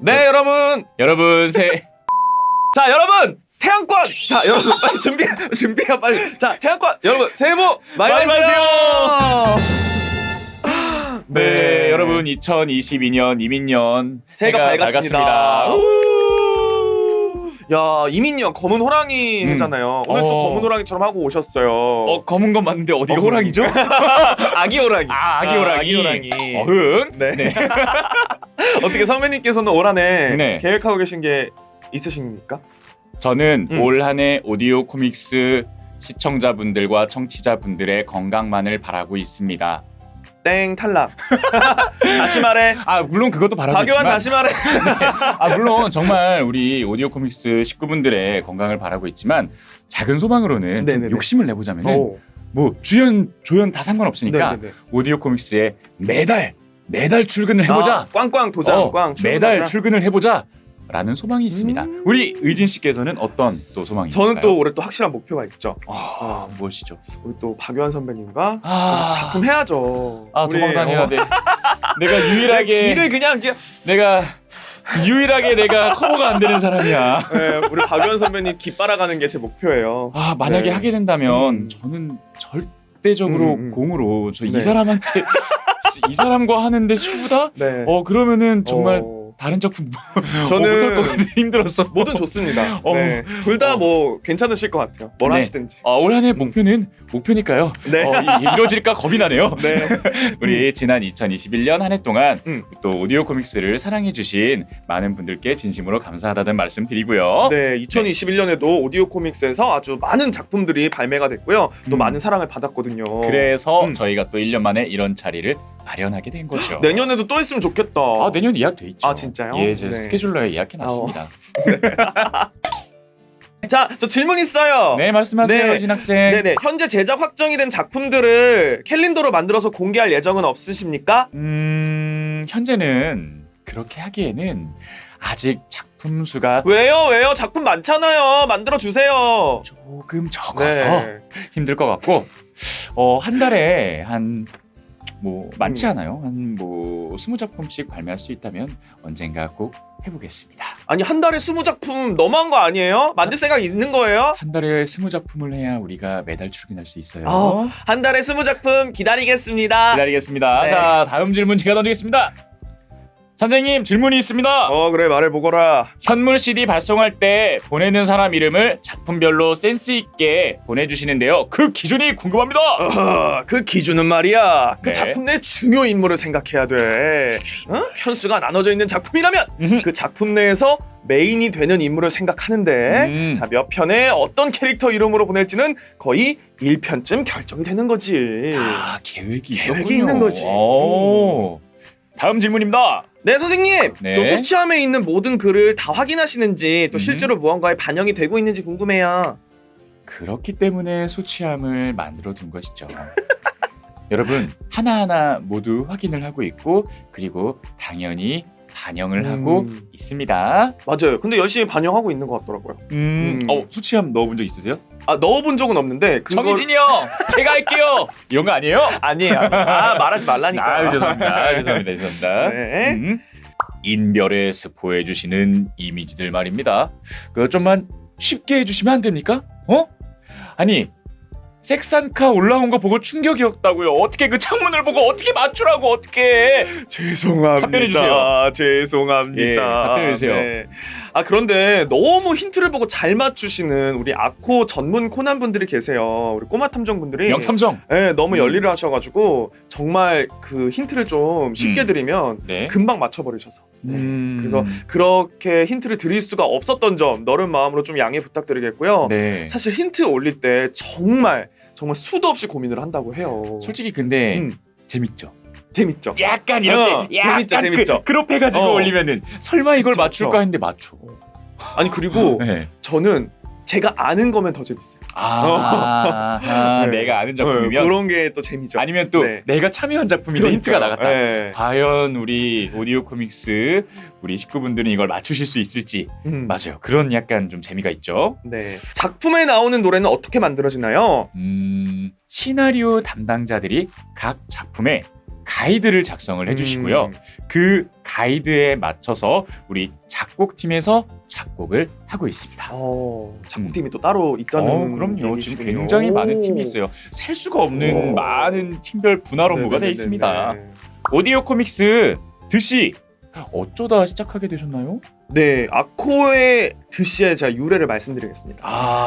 네, 여러분. 자, 여러분. 태양권. 자, 여러분 빨리 준비해요 빨리. 자, 태양권. 여러분 새해 복 많이 받으세요. 네, 여러분 2022년 이민년 새해가 밝았습니다. 야, 이민년 검은 호랑이 해잖아요. 오늘 또 검은 호랑이처럼 하고 오셨어요. 검은 건 맞는데 어디가 호랑이죠? 아기 호랑이. 아기 호랑이. 아기 호랑이. 네. 어떻게 선배님께서는 올 한해 네. 계획하고 계신 게 있으십니까? 저는 올 한해 오디오 코믹스 시청자분들과 청취자분들의 건강만을 바라고 있습니다. 땡, 탈락. 다시 말해. 물론 그것도 바라고 박요한 있지만 다시 말해. 물론 정말 우리 오디오 코믹스 식구분들의 건강을 바라고 있지만 작은 소망으로는 좀 네네네. 욕심을 내보자면은 뭐 주연 조연 다 상관없으니까 네네네. 오디오 코믹스에 매달 출근을 해보자. 꽝꽝 도장 꽝. 매달 출근을 해보자. 라는 소망이 있습니다. 우리 의진 씨께서는 어떤 또 소망이 있을까요? 저는 또 올해 또 확실한 목표가 있죠. 무엇이죠? 우리 또 박요한 선배님과 아. 작품 해야죠. 도망다녀야 돼. 내가 유일하게 길을 그냥 내가 유일하게 커버가 안 되는 사람이야. 네, 우리 박요한 선배님 기 빨아가는 게 제 목표예요. 만약에 네. 하게 된다면 저는 절대적으로 공으로 이 네. 사람한테 이 사람과 하는데 쉬우다? 네. 그러면은 정말 다른 작품 저는 못할 것 같아. 힘들었어. 뭐든 좋습니다. 네. 둘 다 뭐 괜찮으실 것 같아요. 뭘 네. 하시든지. 올 한해 목표니까요. 네. 이루어질까 겁이 나네요. 네. 우리 지난 2021년 한 해 동안 음. 또 오디오 코믹스를 사랑해주신 많은 분들께 진심으로 감사하다는 말씀 드리고요. 네, 2021년에도 오디오 코믹스에서 아주 많은 작품들이 발매가 됐고요. 또 많은 사랑을 받았거든요. 그래서 저희가 또 1년 만에 이런 자리를 마련하게 된 거죠. 내년에도 또 있으면 좋겠다. 내년 예약돼 있죠. 진짜요? 예, 제 네. 스케줄러에 예약해놨습니다. 자, 저 질문 있어요. 네, 말씀하세요, 네. 진 학생. 네네. 현재 제작 확정이 된 작품들을 캘린더로 만들어서 공개할 예정은 없으십니까? 현재는 그렇게 하기에는 아직 작품 수가 왜요? 작품 많잖아요. 만들어 주세요. 조금 적어서 네. 힘들 것 같고 한 달에 많지 않아요. 한 20작품씩 발매할 수 있다면 언젠가 꼭 해보겠습니다. 아니, 한 달에 20작품 너무한 거 아니에요? 만들 생각 있는 거예요? 한 달에 20작품을 해야 우리가 매달 출근할 수 있어요. 한 달에 20작품 기다리겠습니다. 기다리겠습니다. 네. 자, 다음 질문 제가 던지겠습니다. 선생님, 질문이 있습니다. 그래, 말해보거라. 현물 CD 발송할 때 보내는 사람 이름을 작품별로 센스 있게 보내주시는데요. 그 기준이 궁금합니다. 그 기준은 말이야. 그 네. 작품 내 중요 인물을 생각해야 돼. 편수가 나눠져 있는 작품이라면 그 작품 내에서 메인이 되는 인물을 생각하는데 자, 몇 편에 어떤 캐릭터 이름으로 보낼지는 거의 1편쯤 결정이 되는 거지. 계획이 있었군요. 있는 거지. 다음 질문입니다. 네, 선생님. 네. 저 소치함에 있는 모든 글을 다 확인하시는지 또 실제로 무언가에 반영이 되고 있는지 궁금해요. 그렇기 때문에 소취함을 만들어 둔 것이죠. 여러분, 하나하나 모두 확인을 하고 있고 그리고 당연히 반영을 하고 있습니다. 맞아요. 근데 열심히 반영하고 있는 것 같더라고요. 소취함 넣어본 적 있으세요? 넣어본 적은 없는데 정희진이 형! 제가 할게요! 이런 거 아니에요? 아니에요. 말하지 말라니까. 죄송합니다. 네. 인별에 스포해주시는 이미지들 말입니다. 그거 좀만 쉽게 해주시면 안 됩니까? 아니, 색산카 올라온 거 보고 충격이었다고요. 어떻게 그 창문을 보고 어떻게 맞추라고 어떻게? 죄송합니다. 답변해주세요. 죄송합니다. 예, 답변해주세요. 네. 그런데 너무 힌트를 보고 잘 맞추시는 우리 아코 전문 코난 분들이 계세요. 우리 꼬마 탐정 분들이. 명탐정. 네, 너무 열일을 하셔가지고 정말 그 힌트를 좀 쉽게 드리면 네. 금방 맞춰버리셔서. 그래서 그렇게 힌트를 드릴 수가 없었던 점 너른 마음으로 좀 양해 부탁드리겠고요. 네. 사실 힌트 올릴 때 정말 수도 없이 고민을 한다고 해요. 솔직히 근데 재밌죠. 재밌죠. 약간 이렇게 재밌죠. 그룹해가지고 올리면은 설마 이걸 그쵸, 맞출까 했는데 맞춰. 아니, 그리고 네. 저는 제가 아는 거면 더 재밌어요. 네. 내가 아는 작품이면 그런 게 또 재미죠. 아니면 또 네. 내가 참여한 작품인데 그러니까요. 힌트가 나갔다. 네. 과연 우리 오디오 코믹스 우리 식구분들은 이걸 맞추실 수 있을지. 맞아요. 그런 약간 좀 재미가 있죠. 네. 작품에 나오는 노래는 어떻게 만들어지나요? 시나리오 담당자들이 각 작품에 가이드를 작성을 해주시고요. 그 가이드에 맞춰서 우리 작곡팀에서 작곡을 하고 있습니다. 작곡팀이 또 따로 있다는 그럼요. 얘기시군요. 지금 굉장히 많은 팀이 있어요. 셀 수가 없는 많은 팀별 분할 업무가 되어 있습니다. 오디오 코믹스 드시 어쩌다 시작하게 되셨나요? 네, 아코의 드시의 제가 유래를 말씀드리겠습니다.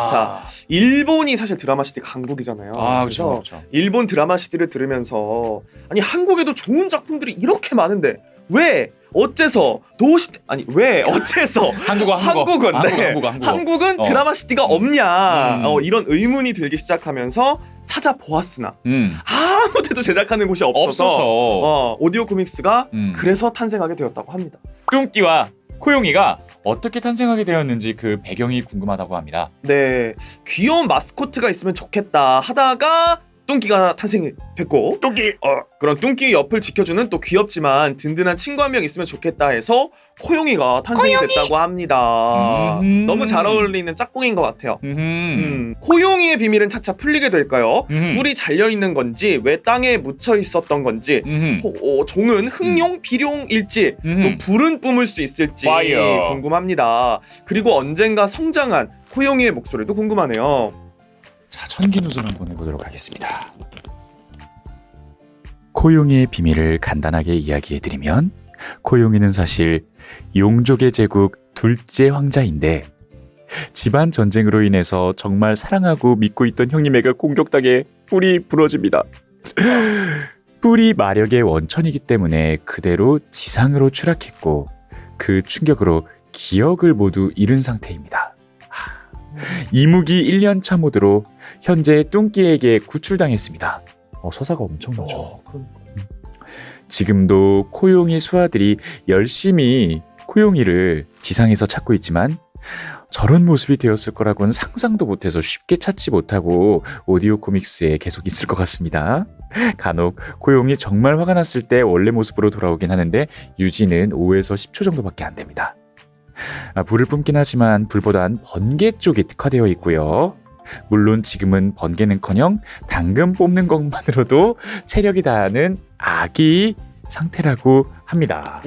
자, 일본이 사실 드라마 시티 강국이잖아요. 그렇죠. 일본 드라마 시티를 들으면서 아니 한국에도 좋은 작품들이 이렇게 많은데 왜 어째서 한국은 드라마 시티가 없냐 이런 의문이 들기 시작하면서 찾아보았으나 아무 데도 제작하는 곳이 없어서 오디오 코믹스가 그래서 탄생하게 되었다고 합니다. 뚱끼와 코용이가 어떻게 탄생하게 되었는지 그 배경이 궁금하다고 합니다. 네, 귀여운 마스코트가 있으면 좋겠다 하다가 뚱끼가 탄생이 됐고, 뚱끼 그런 뚱끼 옆을 지켜주는 또 귀엽지만 든든한 친구 한 명 있으면 좋겠다 해서 코용이가 탄생이 됐다고 합니다. 너무 잘 어울리는 짝꿍인 것 같아요. 코용이의 비밀은 차차 풀리게 될까요? 뿔이 잘려있는 건지 왜 땅에 묻혀 있었던 건지 종은 흑룡, 비룡일지 또 불은 뿜을 수 있을지 궁금합니다. 그리고 언젠가 성장한 코용이의 목소리도 궁금하네요. 자, 천기누설 한번 해보도록 하겠습니다. 코용이의 비밀을 간단하게 이야기해드리면 코용이는 사실 용족의 제국 둘째 황자인데 집안 전쟁으로 인해서 정말 사랑하고 믿고 있던 형님애가 공격당해 뿔이 부러집니다. 뿔이 마력의 원천이기 때문에 그대로 지상으로 추락했고 그 충격으로 기억을 모두 잃은 상태입니다. 이무기 1년차 모드로 현재 뚱끼에게 구출당했습니다. 서사가 엄청나죠. 지금도 코용이 수하들이 열심히 코용이를 지상에서 찾고 있지만 저런 모습이 되었을 거라고는 상상도 못해서 쉽게 찾지 못하고 오디오 코믹스에 계속 있을 것 같습니다. 간혹 코용이 정말 화가 났을 때 원래 모습으로 돌아오긴 하는데 유지는 5에서 10초 정도밖에 안 됩니다. 불을 뿜긴 하지만 불보단 번개 쪽이 특화되어 있고요. 물론 지금은 번개는커녕 당근 뽑는 것만으로도 체력이 다하는 아기 상태라고 합니다.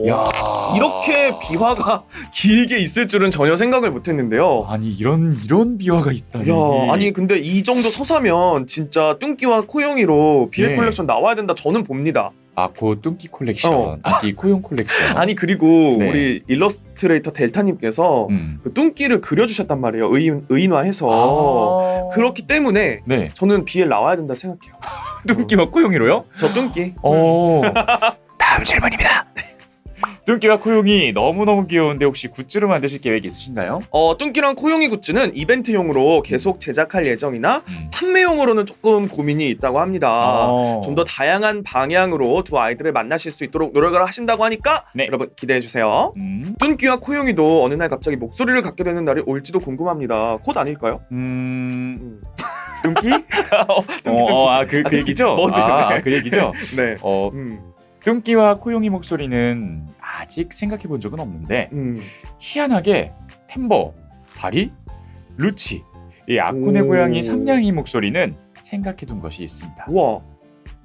야, 이렇게 비화가 길게 있을 줄은 전혀 생각을 못했는데요. 아니 이런 비화가 있다니. 아니 근데 이 정도 서사면 진짜 뚱끼와 코용이로 BL 콜렉션 나와야 된다 저는 봅니다. 아코 뚱끼 콜렉션, 아기 코용 콜렉션. 아니 그리고 우리 일러스트레이터 델타님께서 그 뚱끼를 그려주셨단 말이에요. 의인화해서. 그렇기 때문에 저는 BL 나와야 된다 생각해요. 뚱끼와 코용이로요? 저 뚱끼. 다음 질문입니다. 뚱끼와 코용이 너무너무 귀여운데 혹시 굿즈를 만드실 계획 있으신가요? 뚱끼랑 코용이 굿즈는 이벤트용으로 계속 제작할 예정이나 판매용으로는 조금 고민이 있다고 합니다. 좀 더 다양한 방향으로 두 아이들을 만나실 수 있도록 노력을 하신다고 하니까 여러분 기대해주세요. 뚱끼와 코용이도 어느 날 갑자기 목소리를 갖게 되는 날이 올지도 궁금합니다. 곧 아닐까요? 뚱끼? 그 얘기죠? 그 얘기죠? 네. 뚱끼와 코용이 목소리는 아직 생각해 본 적은 없는데 희한하게 템버, 다리, 루치, 이 아코네 고양이 삼냥이 목소리는 생각해 둔 것이 있습니다. 우와,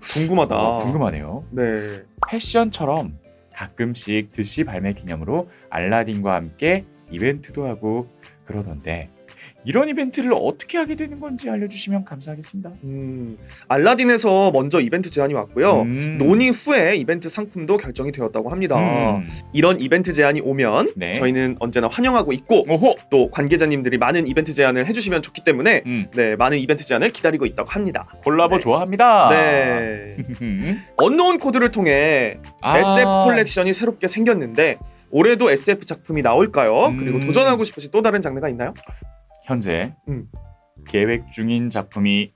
궁금하다. 궁금하네요. 네. 패션처럼 가끔씩 드시 발매 기념으로 알라딘과 함께 이벤트도 하고 그러던데 이런 이벤트를 어떻게 하게 되는 건지 알려주시면 감사하겠습니다. 알라딘에서 먼저 이벤트 제안이 왔고요. 논의 후에 이벤트 상품도 결정이 되었다고 합니다. 이런 이벤트 제안이 오면 저희는 언제나 환영하고 있고 또 관계자님들이 많은 이벤트 제안을 해주시면 좋기 때문에 많은 이벤트 제안을 기다리고 있다고 합니다. 콜라보 좋아합니다. 네. 언노운 코드를 통해 SF 콜렉션이 새롭게 생겼는데 올해도 SF 작품이 나올까요? 그리고 도전하고 싶으신 또 다른 장르가 있나요? 현재 계획 중인 작품이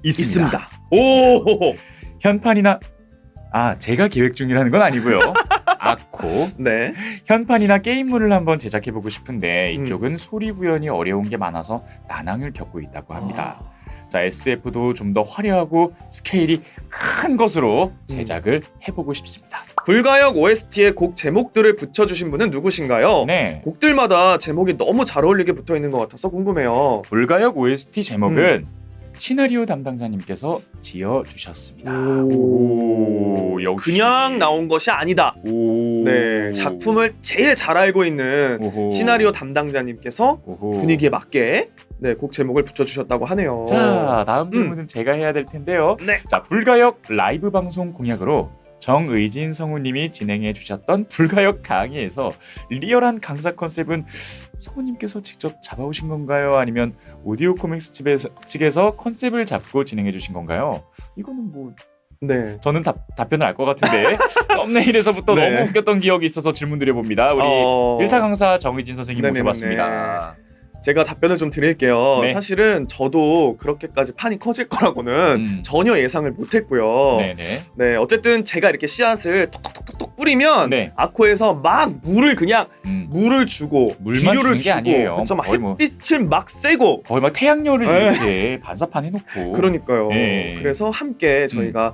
있습니다. 오! 현판이나 제가 계획 중이라는 건 아니고요. 아코. 네. 현판이나 게임물을 한번 제작해보고 싶은데 이쪽은 소리 구현이 어려운 게 많아서 난항을 겪고 있다고 합니다. 자, SF도 좀 더 화려하고 스케일이 큰 것으로 제작을 해보고 싶습니다. 불가역 OST에 곡 제목들을 붙여주신 분은 누구신가요? 곡들마다 제목이 너무 잘 어울리게 붙어있는 것 같아서 궁금해요. 불가역 OST 제목은 시나리오 담당자님께서 지어주셨습니다. 역시. 그냥 나온 것이 아니다. 오. 네, 작품을 제일 잘 알고 있는 오호. 시나리오 담당자님께서 오호. 분위기에 맞게 네, 곡 제목을 붙여주셨다고 하네요. 자, 다음 질문은 제가 해야 될 텐데요. 네. 자, 불가역 라이브 방송 공약으로 정의진 성우님이 진행해 주셨던 불가역 강의에서 리얼한 강사 컨셉은 성우님께서 직접 잡아오신 건가요? 아니면 오디오 코믹스 측에서 컨셉을 잡고 진행해 주신 건가요? 이거는 뭐 네. 저는 답변을 알 것 같은데 썸네일에서부터 네. 너무 웃겼던 기억이 있어서 질문 드려봅니다. 우리 일타 강사 정의진 선생님 네네네. 모셔봤습니다. 제가 답변을 좀 드릴게요. 네. 사실은 저도 그렇게까지 판이 커질 거라고는 전혀 예상을 못했고요. 네네. 네, 어쨌든 제가 이렇게 씨앗을 톡톡톡톡 뿌리면 네. 아코에서 막 물을 그냥 물을 주고 물만 비료를 주는 게 주고 아니에요. 그쵸, 막 거의 뭐- 햇빛을 막 쐬고 거의 막 태양열을 네. 이렇게 반사판 해놓고. 그러니까요. 네. 그래서 함께 저희가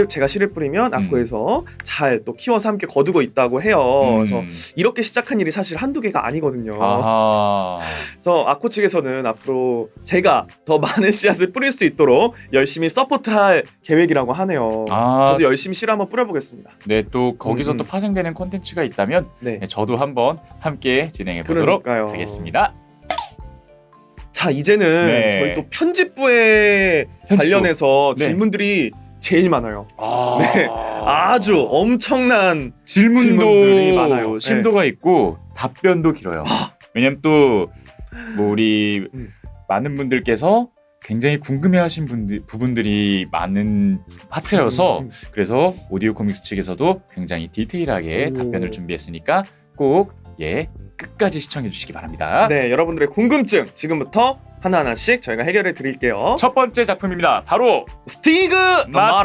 제가 씨를 뿌리면 아코에서 잘 또 키워서 함께 거두고 있다고 해요. 그래서 이렇게 시작한 일이 사실 한두 개가 아니거든요. 아하. 그래서 아코 측에서는 앞으로 제가 더 많은 씨앗을 뿌릴 수 있도록 열심히 서포트할 계획이라고 하네요. 저도 열심히 씨를 한번 뿌려보겠습니다. 네, 또 거기서 음. 또 파생되는 콘텐츠가 있다면 네. 저도 한번 함께 진행해 보도록 그러니까요. 하겠습니다. 자, 이제는 네. 저희 또 편집부에 편집부. 관련해서 네. 질문들이 제일 많아요. 아, 네. 아주 엄청난 질문도 질문들이 많아요. 네. 심도가 있고 답변도 길어요. 왜냐면 또 뭐 우리 많은 분들께서 굉장히 궁금해하신 부분들이 많은 파트여서 그래서 오디오 코믹스 측에서도 굉장히 디테일하게 오. 답변을 준비했으니까 꼭 끝까지 시청해 주시기 바랍니다. 네, 여러분들의 궁금증 지금부터 하나하나씩 저희가 해결해 드릴게요. 첫 번째 작품입니다. 바로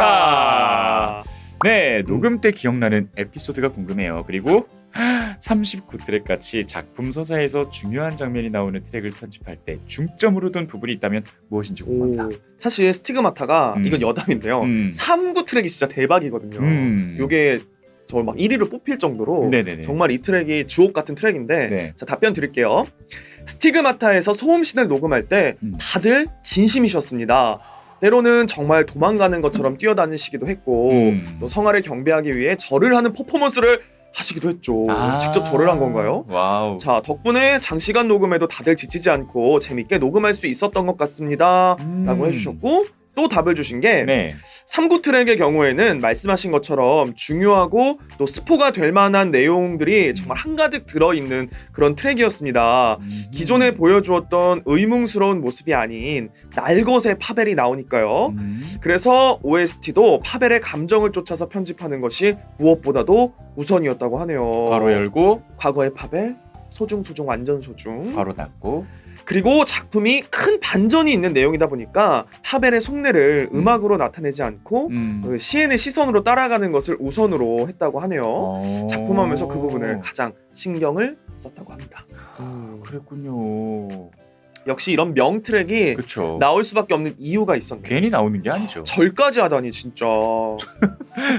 스티그마타. 네, 녹음 때 기억나는 에피소드가 궁금해요. 그리고 39트랙 같이 작품 서사에서 중요한 장면이 나오는 트랙을 편집할 때 중점으로 둔 부분이 있다면 무엇인지 궁금합니다. 사실 스티그마타가 이건 여담인데요. 3구 트랙이 진짜 대박이거든요. 요게 저 막 1위로 뽑힐 정도로 네네네. 정말 이 트랙이 주옥 같은 트랙인데 네. 자, 답변 드릴게요. 스티그마타에서 소음신을 녹음할 때 다들 진심이셨습니다. 때로는 정말 도망가는 것처럼 뛰어다니시기도 했고 또 성화를 경배하기 위해 절을 하는 퍼포먼스를 하시기도 했죠. 직접 절을 한 건가요? 와우. 자, 덕분에 장시간 녹음에도 다들 지치지 않고 재밌게 녹음할 수 있었던 것 같습니다. 라고 해주셨고 또 답을 주신 게 네. 3구 트랙의 경우에는 말씀하신 것처럼 중요하고 또 스포가 될 만한 내용들이 정말 한가득 들어있는 그런 트랙이었습니다. 기존에 보여주었던 의문스러운 모습이 아닌 날것의 파벨이 나오니까요. 그래서 OST도 파벨의 감정을 쫓아서 편집하는 것이 무엇보다도 우선이었다고 하네요. 괄호 열고 과거의 파벨, 소중 완전 소중. 괄호 닫고. 그리고 작품이 큰 반전이 있는 내용이다 보니까 파벨의 속내를 음악으로 나타내지 않고 시인의 시선으로 따라가는 것을 우선으로 했다고 하네요. 작품하면서 그 부분을 가장 신경을 썼다고 합니다. 그랬군요. 역시 이런 명트랙이 그쵸. 나올 수밖에 없는 이유가 있었네요. 괜히 나오는 게 아니죠. 절까지 하다니 진짜.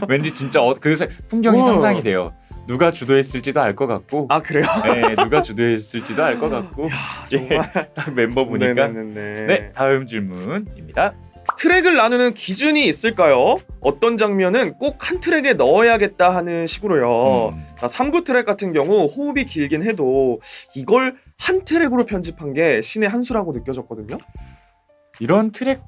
왠지 진짜 그래서 풍경이 상상이 돼요. 누가 주도했을지도 알 것 같고. 아, 그래요? 네, 누가 주도했을지도 알 것 같고. 정말. 딱 멤버 보니까. 네네네. 네, 다음 질문입니다. 트랙을 나누는 기준이 있을까요? 어떤 장면은 꼭 한 트랙에 넣어야겠다 하는 식으로요. 자, 3구 트랙 같은 경우 호흡이 길긴 해도 이걸 한 트랙으로 편집한 게 신의 한 수라고 느껴졌거든요. 이런 트랙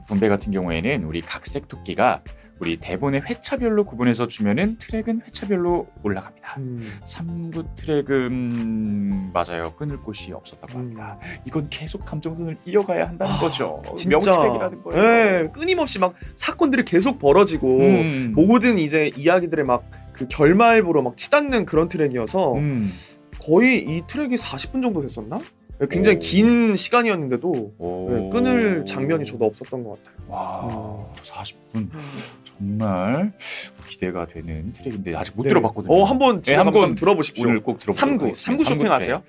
분배 같은 경우에는 우리 각색 토끼가 우리 대본의 회차별로 구분해서 주면은 트랙은 회차별로 올라갑니다. 3구 트랙은 맞아요. 끊을 곳이 없었다고 합니다. 이건 계속 감정선을 이어가야 한다는 거죠. 진짜. 명트랙이라는 거예요. 네, 끊임없이 막 사건들이 계속 벌어지고 모든 이제 이야기들의 막 그 결말부로 막 치닫는 그런 트랙이어서 거의 이 트랙이 40분 정도 됐었나? 굉장히 긴 시간이었는데도 네, 끊을 장면이 저도 없었던 것 같아요. 와, 40분 정말 기대가 되는 트랙인데 아직 못 네. 들어봤거든요. 한번 지금 한번 들어보십시오. 오늘 꼭 들어보도록 3구 쇼핑 아세요?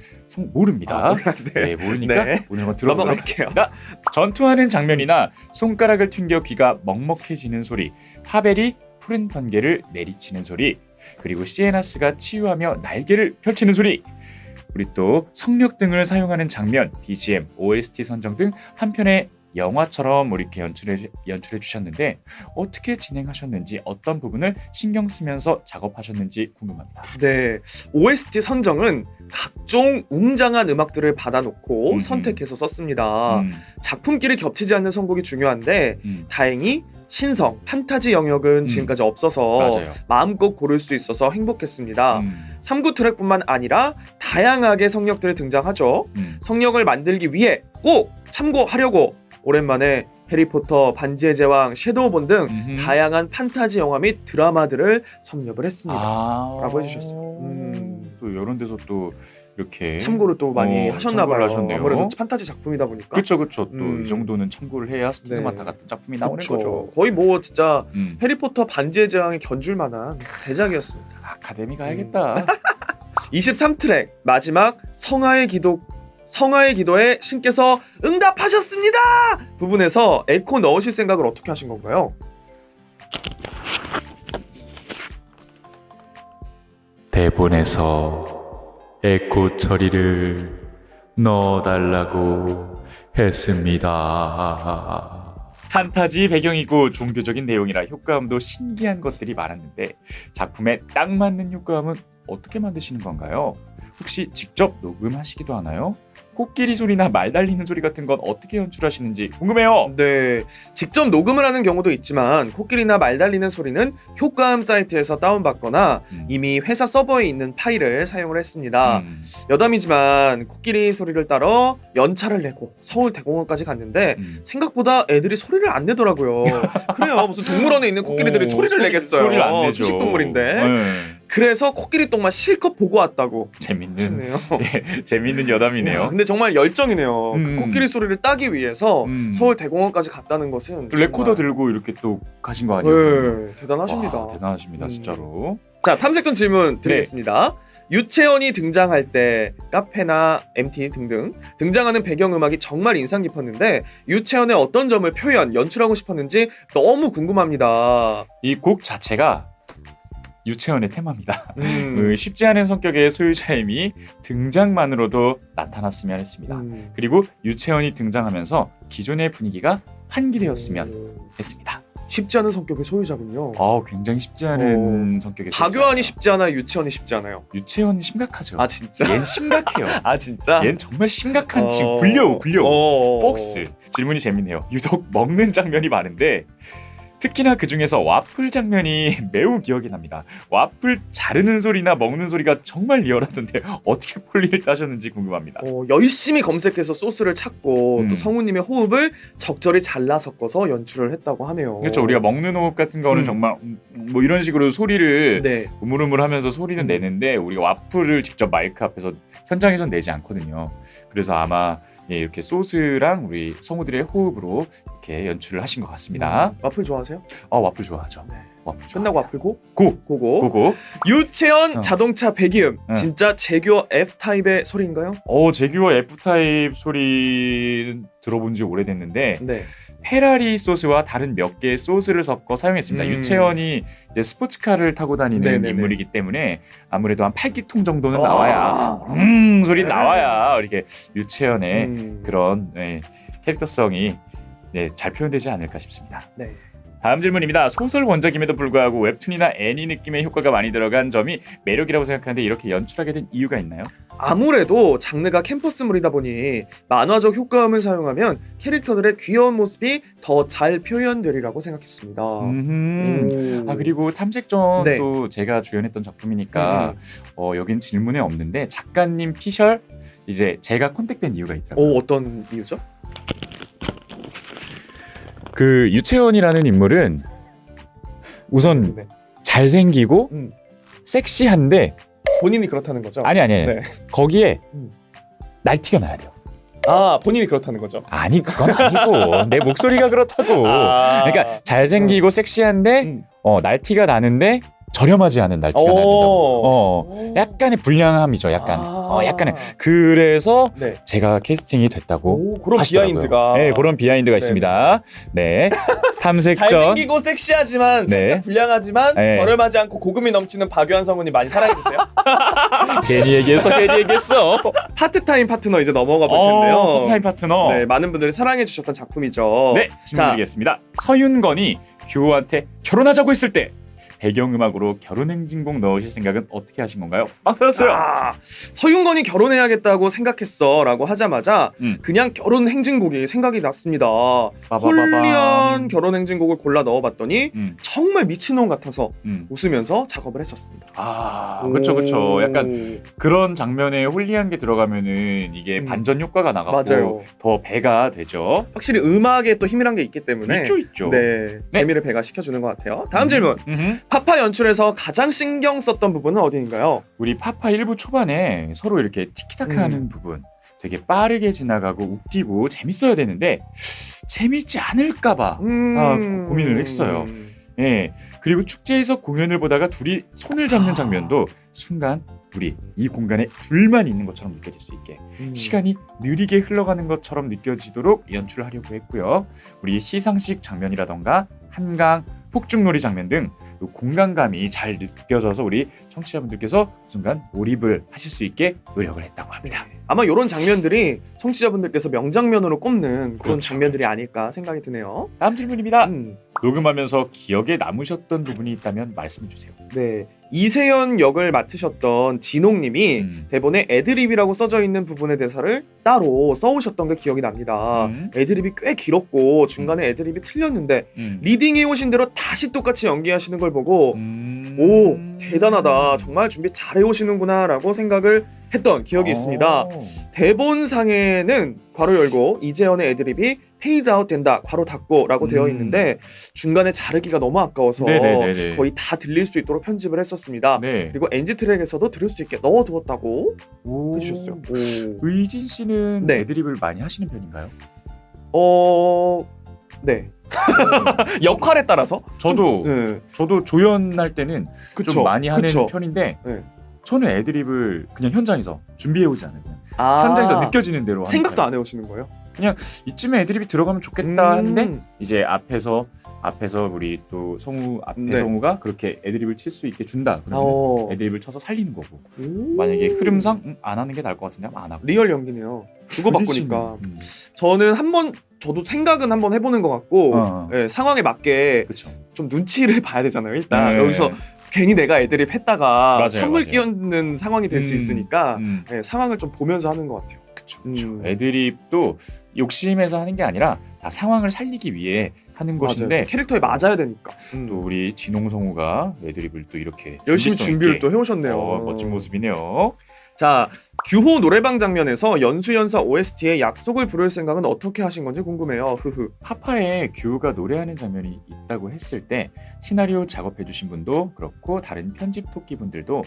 모릅니다. 네. 모르니까 네. 오늘 한번 들어보도록 넘어갈게요. 하겠습니다. 전투하는 장면이나 손가락을 튕겨 귀가 먹먹해지는 소리, 파벨이 푸른 번개를 내리치는 소리, 그리고 시에나스가 치유하며 날개를 펼치는 소리, 우리 또 성력 등을 사용하는 장면, BGM, OST 선정 등 한 편의 영화처럼 이렇게 연출해 주셨는데 어떻게 진행하셨는지 어떤 부분을 신경 쓰면서 작업하셨는지 궁금합니다. 네, OST 선정은 각종 웅장한 음악들을 받아놓고 선택해서 썼습니다. 작품끼리 겹치지 않는 선곡이 중요한데 다행히 신성, 판타지 영역은 지금까지 없어서 맞아요. 마음껏 고를 수 있어서 행복했습니다. 3구 트랙뿐만 아니라 다양하게 성역들이 등장하죠. 성역을 만들기 위해 꼭 참고하려고 오랜만에 해리포터, 반지의 제왕, 섀도우본 등 다양한 판타지 영화 및 드라마들을 섭렵을 했습니다. 라고 해주셨어요. 또 이런 데서 또 이렇게 참고를 또 많이 하셨나봐요. 하셨네요. 아무래도 판타지 작품이다 보니까. 그렇죠. 또 이 정도는 참고를 해야 스티그마타 같은 작품이 나오는 거죠. 거의 뭐 진짜 해리포터, 반지의 제왕이 견줄 만한 대작이었습니다. 아카데미 가야겠다. 23트랙 마지막 성화의 기도에 신께서 응답하셨습니다! 부분에서 에코 넣으실 생각을 어떻게 하신 건가요? 대본에서 에코 처리를 넣어달라고 했습니다. 판타지 배경이고 종교적인 내용이라 효과음도 신기한 것들이 많았는데 작품에 딱 맞는 효과음은 어떻게 만드시는 건가요? 혹시 직접 녹음하시기도 하나요? 코끼리 소리나 말 달리는 소리 같은 건 어떻게 연출하시는지 궁금해요. 네, 직접 녹음을 하는 경우도 있지만 코끼리나 말 달리는 소리는 효과음 사이트에서 다운받거나 이미 회사 서버에 있는 파일을 사용을 했습니다. 여담이지만 코끼리 소리를 따러 연차를 내고 서울대공원까지 갔는데 생각보다 애들이 소리를 안 내더라고요. 그래요, 무슨 동물원에 있는 코끼리들이 소리를 내겠어요. 소리를 안 내죠. 초식동물인데. 그래서 코끼리 똥만 실컷 보고 왔다고. 재밌는 네, 재밌는 여담이네요. 근데 정말 열정이네요. 그 코끼리 소리를 따기 위해서 서울대공원까지 갔다는 것은 레코더 들고 이렇게 또 가신 거 아니에요? 네, 대단하십니다. 와, 대단하십니다, 진짜로. 자, 탐색전 질문 드리겠습니다. 유채원이 등장할 때 카페나 MT 등등 등장하는 배경음악이 정말 인상 깊었는데 유채원의 어떤 점을 연출하고 싶었는지 너무 궁금합니다. 이 곡 자체가 유채원의 테마입니다. 쉽지 않은 성격의 소유자임이 등장만으로도 나타났으면 했습니다. 그리고 유채원이 등장하면서 기존의 분위기가 환기되었으면 했습니다. 쉽지 않은 성격의 소유자군요. 굉장히 쉽지 않은 성격의 박요한이 쉽지 않아요? 유채원이 쉽지 않아요? 유채원이 심각하죠. 아, 진짜? 얜 심각해요. 아, 진짜? 얜 정말 심각한 친구. 불려오. 폭스. 질문이 재밌네요. 유독 먹는 장면이 많은데 특히나 그 중에서 와플 장면이 매우 기억이 납니다. 와플 자르는 소리나 먹는 소리가 정말 리얼하던데 어떻게 폴리를 따셨는지 궁금합니다. 열심히 검색해서 소스를 찾고 또 성우님의 호흡을 적절히 잘라 섞어서 연출을 했다고 하네요. 그렇죠. 우리가 먹는 호흡 같은 거는 정말 뭐 이런 식으로 소리를 우물우물하면서 소리는 내는데 우리가 와플을 직접 마이크 앞에서 현장에선 내지 않거든요. 그래서 아마 이렇게 소스랑 우리 성우들의 호흡으로 이렇게 연출을 하신 것 같습니다. 와플 좋아하세요? 와플 좋아하죠. 네. 와플 끝나고 와플 고고. 유채원 자동차 배기음 진짜 제규어 F-타입의 소리인가요? 제규어 F-타입 소리는 들어본 지 오래됐는데 페라리 소스와 다른 몇 개의 소스를 섞어 사용했습니다. 유채원이 이제 스포츠카를 타고 다니는 인물이기 때문에 아무래도 한 8기통 정도는 나와야 소리 나와야 이렇게 유채원의 그런 캐릭터성이 잘 표현되지 않을까 싶습니다. 다음 질문입니다. 소설 원작임에도 불구하고 웹툰이나 애니 느낌의 효과가 많이 들어간 점이 매력이라고 생각하는데 이렇게 연출하게 된 이유가 있나요? 아무래도 장르가 캠퍼스물이다 보니 만화적 효과음을 사용하면 캐릭터들의 귀여운 모습이 더 잘 표현되리라고 생각했습니다. 그리고 탐색전도 제가 주연했던 작품이니까 여긴 질문에 없는데 작가님 피셜 이제 제가 컨택된 이유가 있더라고요. 어떤 이유죠? 그 유채원이라는 인물은 우선 잘생기고 섹시한데 본인이 그렇다는 거죠? 아니 거기에 날티가 나야 돼요. 본인이 그렇다는 거죠? 아니 그건 아니고 내 목소리가 그렇다고. 그러니까 잘생기고 섹시한데 날티가 나는데 저렴하지 않은 날티가 나는다고. 약간의 불량함이죠. 약간의. 그래서 네. 제가 캐스팅이 됐다고 그런 하시더라고요. 비하인드가. 네, 그런 비하인드가 있습니다. 네. 탐색전. 잘생기고 섹시하지만 네. 살짝 불량하지만 네. 저렴하지 않고 고급이 넘치는 박유한 성우님 많이 사랑해주세요. 괜히 얘기했어. 파트타임 파트너 이제 넘어가 볼 텐데요. 파트타임 파트너. 네, 많은 분들이 사랑해주셨던 작품이죠. 네, 질문 드리겠습니다. 서윤건이 규호한테 결혼하자고 했을 때 배경음악으로 결혼행진곡 넣으실 생각은 어떻게 하신 건가요? 맞았어요. 서윤건이 결혼해야겠다고 생각했어라고 하자마자 그냥 결혼행진곡이 생각이 났습니다. 홀리한 결혼행진곡을 골라 넣어봤더니 정말 미친놈 같아서 웃으면서 작업을 했었습니다. 그렇죠. 약간 그런 장면에 홀리한 게 들어가면은 이게 반전 효과가 나가고 맞아요. 더 배가 되죠. 확실히 음악에 또 힘이란 게 있기 때문에 있죠. 네, 재미를 배가시켜주는 것 같아요. 다음 질문. 파파 연출에서 가장 신경 썼던 부분은 어디인가요? 우리 파파 1부 초반에 서로 이렇게 티키타카하는 부분 되게 빠르게 지나가고 웃기고 재밌어야 되는데 재밌지 않을까봐 고민을 했어요. 예, 그리고 축제에서 공연을 보다가 둘이 손을 잡는 장면도 순간 우리 이 공간에 둘만 있는 것처럼 느껴질 수 있게 시간이 느리게 흘러가는 것처럼 느껴지도록 연출을 하려고 했고요. 우리 시상식 장면이라던가 한강, 폭죽놀이 장면 등 공간감이 잘 느껴져서 우리 청취자분들께서 순간 몰입을 하실 수 있게 노력을 했다고 합니다. 아마 이런 장면들이 청취자분들께서 명장면으로 꼽는 그런 그렇죠. 장면들이 아닐까 생각이 드네요. 다음 질문입니다. 녹음하면서 기억에 남으셨던 부분이 있다면 말씀해 주세요. 네, 이세연 역을 맡으셨던 진홍님이 대본에 애드립이라고 써져 있는 부분의 대사를 따로 써오셨던 게 기억이 납니다. 애드립이 꽤 길었고 중간에 애드립이 틀렸는데 리딩해 오신 대로 다시 똑같이 연기하시는 걸 보고 오, 대단하다, 정말 준비 잘해 오시는구나 라고 생각을 했던 기억이 있습니다. 대본상에는 괄호 열고 이재현의 애드립이 페이드 아웃 된다 괄호 닫고 라고 되어 있는데 중간에 자르기가 너무 아까워서 네네네네. 거의 다 들릴 수 있도록 편집을 했었습니다. 네. 그리고 NG 트랙에서도 들을 수 있게 넣어두었다고 해주셨어요. 의진 씨는 네. 애드립을 많이 하시는 편인가요? 네. 역할에 따라서 저도 네. 저도 조연할 때는 그쵸, 좀 많이 하는 그쵸. 편인데 네. 저는 애드립을 그냥 현장에서 준비해 오지 않아요. 그냥 현장에서 느껴지는 대로 하는 생각도 거예요. 안 해오시는 거예요? 이쯤에 애드립이 들어가면 좋겠다 하는데 이제 앞에서 우리 또 성우 앞에 네. 성우가 그렇게 애드립을 칠 수 있게 준다 그러면 애드립을 쳐서 살리는 거고 만약에 흐름상 안 하는 게 나을 것 같은데 하면 안 하고 리얼 연기네요. 주고받고니까. 의진 저는 저도 생각은 한번 해보는 것 같고 네, 상황에 맞게 그렇죠. 좀 눈치를 봐야 되잖아요. 일단 네. 여기서 괜히 내가 애드립 했다가 맞아요, 찬물 맞아요. 끼얹는 상황이 될 수 있으니까 네, 상황을 좀 보면서 하는 것 같아요. 그쵸. 애드립도 욕심에서 하는 게 아니라 다 상황을 살리기 위해 하는 것인데 맞아요. 캐릭터에 맞아야 되니까. 또 우리 진홍 성우가 애드립을 또 이렇게 열심히 준비성 준비를 있게 또 해오셨네요. 멋진 모습이네요. 자, 규호 노래방 장면에서 연수연사 OST에 약속을 부를 생각은 어떻게 하신 건지 궁금해요. 파파에 규호가 노래하는 장면이 있다고 했을 때 시나리오 작업해주신 분도 그렇고 다른 편집 토끼 분들도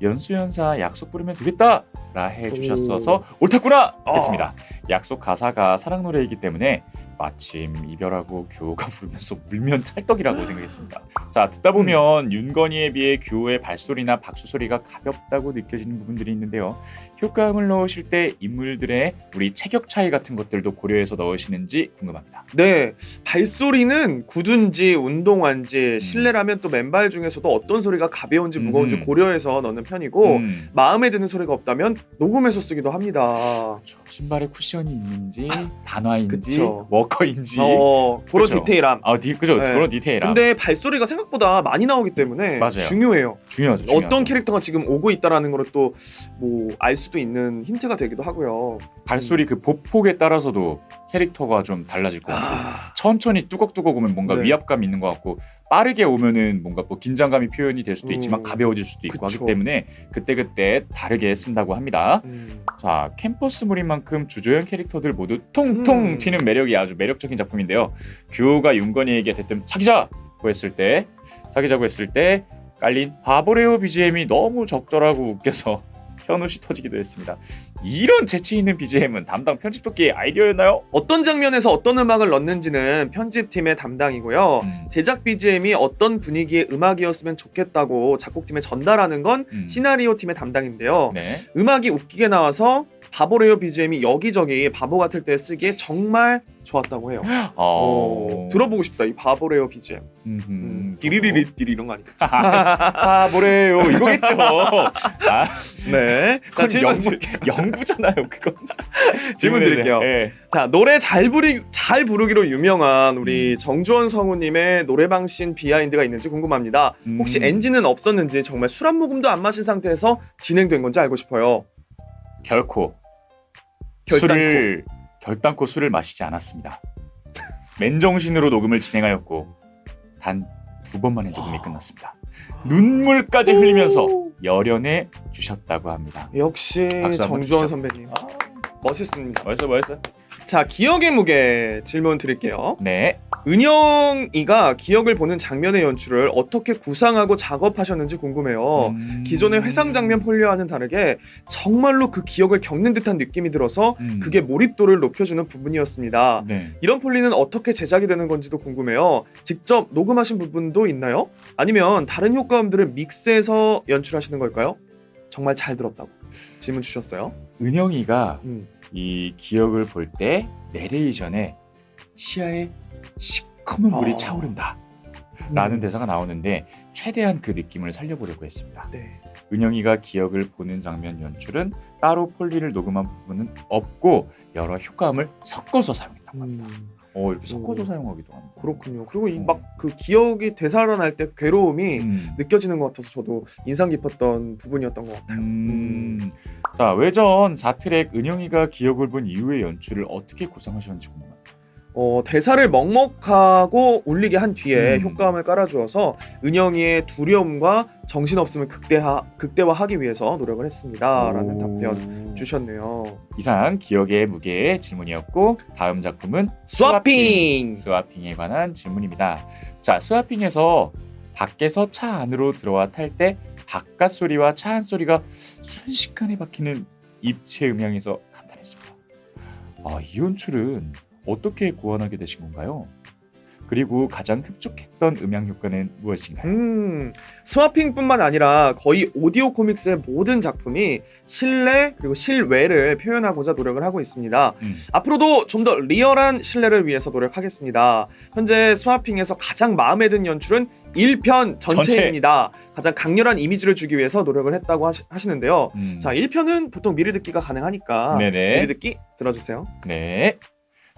연수연사 약속 부르면 되겠다 라 해주셨어서 옳았구나 했습니다. 약속 가사가 사랑 노래이기 때문에 마침 이별하고 규호가 부르면서 울면 찰떡이라고 생각했습니다. 자, 듣다 보면 윤건이에 비해 규호의 발소리나 박수 소리가 가볍다고 느껴지는 부분들이 있는데요. 효과음을 넣으실 때 인물들의 우리 체격 차이 같은 것들도 고려해서 넣으시는지 궁금합니다. 네, 발소리는 굳은지 운동화인지 실내라면 또 맨발 중에서도 어떤 소리가 가벼운지 무거운지 고려해서 넣는 편이고 마음에 드는 소리가 없다면 녹음해서 쓰기도 합니다. 그렇죠. 신발에 쿠션이 있는지 단화인지 그쵸. 워커인지 그런 그쵸. 디테일함. 그죠. 네. 그런 디테일함. 근데 발소리가 생각보다 많이 나오기 때문에 맞아요. 중요해요. 중요하죠. 어떤 캐릭터가 지금 오고 있다라는 걸 또 뭐 알 수도 있는 힌트가 되기도 하고요. 발소리 그 보폭에 따라서도 캐릭터가 좀 달라질 것 같고 천천히 뚜걱뚜걱 오면 뭔가 네. 위압감 있는 것 같고 빠르게 오면은 뭔가 뭐 긴장감이 표현이 될 수도 있지만 가벼워질 수도 있고 그쵸. 하기 때문에 그때그때 다르게 쓴다고 합니다. 자, 캠퍼스물인 만큼 주조연 캐릭터들 모두 통통 튀는 매력이 아주 매력적인 작품인데요. 규호가 윤건이에게 대뜸 사귀자고 했을 때 깔린 바보레오 BGM이 너무 적절하고 웃겨서 현우씨 터지기도 했습니다. 이런 재치 있는 BGM은 담당 편집도끼의 아이디어였나요? 어떤 장면에서 어떤 음악을 넣는지는 편집팀의 담당이고요. 제작 BGM이 어떤 분위기의 음악이었으면 좋겠다고 작곡팀에 전달하는 건 시나리오 팀의 담당인데요. 네. 음악이 웃기게 나와서 바보레오 BGM이 여기저기 바보 같을 때 쓰기에 정말 좋았다고 해요. 들어보고 싶다 이 바보레오 BGM. 디리리리띠리 이런 거 아니겠죠? 바보레오 이거겠죠. 아, 네. 자, 질문 영부잖아요. 그거. 질문 드릴게요. 네. 자, 노래 잘 부르기로 유명한 우리 정주원 성우님의 노래방 씬 비하인드가 있는지 궁금합니다. 혹시 NG는 없었는지 정말 술 한 모금도 안 마신 상태에서 진행된 건지 알고 싶어요. 결코 결단코 술을 마시지 않았습니다. 맨정신으로 녹음을 진행하였고 단 2번만에 녹음이 끝났습니다. 눈물까지 흘리면서 열연해 주셨다고 합니다. 역시 정주원 선배님 멋있습니다. 멋있어. 자, 기억의 무게 질문 드릴게요. 네. 은영이가 기억을 보는 장면의 연출을 어떻게 구상하고 작업하셨는지 궁금해요. 기존의 회상 장면 폴리와는 다르게 정말로 그 기억을 겪는 듯한 느낌이 들어서 그게 몰입도를 높여주는 부분이었습니다. 네. 이런 폴리는 어떻게 제작이 되는 건지도 궁금해요. 직접 녹음하신 부분도 있나요? 아니면 다른 효과음들을 믹스해서 연출하시는 걸까요? 정말 잘 들었다고 질문 주셨어요. 은영이가 이 기억을 볼 때 내레이션에 시야에 시커먼 물이 차오른다 라는 대사가 나오는데 최대한 그 느낌을 살려보려고 했습니다. 네. 은영이가 기억을 보는 장면 연출은 따로 폴리를 녹음한 부분은 없고 여러 효과음을 섞어서 사용했다고 합니다. 이렇게 섞어서 사용하기도 합니다. 그렇군요. 그리고 이 막 그 기억이 되살아날 때 괴로움이 느껴지는 것 같아서 저도 인상 깊었던 부분이었던 것 같아요. 자, 외전 4트랙 은영이가 기억을 본 이후의 연출을 어떻게 구상하셨는지 궁금합니다. 대사를 먹먹하고 울리게 한 뒤에 효과음을 깔아주어서 은영이의 두려움과 정신없음을 극대화하기 위해서 노력을 했습니다. 라는 답변 주셨네요. 이상 기억의 무게의 질문이었고 다음 작품은 스와핑에 관한 질문입니다. 자, 스와핑에서 밖에서 차 안으로 들어와 탈 때 바깥 소리와 차 안 소리가 순식간에 바뀌는 입체 음향에서 감탄했습니다. 이 연출은 어떻게 구현하게 되신 건가요? 그리고 가장 흡족했던 음향 효과는 무엇인가요? 스와핑뿐만 아니라 거의 오디오 코믹스의 모든 작품이 실내 그리고 실외를 표현하고자 노력을 하고 있습니다. 앞으로도 좀 더 리얼한 실내를 위해서 노력하겠습니다. 현재 스와핑에서 가장 마음에 든 연출은 1편 전체입니다. 가장 강렬한 이미지를 주기 위해서 노력을 했다고 하시는데요. 자, 1편은 보통 미리 듣기가 가능하니까 네네. 미리 듣기 들어주세요. 네.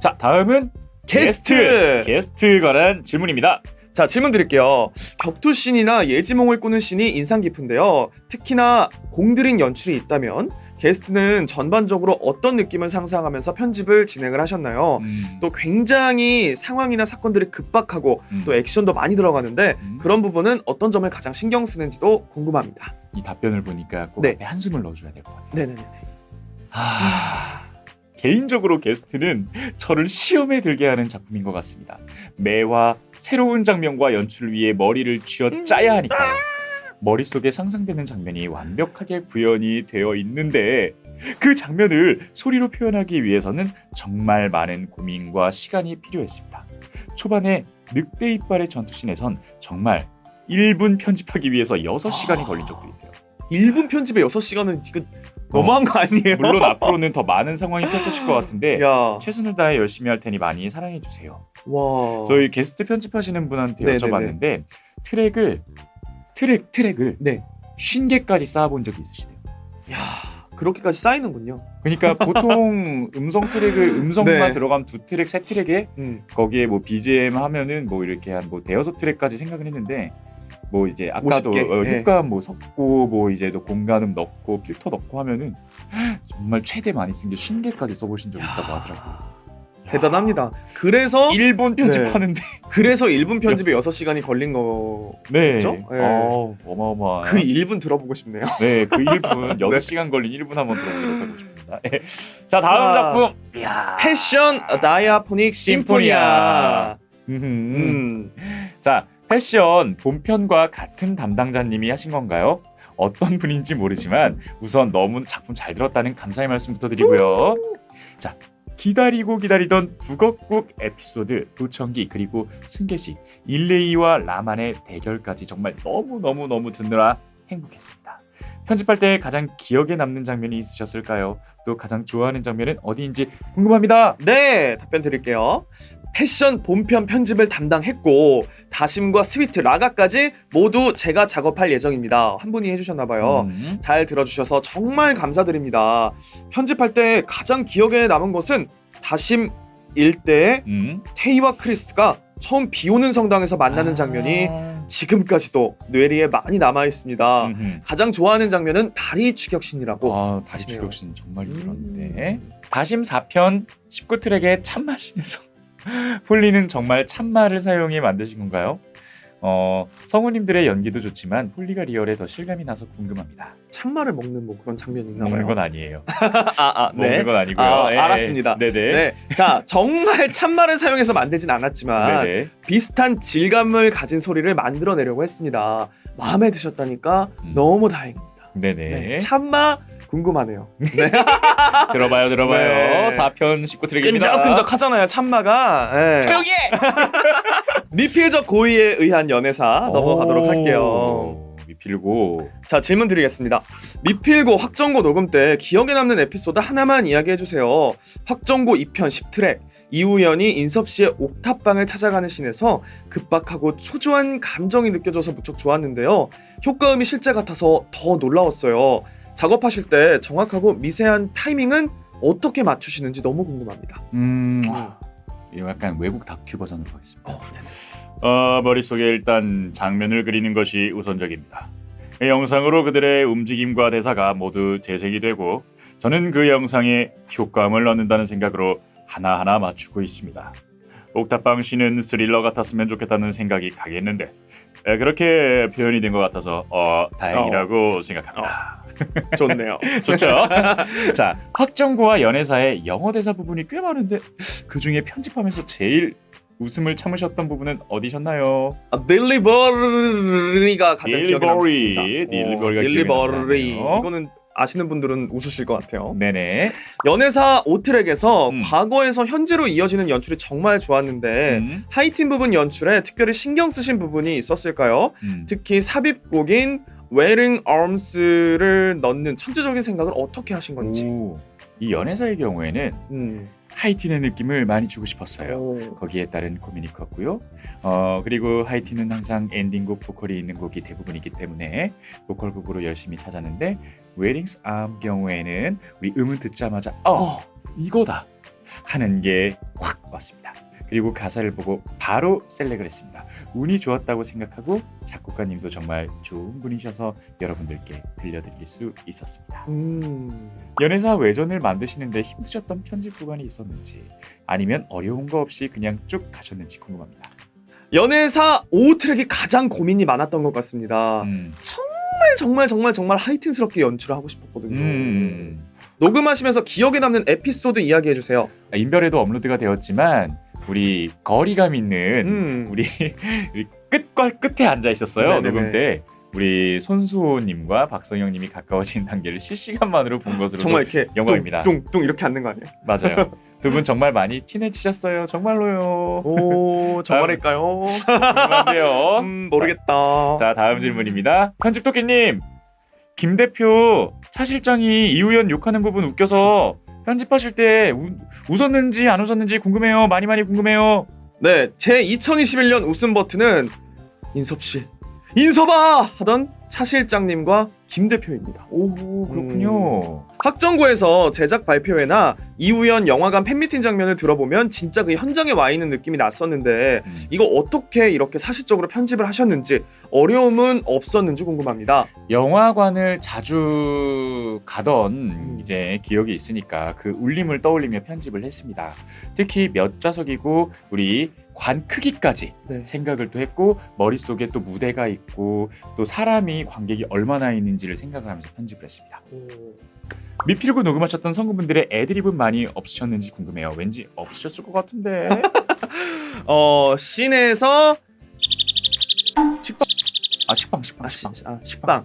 자, 다음은 게스트 관한 질문입니다. 자, 질문 드릴게요. 격투씬이나 예지몽을 꾸는 씬이 인상 깊은데요. 특히나 공들인 연출이 있다면 게스트는 전반적으로 어떤 느낌을 상상하면서 편집을 진행을 하셨나요? 또 굉장히 상황이나 사건들이 급박하고 또 액션도 많이 들어가는데 그런 부분은 어떤 점을 가장 신경 쓰는지도 궁금합니다. 이 답변을 보니까 꼭 네. 앞에 한숨을 넣어줘야 될 것 같아요. 네네네. 개인적으로 게스트는 저를 시험에 들게 하는 작품인 것 같습니다. 매화 새로운 장면과 연출을 위해 머리를 쥐어짜야 하니까요. 머릿속에 상상되는 장면이 완벽하게 구현이 되어 있는데 그 장면을 소리로 표현하기 위해서는 정말 많은 고민과 시간이 필요했습니다. 초반에 늑대 이빨의 전투씬에선 정말 1분 편집하기 위해서 6시간이 걸린 적도 있대요. 1분 편집에 6시간은 지금 너무한 거 아니에요? 물론 앞으로는 더 많은 상황이 펼쳐질 것 같은데 야. 최선을 다해 열심히 할 테니 많이 사랑해 주세요. 와. 저희 게스트 편집하시는 분한테 네네네. 여쭤봤는데 트랙을 네. 50개까지 쌓아본 적이 있으시대요. 야, 그렇게까지 쌓이는군요. 그러니까 보통 음성 트랙을 음성만 네. 들어가면 2트랙, 3트랙에 거기에 뭐 BGM 하면은 뭐 이렇게 한 뭐 대여섯 트랙까지 생각을 했는데 뭐 이제 아까도 50개? 효과음 뭐 섞고 뭐 이제 또 공간음 넣고 필터 넣고 하면은 정말 최대 많이 쓴 게 50개까지 써보신 적이 있다고 하더라고요. 대단합니다. 그래서 1분 편집하는데 그래서 1분 편집에 6시간이 걸린 네. 거죠? 네. 어마어마한. 그 1분 들어보고 싶네요. 네, 그 1분 6시간 걸린 1분 한번 들어보도록 하겠습니다. 자, 다음 자, 작품. 이야. 패션 다이아포닉 심포니아. 자, 패션 본편과 같은 담당자님이 하신 건가요? 어떤 분인지 모르지만 우선 너무 작품 잘 들었다는 감사의 말씀부터 드리고요. 자, 기다리고 기다리던 북엇국 에피소드 도청기 그리고 승계식 일레이와 라만의 대결까지 정말 너무 듣느라 행복했습니다. 편집할 때 가장 기억에 남는 장면이 있으셨을까요? 또 가장 좋아하는 장면은 어디인지 궁금합니다. 네, 답변 드릴게요. 패션 본편 편집을 담당했고 다심과 스위트 라가까지 모두 제가 작업할 예정입니다. 한 분이 해주셨나봐요. 잘 들어주셔서 정말 감사드립니다. 편집할 때 가장 기억에 남은 것은 다심 일대 테이와 크리스가 처음 비오는 성당에서 만나는 장면이 지금까지도 뇌리에 많이 남아있습니다. 가장 좋아하는 장면은 다리 추격신이라고. 다리 추격신 정말 힘들었는데 다심 4편 19트랙의 참마신에서 폴리는 정말 참마를 사용해 만드신 건가요? 성우님들의 연기도 좋지만 폴리가 리얼에 더 실감이 나서 궁금합니다. 참마를 먹는 뭐 그런 장면이 있나봐요. 먹는 건 아니에요. 네. 먹는 건 아니고요. 알았습니다. 네네. 네. 자, 정말 참마를 사용해서 만들진 않았지만 네네. 비슷한 질감을 가진 소리를 만들어내려고 했습니다. 마음에 드셨다니까 너무 다행입니다. 네네. 네, 참마 궁금하네요. 네. 들어봐요. 네. 4편 19트랙입니다. 끈적끈적하잖아요, 참마가. 네. 조용히 해! 미필적 고의에 의한 연애사 넘어가도록 할게요. 미필고. 자, 질문 드리겠습니다. 미필고 확정고 녹음 때 기억에 남는 에피소드 하나만 이야기해주세요. 확정고 2편 10트랙 이우연이 인섭 씨의 옥탑방을 찾아가는 씬에서 급박하고 초조한 감정이 느껴져서 무척 좋았는데요. 효과음이 실제 같아서 더 놀라웠어요. 작업하실 때 정확하고 미세한 타이밍은 어떻게 맞추시는지 너무 궁금합니다. 이거 약간 외국 다큐 버전으로 하겠습니다. 머릿속에 일단 장면을 그리는 것이 우선적입니다. 영상으로 그들의 움직임과 대사가 모두 재생이 되고 저는 그 영상에 효과음을 넣는다는 생각으로 하나하나 맞추고 있습니다. 옥탑방 씬은 스릴러 같았으면 좋겠다는 생각이 강했는데 그렇게 표현이 된 것 같아서 다행이라고 생각합니다. 좋네요. 좋죠? 자, 확정고와 연애사의 영어 대사 부분이 꽤 많은데 그 중에 편집하면서 제일 웃음을 참으셨던 부분은 어디셨나요? 딜리버리가 가장 기억에 남습니다. 딜리버리가 딜리버리. 기억에 남네요. 이거는 아시는 분들은 웃으실 것 같아요. 네네. 연애사 5트랙에서 과거에서 현재로 이어지는 연출이 정말 좋았는데 하이틴 부분 연출에 특별히 신경 쓰신 부분이 있었을까요? 특히 삽입곡인 Wearing Arms를 넣는 천재적인 생각을 어떻게 하신 건지. 이 연애사의 경우에는 하이틴의 느낌을 많이 주고 싶었어요. 거기에 따른 고민이 컸고요. 그리고 하이틴은 항상 엔딩곡 보컬이 있는 곡이 대부분이기 때문에 보컬곡으로 열심히 찾았는데 웨딩스 암 경우에는 우리 음을 듣자마자 이거다 하는 게 확 왔습니다. 그리고 가사를 보고 바로 셀렉을 했습니다. 운이 좋았다고 생각하고 작곡가님도 정말 좋은 분이셔서 여러분들께 들려드릴 수 있었습니다. 연애사 외전을 만드시는데 힘드셨던 편집 구간이 있었는지 아니면 어려운 거 없이 그냥 쭉 가셨는지 궁금합니다. 연애사 5트랙이 가장 고민이 많았던 것 같습니다. 정말 하이틴스럽게 연출을 하고 싶었거든요. 녹음하시면서 기억에 남는 에피소드 이야기해주세요. 인별에도 업로드가 되었지만 우리 거리감 있는 우리 끝과 끝에 앉아 있었어요. 네네네. 녹음 때 우리 손수호님과 박성영님이 가까워진 단계를 실시간만으로 본 것으로 정말 이렇게 영광입니다. 뚱뚱 이렇게 앉는 거 아니에요? 맞아요. 두 분 정말 많이 친해지셨어요. 정말로요. 오, 정말일까요? 궁금한데요. 모르겠다. 자, 다음 질문입니다. 편집토끼님, 김 대표 차 실장이 이우연 욕하는 부분 웃겨서 편집하실 때 웃었는지 안 웃었는지 궁금해요. 많이 궁금해요. 네, 제 2021년 웃음 버튼은 인섭씨 인섭아! 하던 차 실장님과 김 대표입니다. 오, 그렇군요. 확정고에서 제작 발표회나 이우연 영화관 팬미팅 장면을 들어보면 진짜 그 현장에 와 있는 느낌이 났었는데 이거 어떻게 이렇게 사실적으로 편집을 하셨는지 어려움은 없었는지 궁금합니다. 영화관을 자주 가던 이제 기억이 있으니까 그 울림을 떠올리며 편집을 했습니다. 특히 몇 좌석이고 우리 관 크기까지 생각을 또 했고 머릿속에 또 무대가 있고 또 사람이 관객이 얼마나 있는지를 생각을 하면서 편집을 했습니다. 미필고 녹음하셨던 성우분들의 애드립은 많이 없으셨는지 궁금해요. 왠지 없으셨을 것 같은데. 씬에서 식빵. 식빵. 식빵.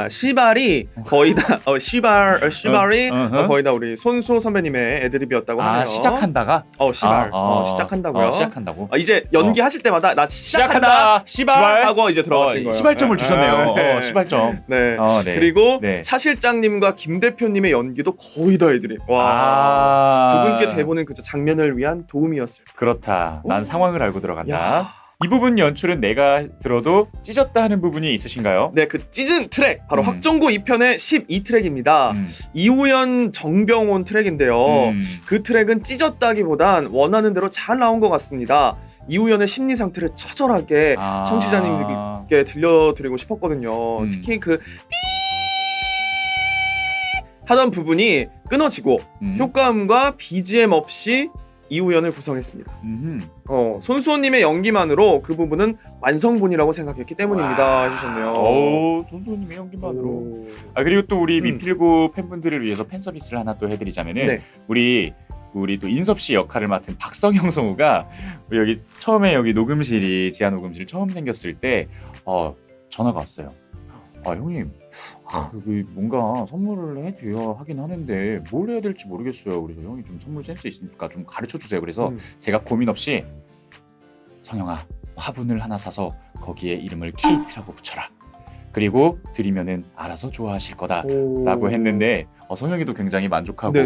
시발이 거의 다 시발이 거의 다 우리 손수호 선배님의 애드립이었다고 하네요. 시작한다가 시작한다고요. 시작한다고. 이제 연기하실 때마다 나 시작한다. 시발 하고 이제 들어가신 거예요. 시발점을 주셨네요. 네. 시발점. 네. 네. 그리고 네. 차 실장님과 김 대표님의 연기도 거의 다 애드립. 와. 두 분께 대본은 그저 장면을 위한 도움이었을. 그렇다. 난 상황을 알고 들어간다. 야. 이 부분 연출은 내가 들어도 찢었다 하는 부분이 있으신가요? 네, 그 찢은 트랙 바로 확정고 2편의 12트랙입니다. 이우연 정병원 트랙인데요. 그 트랙은 찢었다기보단 원하는 대로 잘 나온 것 같습니다. 이우연의 심리 상태를 처절하게 청취자님들께 들려드리고 싶었거든요. 특히 그 하던 부분이 끊어지고 효과음과 BGM 없이 이우연을 구성했습니다. 손수호님의 연기만으로 그 부분은 완성본이라고 생각했기 때문입니다. 해주셨네요. 손수호님의 연기만으로. 그리고 또 우리 미필고 팬분들을 위해서 팬 서비스를 하나 또 해드리자면은 네. 우리 또 인섭 씨 역할을 맡은 박성형 성우가 여기 처음에 여기 녹음실이 지하 녹음실 처음 생겼을 때 전화가 왔어요. 형님, 여기 뭔가 선물을 해줘야 하긴 하는데 뭘 해야 될지 모르겠어요. 그래서 형이 좀 선물 센스 있으니까 좀 가르쳐 주세요. 그래서 제가 고민 없이 성형아, 화분을 하나 사서 거기에 이름을 케이트라고 붙여라. 그리고 드리면은 알아서 좋아하실 거다라고 했는데 성형이도 굉장히 만족하고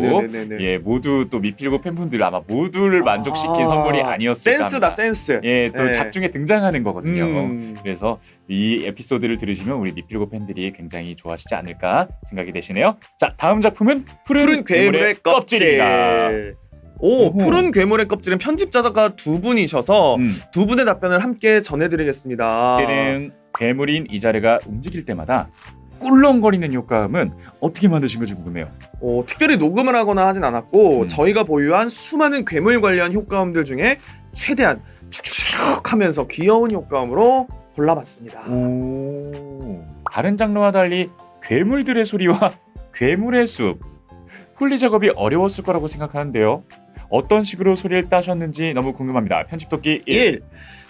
모두 또 미필고 팬분들 아마 모두를 만족시킨 선물이 아니었을까 센스다 합니다. 센스. 또 작중에 등장하는 거거든요. 그래서 이 에피소드를 들으시면 우리 미필고 팬들이 굉장히 좋아하시지 않을까 생각이 되시네요. 자, 다음 작품은 푸른 괴물의 껍질입니다. 푸른 괴물의 껍질은 편집자가 두 분이셔서 두 분의 답변을 함께 전해드리겠습니다. 괴물인 이자르가 움직일 때마다 꿀렁거리는 효과음은 어떻게 만드신 건지 궁금해요. 특별히 녹음을 하거나 하진 않았고 저희가 보유한 수많은 괴물 관련 효과음들 중에 최대한 축축 하면서 귀여운 효과음으로 골라봤습니다. 다른 장르와 달리 괴물들의 소리와 괴물의 숲 분리 작업이 어려웠을 거라고 생각하는데요. 어떤 식으로 소리를 따셨는지 너무 궁금합니다. 편집도끼 1.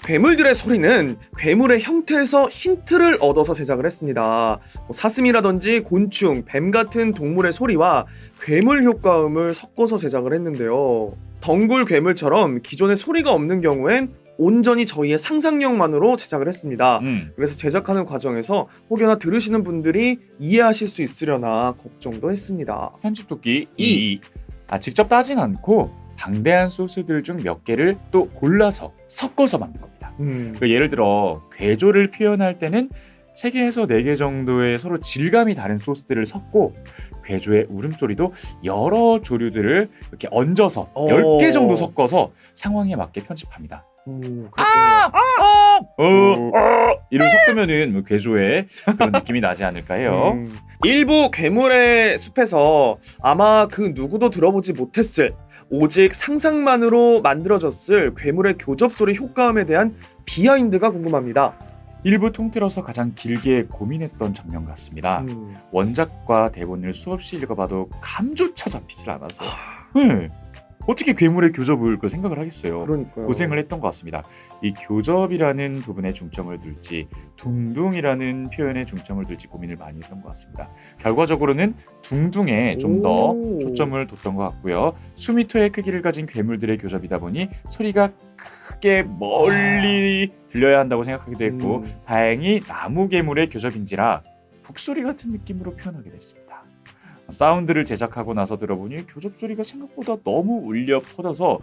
괴물들의 소리는 괴물의 형태에서 힌트를 얻어서 제작을 했습니다. 사슴이라든지 곤충, 뱀 같은 동물의 소리와 괴물 효과음을 섞어서 제작을 했는데요. 덩굴 괴물처럼 기존에 소리가 없는 경우엔 온전히 저희의 상상력만으로 제작을 했습니다. 그래서 제작하는 과정에서 혹여나 들으시는 분들이 이해하실 수 있으려나 걱정도 했습니다. 편집도끼 2. 직접 따진 않고 방대한 소스들 중 몇 개를 또 골라서 섞어서 만든 겁니다. 예를 들어 괴조를 표현할 때는 3개에서 4개 정도의 서로 질감이 다른 소스들을 섞고 괴조의 울음소리도 여러 조류들을 이렇게 얹어서 10개 정도 섞어서 상황에 맞게 편집합니다. 이를 섞으면은 괴조의 그런 느낌이 나지 않을까 해요. 일부 괴물의 숲에서 아마 그 누구도 들어보지 못했을 오직 상상만으로 만들어졌을 괴물의 교접소리 효과음에 대한 비하인드가 궁금합니다. 일부 통틀어서 가장 길게 고민했던 장면 같습니다. 원작과 대본을 수없이 읽어봐도 감조차 잡히질 않아서 어떻게 괴물의 교접을 생각을 하겠어요. 그러니까요. 고생을 했던 것 같습니다. 이 교접이라는 부분에 중점을 둘지 둥둥이라는 표현에 중점을 둘지 고민을 많이 했던 것 같습니다. 결과적으로는 둥둥에 좀 더 초점을 뒀던 것 같고요. 수미터의 크기를 가진 괴물들의 교접이다 보니 소리가 크게 멀리 들려야 한다고 생각하기도 했고 다행히 나무 괴물의 교접인지라 북소리 같은 느낌으로 표현하게 됐습니다. 사운드를 제작하고 나서 들어보니 교접 소리가 생각보다 너무 울려 퍼져서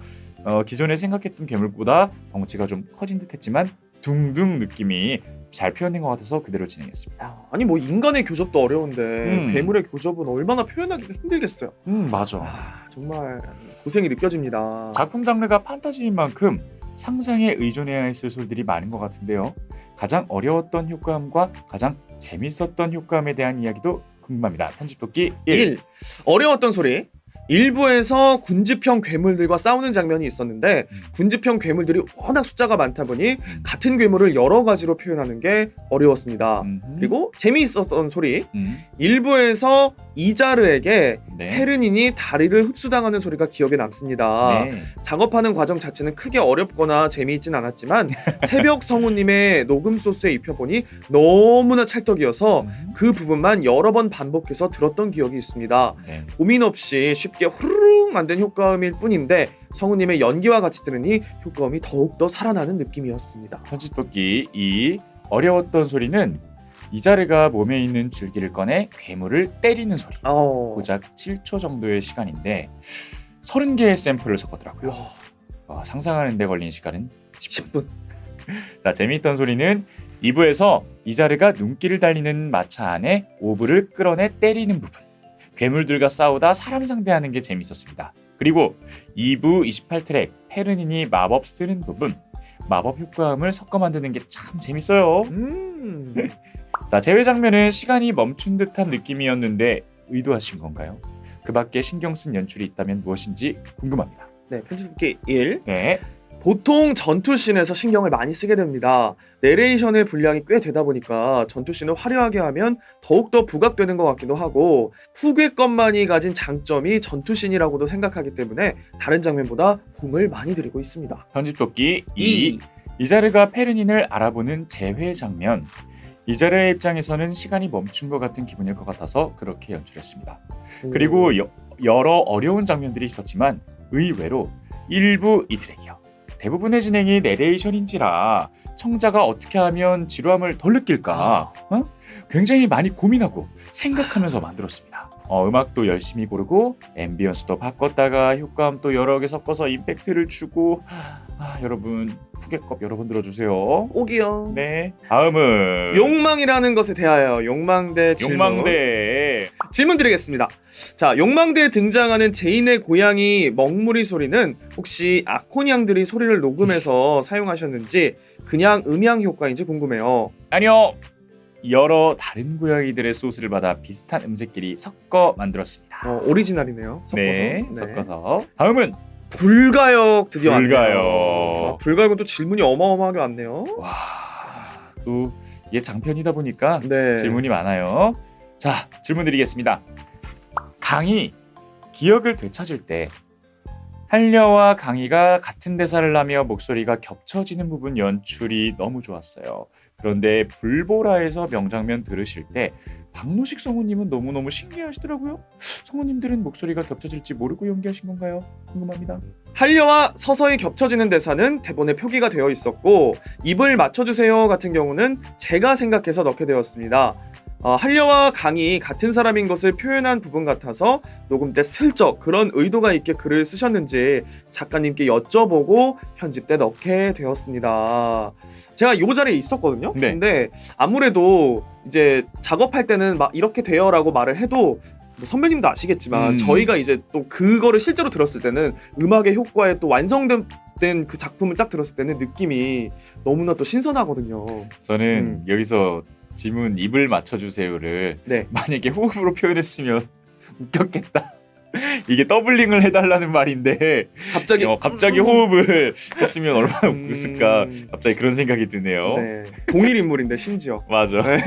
기존에 생각했던 괴물보다 덩치가 좀 커진 듯 했지만 둥둥 느낌이 잘 표현된 것 같아서 그대로 진행했습니다. 아니 뭐 인간의 교접도 어려운데 괴물의 교접은 얼마나 표현하기가 힘들겠어요. 맞아. 정말 고생이 느껴집니다. 작품 장르가 판타지인 만큼 상상에 의존해야 했을 소리들이 많은 것 같은데요. 가장 어려웠던 효과음과 가장 재밌었던 효과음에 대한 이야기도 궁금합니다. 편집도끼 1. 어려웠던 소리. 일부에서 군집형 괴물들과 싸우는 장면이 있었는데 군집형 괴물들이 워낙 숫자가 많다 보니 같은 괴물을 여러 가지로 표현하는 게 어려웠습니다. 그리고 재미있었던 소리. 일부에서 이자르에게 네. 페르닌이 다리를 흡수당하는 소리가 기억에 남습니다. 네. 작업하는 과정 자체는 크게 어렵거나 재미있진 않았지만 새벽 성우님의 녹음 소스에 입혀보니 너무나 찰떡이어서 그 부분만 여러 번 반복해서 들었던 기억이 있습니다. 네. 고민 없이 쉽게 후루룩 만든 효과음일 뿐인데 성우님의 연기와 같이 들으니 효과음이 더욱더 살아나는 느낌이었습니다. 편집도끼 2. 어려웠던 소리는 이자르가 몸에 있는 줄기를 꺼내 괴물을 때리는 소리. 고작 7초 정도의 시간인데 30개의 샘플을 섞었더라고요. 상상하는 데 걸린 시간은 10분. 10분. 자, 재미있던 소리는 2부에서 이자르가 눈길을 달리는 마차 안에 오브를 끌어내 때리는 부분. 괴물들과 싸우다 사람 상대하는 게 재밌었습니다. 그리고 2부 28트랙 페르닌이 마법 쓰는 부분. 마법 효과음을 섞어 만드는 게 참 재밌어요. 자, 제외 장면은 시간이 멈춘 듯한 느낌이었는데 의도하신 건가요? 그 밖에 신경 쓴 연출이 있다면 무엇인지 궁금합니다. 네, 편집기 1. 네. 보통 전투씬에서 신경을 많이 쓰게 됩니다. 내레이션의 분량이 꽤 되다 보니까 전투씬을 화려하게 하면 더욱더 부각되는 것 같기도 하고 후괴 것만이 가진 장점이 전투씬이라고도 생각하기 때문에 다른 장면보다 공을 많이 들이고 있습니다. 편집도끼 2. 이자르가 페르닌을 알아보는 재회 장면. 이자르의 입장에서는 시간이 멈춘 것 같은 기분일 것 같아서 그렇게 연출했습니다. 그리고 여러 어려운 장면들이 있었지만 의외로 1부 이 트랙이요. 대부분의 진행이 내레이션인지라 청자가 어떻게 하면 지루함을 덜 느낄까 굉장히 많이 고민하고 생각하면서 만들었습니다. 음악도 열심히 고르고 앰비언스도 바꿨다가 효과음도 여러 개 섞어서 임팩트를 주고 여러분 후계컵 여러 번 들어주세요. 오기요. 네. 다음은 욕망이라는 것에 대하여 욕망대 질문. 욕망대. 질문 드리겠습니다. 자, 욕망대에 등장하는 제인의 고양이 먹무리 소리는 혹시 아코냥들이 소리를 녹음해서 사용하셨는지 그냥 음향 효과인지 궁금해요. 아니요. 여러 다른 고양이들의 소스를 받아 비슷한 음색끼리 섞어 만들었습니다. 오리지널이네요. 섞어서. 네, 섞어서. 다음은 불가역 드디어 불가역. 왔네요. 불가역은 또 질문이 어마어마하게 왔네요. 와, 또 이게 장편이다 보니까 네. 질문이 많아요. 자, 질문 드리겠습니다. 강이 기억을 되찾을 때 한려와 강희가 같은 대사를 하며 목소리가 겹쳐지는 부분 연출이 너무 좋았어요. 그런데 불보라에서 명장면 들으실 때 박노식 성우님은 너무너무 신기하시더라고요. 성우님들은 목소리가 겹쳐질지 모르고 연기하신 건가요? 궁금합니다. 한려와 서서히 겹쳐지는 대사는 대본에 표기가 되어 있었고 입을 맞춰주세요 같은 경우는 제가 생각해서 넣게 되었습니다. 한려와 강이 같은 사람인 것을 표현한 부분 같아서 녹음 때 슬쩍 그런 의도가 있게 글을 쓰셨는지 작가님께 여쭤보고 편집 때 넣게 되었습니다. 제가 이 자리에 있었거든요. 네. 근데 아무래도 이제 작업할 때는 막 이렇게 돼요라고 말을 해도 뭐 선배님도 아시겠지만 저희가 이제 또 그거를 실제로 들었을 때는 음악의 효과에 또 완성된 그 작품을 딱 들었을 때는 느낌이 너무나 또 신선하거든요. 저는 여기서 지문 입을 맞춰주세요를 네. 만약에 호흡으로 표현했으면 웃겼겠다. 이게 더블링을 해달라는 말인데 갑자기 호흡을 했으면 얼마나 웃겼을까. 갑자기 그런 생각이 드네요. 네. 동일 인물인데 심지어. 맞아. 네.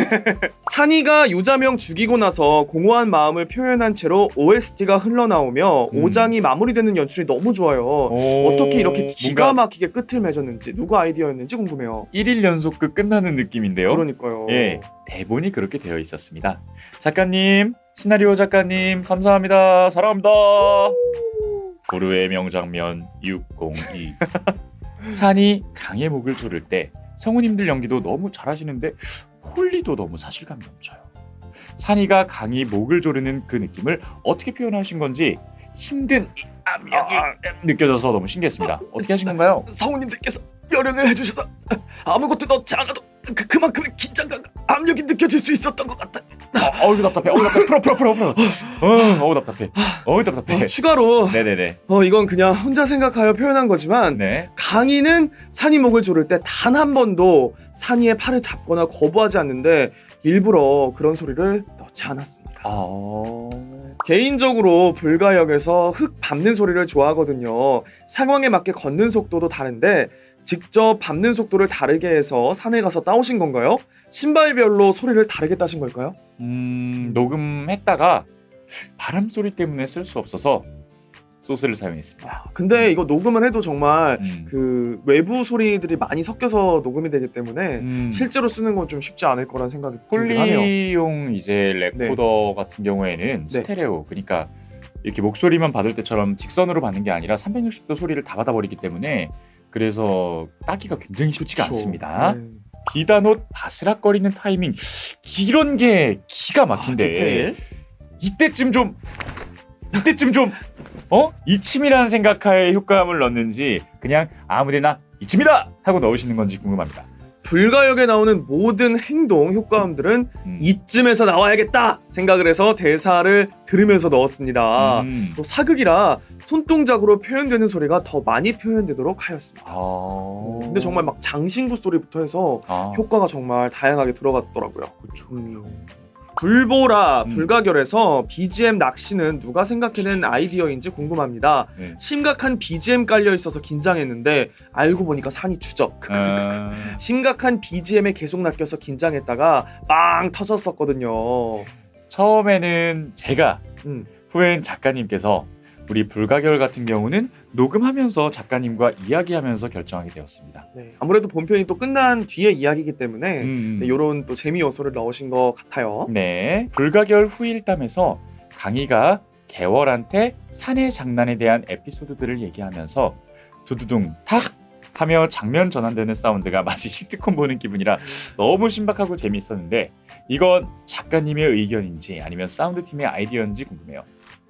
산이가 유자명 죽이고 나서 공허한 마음을 표현한 채로 OST가 흘러나오며 5장이 마무리되는 연출이 너무 좋아요. 어떻게 이렇게 기가 막히게 끝을 맺었는지 누구 아이디어였는지 궁금해요. 1일 연속극 끝나는 느낌인데요. 그러니까요. 예, 대본이 그렇게 되어 있었습니다. 작가님, 시나리오 작가님 감사합니다. 사랑합니다. 고르의 명장면 602. 산이 강의 목을 조를 때 성우님들 연기도 너무 잘하시는데 홀리도 너무 사실감이 넘쳐요. 산이가 강이 목을 조르는 그 느낌을 어떻게 표현하신 건지 힘든 압력이 느껴져서 너무 신기했습니다. 어떻게 하신 건가요? 성우님들께서 열연을 해주셔서 아무것도 넣지 않아도 그만큼의 긴장감과 압력이 느껴질 수 있었던 것 같아요. 어우 답답해. 풀어. 어우 답답해. 추가로 네네네. 이건 그냥 혼자 생각하여 표현한 거지만 네. 강희는 산이 목을 조를 때 단 한 번도 산이의 팔을 잡거나 거부하지 않는데 일부러 그런 소리를 넣지 않았습니다. 개인적으로 불가역에서 흙 밟는 소리를 좋아하거든요. 상황에 맞게 걷는 속도도 다른데 직접 밟는 속도를 다르게 해서 산에 가서 따오신 건가요? 신발별로 소리를 다르게 따신 걸까요? 녹음했다가 바람 소리 때문에 쓸 수 없어서 소스를 사용했습니다. 근데 이거 녹음을 해도 정말 음. 그 외부 소리들이 많이 섞여서 녹음이 되기 때문에 음. 실제로 쓰는 건 좀 쉽지 않을 거란 생각이 들긴 하네요. 폴리용 이제 레코더 같은 경우에는 스테레오, 그러니까 이렇게 목소리만 받을 때처럼 직선으로 받는 게 아니라 360도 소리를 다 받아버리기 때문에 그래서 따기가 굉장히 쉽지가 그쵸. 않습니다. 네. 비단옷 바스락거리는 타이밍 이런 게 기가 막힌데 디테일. 이때쯤 좀 이침이라는 생각하에 효과음을 넣는지 그냥 아무데나 이침이다 하고 넣으시는 건지 궁금합니다. 불가역에 나오는 모든 행동 효과음들은 이쯤에서 나와야겠다 생각을 해서 대사를 들으면서 넣었습니다. 또 사극이라 손동작으로 표현되는 소리가 더 많이 표현되도록 하였습니다. 근데 정말 막 장신구 소리부터 해서 효과가 정말 다양하게 들어갔더라고요. 그렇죠. 불보라 불가결에서 BGM 낚시는 누가 생각해낸 아이디어인지 궁금합니다. 네. 심각한 BGM 깔려 있어서 긴장했는데 알고 보니까 산이 추적. 심각한 BGM에 계속 낚여서 긴장했다가 빵 터졌었거든요. 처음에는 제가 음. 후엔 작가님께서 우리 불가결 같은 경우는 녹음하면서 작가님과 이야기하면서 결정하게 되었습니다. 네, 아무래도 본편이 또 끝난 뒤에 이야기이기 때문에 네, 이런 또 재미 요소를 넣으신 것 같아요. 네, 불가결 후일담에서 강희가 개월한테 사내 장난에 대한 에피소드들을 얘기하면서 두두둥 탁 하며 장면 전환되는 사운드가 마치 시트콤 보는 기분이라 너무 신박하고 재미있었는데 이건 작가님의 의견인지 아니면 사운드팀의 아이디어인지 궁금해요.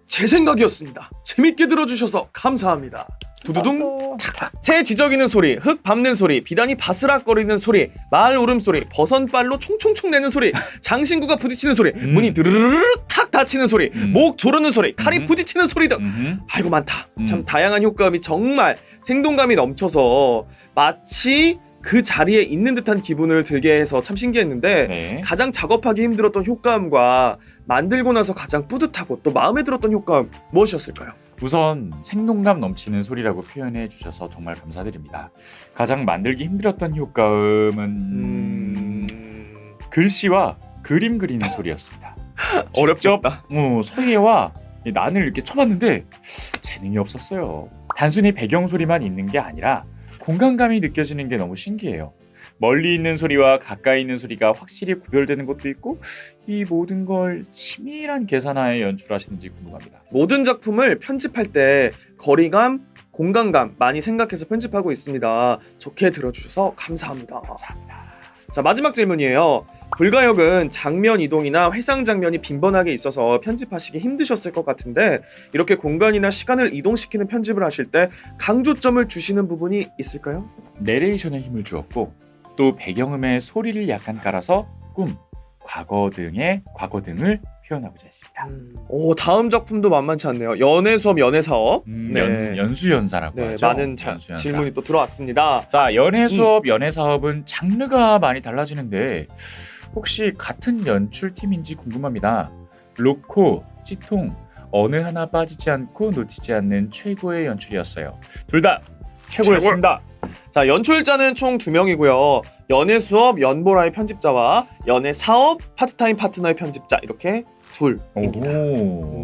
제 생각이었습니다. 재밌게 들어주셔서 감사합니다. 두두둥 탁탁. 새 지저귀는 소리, 흙 밟는 소리, 비단이 바스락거리는 소리, 말 울음소리, 버선발로 총총총 내는 소리, 장신구가 부딪히는 소리, 문이 드르르르 탁 닫히는 소리, 목 조르는 소리, 칼이 부딪히는 소리 등 아이고 많다. 참 다양한 효과음이 정말 생동감이 넘쳐서 마치 그 자리에 있는 듯한 기분을 들게 해서 참 신기했는데 네. 가장 작업하기 힘들었던 효과음과 만들고 나서 가장 뿌듯하고 또 마음에 들었던 효과음 무엇이었을까요? 우선 생동감 넘치는 소리라고 표현해 주셔서 정말 감사드립니다. 가장 만들기 힘들었던 효과음은 글씨와 그림 그리는 소리였습니다. 어렵겠다. 서예와 난을 이렇게 쳐봤는데 재능이 없었어요. 단순히 배경 소리만 있는 게 아니라 공간감이 느껴지는 게 너무 신기해요. 멀리 있는 소리와 가까이 있는 소리가 확실히 구별되는 것도 있고 이 모든 걸 치밀한 계산하에 연출하시는지 궁금합니다. 모든 작품을 편집할 때 거리감, 공간감 많이 생각해서 편집하고 있습니다. 좋게 들어주셔서 감사합니다. 자, 마지막 질문이에요. 불가역은 장면 이동이나 회상 장면이 빈번하게 있어서 편집하시기 힘드셨을 것 같은데 이렇게 공간이나 시간을 이동시키는 편집을 하실 때 강조점을 주시는 부분이 있을까요? 내레이션에 힘을 주었고 또 배경음에 소리를 약간 깔아서 꿈, 과거 등을 표현하고자 했습니다. 오, 다음 작품도 만만치 않네요. 연애 수업, 연애 사업. 연수연사라고 네, 하죠. 많은 연수연사. 질문이 또 들어왔습니다. 자, 연애 수업, 연애 사업은 장르가 많이 달라지는데 혹시 같은 연출팀인지 궁금합니다. 로코, 찌통 어느 하나 빠지지 않고 놓치지 않는 최고의 연출이었어요. 둘 다 최고였습니다. 자, 연출자는 총 2명이고요. 연애 수업, 연보라의 편집자와 연애 사업, 파트타임 파트너의 편집자 이렇게 둘입니다.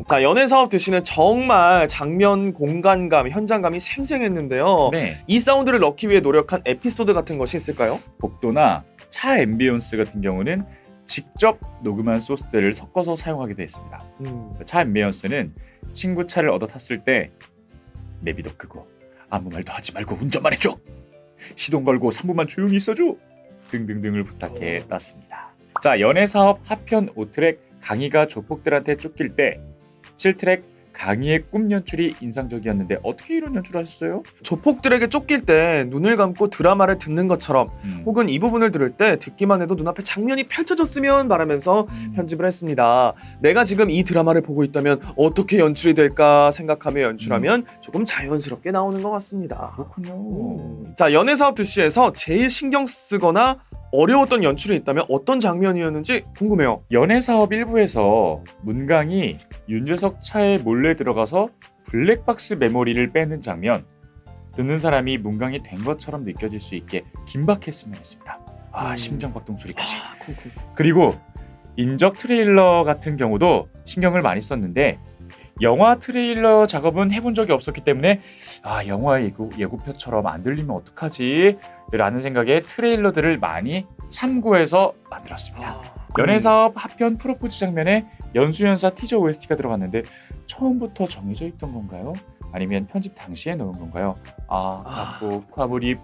자, 연애 사업 드시는 정말 장면 공간감, 현장감이 생생했는데요. 네. 이 사운드를 넣기 위해 노력한 에피소드 같은 것이 있을까요? 복도나 차 앰비언스 같은 경우는 직접 녹음한 소스들을 섞어서 사용하게 되었습니다. 차 앰비언스는 친구 차를 얻어 탔을 때 내비도 끄고 아무 말도 하지 말고 운전만 해줘, 시동 걸고 3분만 조용히 있어줘 등등등을 부탁해 땄습니다. 자, 연애사업 하편 5트랙 강희가 조폭들한테 쫓길 때 7트랙 강희의 꿈 연출이 인상적이었는데 어떻게 이런 연출을 하셨어요? 조폭들에게 쫓길 때 눈을 감고 드라마를 듣는 것처럼 혹은 이 부분을 들을 때 듣기만 해도 눈앞에 장면이 펼쳐졌으면 말하면서 편집을 했습니다. 내가 지금 이 드라마를 보고 있다면 어떻게 연출이 될까 생각하며 연출하면 조금 자연스럽게 나오는 것 같습니다. 그렇군요. 자, 연애사업 드시에서 제일 신경 쓰거나 어려웠던 연출이 있다면 어떤 장면이었는지 궁금해요. 연애사업 일부에서 문강이 윤재석 차에 몰래 들어가서 블랙박스 메모리를 빼는 장면, 듣는 사람이 문강이 된 것처럼 느껴질 수 있게 긴박했으면 했습니다. 심장박동 소리까지. 그리고 인적 트레일러 같은 경우도 신경을 많이 썼는데 영화 트레일러 작업은 해본 적이 없었기 때문에 영화 예고편처럼 안 들리면 어떡하지? 라는 생각에 트레일러들을 많이 참고해서 만들었습니다. 연애사업 하편 프로포즈 장면에 연수연사 티저 OST가 들어갔는데 처음부터 정해져 있던 건가요? 아니면 편집 당시에 넣은 건가요? 과몰입.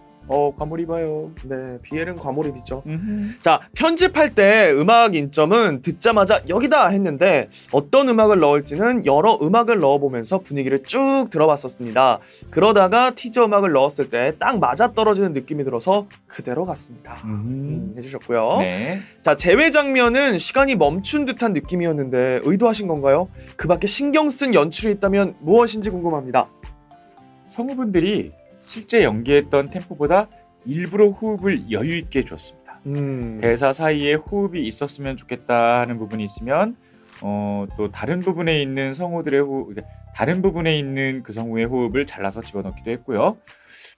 과몰입이요. 네, BL은 과몰입이죠. 자, 편집할 때 음악 인점은 듣자마자 여기다 했는데 어떤 음악을 넣을지는 여러 음악을 넣어보면서 분위기를 쭉 들어봤었습니다. 그러다가 티저 음악을 넣었을 때 딱 맞아떨어지는 느낌이 들어서 그대로 갔습니다. 해주셨고요. 네. 자, 제외 장면은 시간이 멈춘 듯한 느낌이었는데 의도하신 건가요? 그 밖에 신경 쓴 연출이 있다면 무엇인지 궁금합니다. 성우분들이 실제 연기했던 템포보다 일부러 호흡을 여유 있게 줬습니다. 대사 사이에 호흡이 있었으면 좋겠다 하는 부분이 있으면 또 다른 부분에 있는 성우들의 다른 부분에 있는 그 성우의 호흡을 잘라서 집어넣기도 했고요.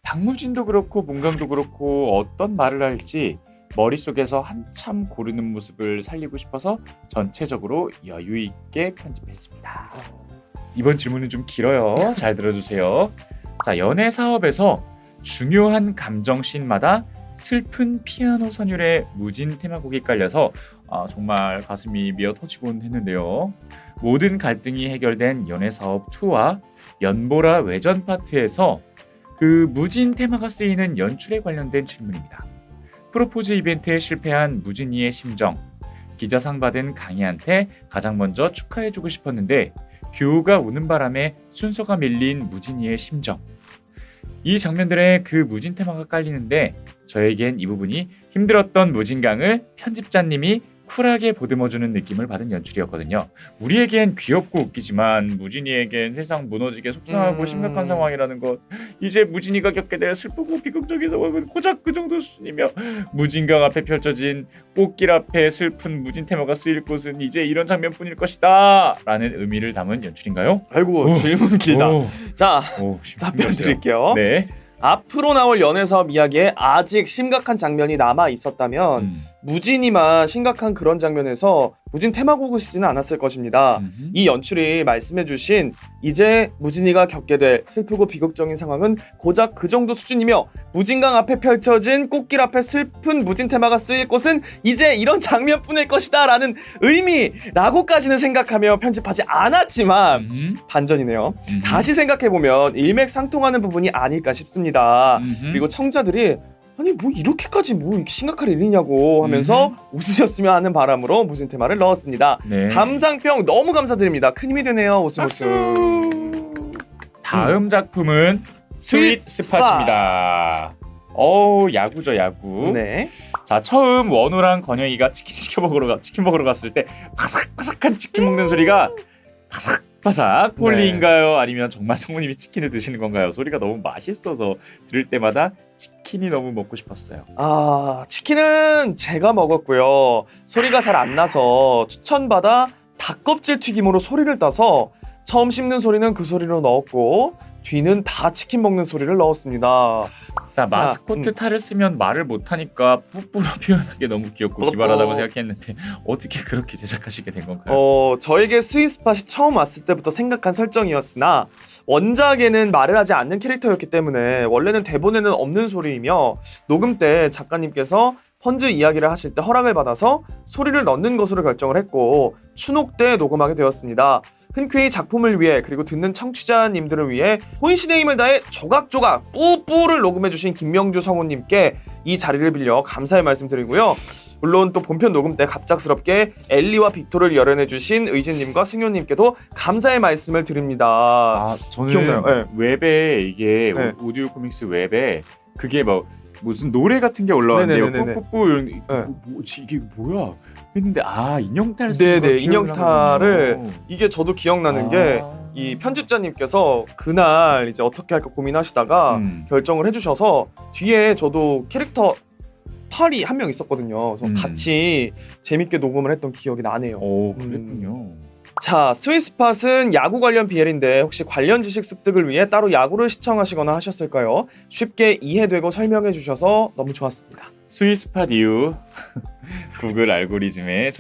박무진도 그렇고 문강도 그렇고 어떤 말을 할지 머릿속에서 한참 고르는 모습을 살리고 싶어서 전체적으로 여유 있게 편집했습니다. 이번 질문은 좀 길어요. 잘 들어주세요. 자, 연애 사업에서 중요한 감정씬마다 슬픈 피아노 선율의 무진 테마곡이 깔려서 정말 가슴이 미어 터지곤 했는데요. 모든 갈등이 해결된 연애 사업 2와 연보라 외전 파트에서 그 무진 테마가 쓰이는 연출에 관련된 질문입니다. 프로포즈 이벤트에 실패한 무진이의 심정, 기자상 받은 강희한테 가장 먼저 축하해주고 싶었는데 규호가 우는 바람에 순서가 밀린 무진이의 심정. 이 장면들에 그 무진 테마가 깔리는데 저에겐 이 부분이 힘들었던 무진강을 편집자님이 쿨하게 보듬어주는 느낌을 받은 연출이었거든요. 우리에겐 귀엽고 웃기지만 무진이에겐 세상 무너지게 속상하고 심각한 상황이라는 것. 이제 무진이가 겪게 될 슬프고 비극적인 상황은 고작 그 정도 수준이며 무진강 앞에 펼쳐진 꽃길 앞에 슬픈 무진 테마가 쓰일 곳은 이제 이런 장면뿐일 것이다 라는 의미를 담은 연출인가요? 아이고, 질문 길다. 자, 답변 드릴게요. 네. 앞으로 나올 연애사업 이야기에 아직 심각한 장면이 남아 있었다면 무진이만 심각한 그런 장면에서 무진 테마곡을 쓰지는 않았을 것입니다. 이 연출이 말씀해주신 이제 무진이가 겪게 될 슬프고 비극적인 상황은 고작 그 정도 수준이며 무진강 앞에 펼쳐진 꽃길 앞에 슬픈 무진 테마가 쓰일 곳은 이제 이런 장면뿐일 것이다 라는 의미라고까지는 생각하며 편집하지 않았지만 반전이네요. 다시 생각해보면 일맥상통하는 부분이 아닐까 싶습니다. 그리고 청자들이 아니 뭐 이렇게까지 뭐 이렇게 심각할 일이냐고 하면서 웃으셨으면 하는 바람으로 무진 테마를 넣었습니다. 네. 감상평 너무 감사드립니다. 큰 힘이 되네요. 웃음. 다음 작품은 스윗 스팟입니다. 야구죠, 야구. 네. 자, 처음 원우랑 건영이가 치킨 먹으러 갔을 때 바삭바삭한 치킨 먹는 소리가 바삭바삭 폴리인가요? 아니면 정말 성우님이 치킨을 드시는 건가요? 소리가 너무 맛있어서 들을 때마다 치킨이 너무 먹고 싶었어요. 치킨은 제가 먹었고요. 소리가 잘 안 나서 추천받아 닭껍질 튀김으로 소리를 따서 처음 씹는 소리는 그 소리로 넣었고 뒤는 다 치킨 먹는 소리를 넣었습니다. 자, 마스코트 탈을 쓰면 말을 못하니까 뽀뽀로 표현하기 너무 귀엽고 기발하다고 생각했는데 어떻게 그렇게 제작하시게 된 건가요? 저에게 스윗스팟이 처음 왔을 때부터 생각한 설정이었으나 원작에는 말을 하지 않는 캐릭터였기 때문에 원래는 대본에는 없는 소리이며 녹음 때 작가님께서 펀즈 이야기를 하실 때 허락을 받아서 소리를 넣는 것으로 결정을 했고 추녹 때 녹음하게 되었습니다. 흔쾌히 작품을 위해 그리고 듣는 청취자님들을 위해 혼신의 힘을 다해 조각조각 뿌뿌를 녹음해주신 김명주 성우님께 이 자리를 빌려 감사의 말씀드리고요. 물론 또 본편 녹음 때 갑작스럽게 엘리와 빅토를 열연해주신 의진님과 승효님께도 감사의 말씀을 드립니다. 저는 기억나요? 네. 웹에 이게 오디오 코믹스 웹에 그게 무슨 노래 같은 게 올라왔는데요. 뿌뿌뿌 이런 이게 뭐야? 했는데 인형탈 네네, 인형탈을 이게 저도 기억나는 게 이 편집자님께서 그날 이제 어떻게 할까 고민하시다가 결정을 해주셔서 뒤에 저도 캐릭터 탈이 한 명 있었거든요. 그래서 같이 재밌게 녹음을 했던 기억이 나네요. 그랬군요. 자, 스위스팟은 야구 관련 BL인데 혹시 관련 지식 습득을 위해 따로 야구를 시청하시거나 하셨을까요? 쉽게 이해되고 설명해 주셔서 너무 좋았습니다. 스위스팟 이후 구글 알고리즘에